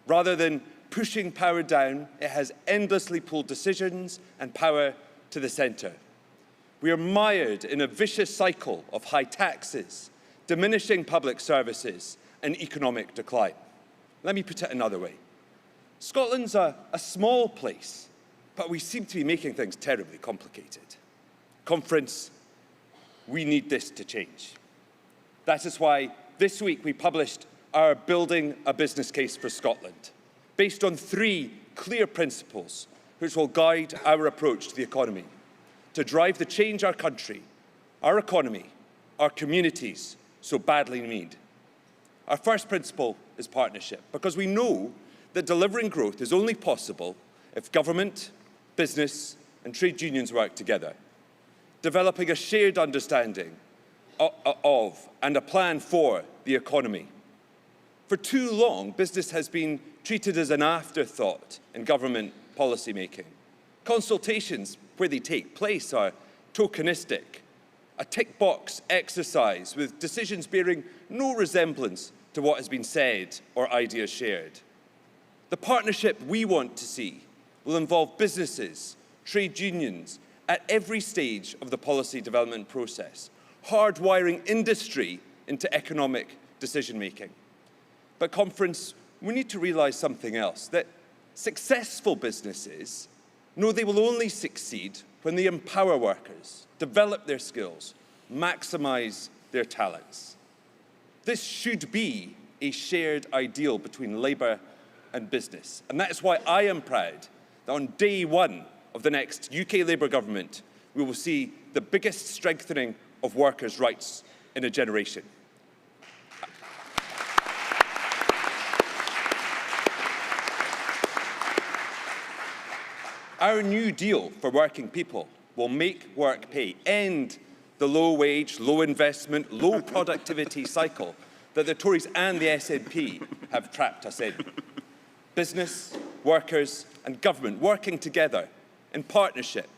Rather than pushing power down, it has endlessly pulled decisions and power to the centre. We are mired in a vicious cycle of high taxes, diminishing public services and economic decline. Let me put it another way. Scotland's a small place, but we seem to be making things terribly complicated. Conference, we need this to change. That is why this week we published our Building a Business Case for Scotland, based on 3 clear principles which will guide our approach to the economy, to drive the change our country, our economy, our communities so badly need. Our first principle is partnership, because we know that delivering growth is only possible if government, business and trade unions work together, developing a shared understanding of and a plan for the economy. For too long, business has been treated as an afterthought in government policy making. Consultations where they take place are tokenistic, a tick-box exercise with decisions bearing no resemblance to what has been said or ideas shared. The partnership we want to see will involve businesses, trade unions, at every stage of the policy development process, hardwiring industry into economic decision-making. But, Conference, we need to realise something else, that successful businesses know they will only succeed when they empower workers, develop their skills, maximise their talents. This should be a shared ideal between Labour and business. And that is why I am proud that on day one of the next UK Labour government, we will see the biggest strengthening of workers' rights in a generation. Our new deal for working people will make work pay, end the low-wage, low-investment, low-productivity cycle that the Tories and the SNP have trapped us in. Business, workers and government working together in partnership.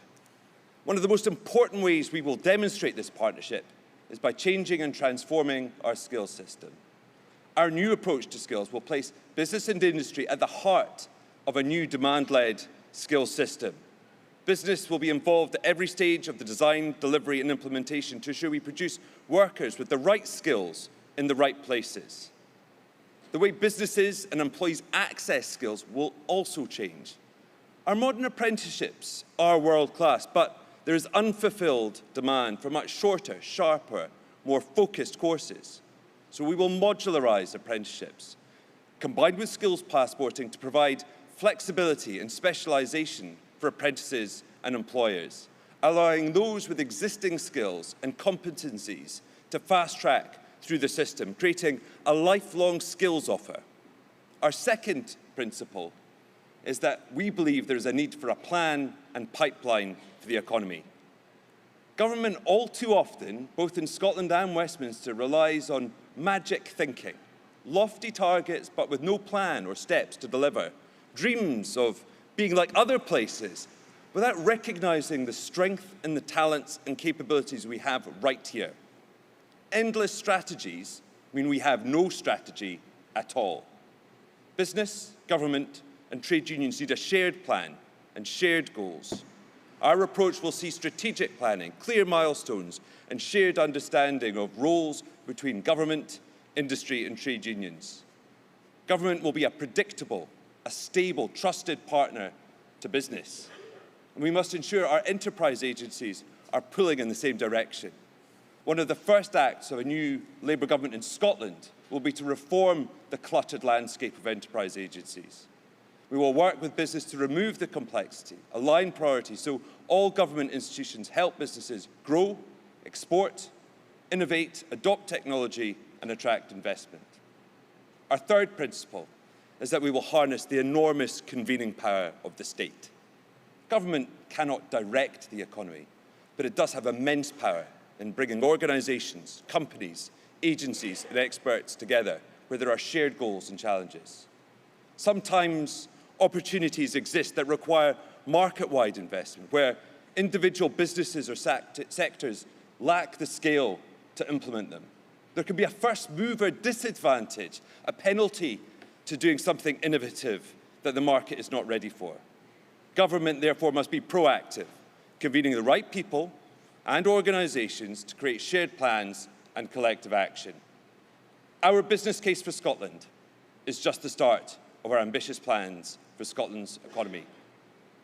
One of the most important ways we will demonstrate this partnership is by changing and transforming our skills system. Our new approach to skills will place business and industry at the heart of a new demand-led skills system. Business will be involved at every stage of the design, delivery and implementation to ensure we produce workers with the right skills in the right places. The way businesses and employees access skills will also change. Our modern apprenticeships are world-class, but there is unfulfilled demand for much shorter, sharper, more focused courses. So we will modularise apprenticeships, combined with skills passporting to provide flexibility and specialisation for apprentices and employers, allowing those with existing skills and competencies to fast-track through the system, creating a lifelong skills offer. Our second principle is that we believe there is a need for a plan and pipeline for the economy. Government all too often, both in Scotland and Westminster, relies on magic thinking, lofty targets but with no plan or steps to deliver, dreams of being like other places, without recognising the strength and the talents and capabilities we have right here. Endless strategies mean we have no strategy at all. Business, government and trade unions need a shared plan and shared goals. Our approach will see strategic planning, clear milestones and shared understanding of roles between government, industry and trade unions. Government will be a predictable, a stable, trusted partner to business. And we must ensure our enterprise agencies are pulling in the same direction. One of the first acts of a new Labour government in Scotland will be to reform the cluttered landscape of enterprise agencies. We will work with business to remove the complexity, align priorities so all government institutions help businesses grow, export, innovate, adopt technology and attract investment. Our third principle is that we will harness the enormous convening power of the state. Government cannot direct the economy, but it does have immense power in bringing organisations, companies, agencies and experts together where there are shared goals and challenges. Sometimes opportunities exist that require market-wide investment, where individual businesses or sectors lack the scale to implement them. There can be a first-mover disadvantage, a penalty to doing something innovative that the market is not ready for. Government, therefore, must be proactive, convening the right people and organisations to create shared plans and collective action. Our business case for Scotland is just the start of our ambitious plans for Scotland's economy.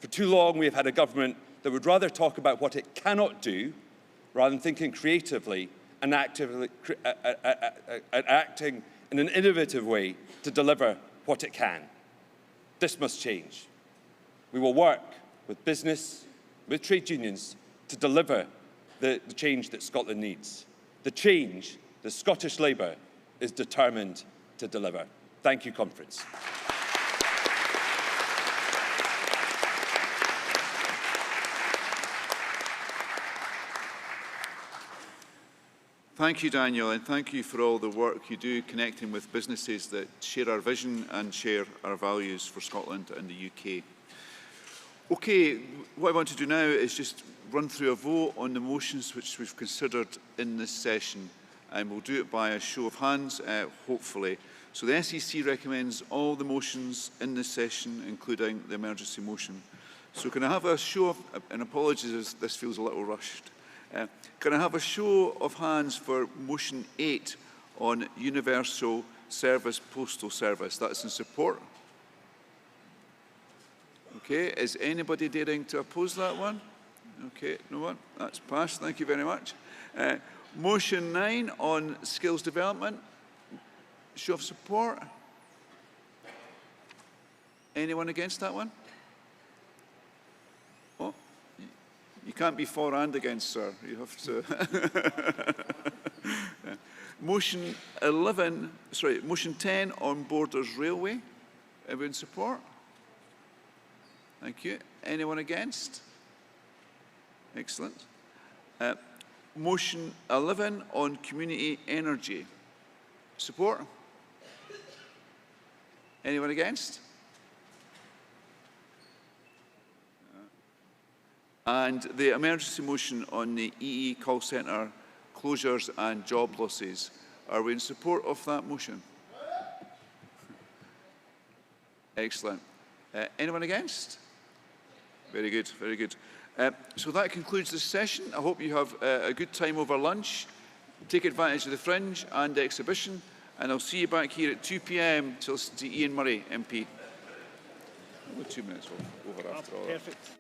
For too long, we have had a government that would rather talk about what it cannot do rather than thinking creatively and acting in an innovative way to deliver what it can. This must change. We will work with business, with trade unions, to deliver the change that Scotland needs. The change that Scottish Labour is determined to deliver. Thank you, Conference. Thank you, Daniel, and thank you for all the work you do connecting with businesses that share our vision and share our values for Scotland and the UK. Okay, what I want to do now is just run through a vote on the motions which we've considered in this session, and we'll do it by a show of hands, hopefully. So the SEC recommends all the motions in this session, including the emergency motion. So can I have a show of, and apologies if this feels a little rushed, Can I have a show of hands for motion 8 on universal service postal service? That's in support. Okay, is anybody daring to oppose that one? Okay, no one. That's passed. Thank you very much. Motion 9 on skills development. Show of support. Anyone against that one? Oh, you can't be for and against, sir. You have to. Motion 10 on Borders Railway. Everyone support? Thank you. Anyone against? Excellent. Motion 11 on community energy. Support? Anyone against? And the emergency motion on the EE call centre closures and job losses. Are we in support of that motion? Excellent. Anyone against? Very good, very good. So that concludes this session. I hope you have a good time over lunch. Take advantage of the fringe and the exhibition, and I'll see you back here at 2 p.m. to listen to Ian Murray, MP. Only 2 minutes over after all that. Perfect.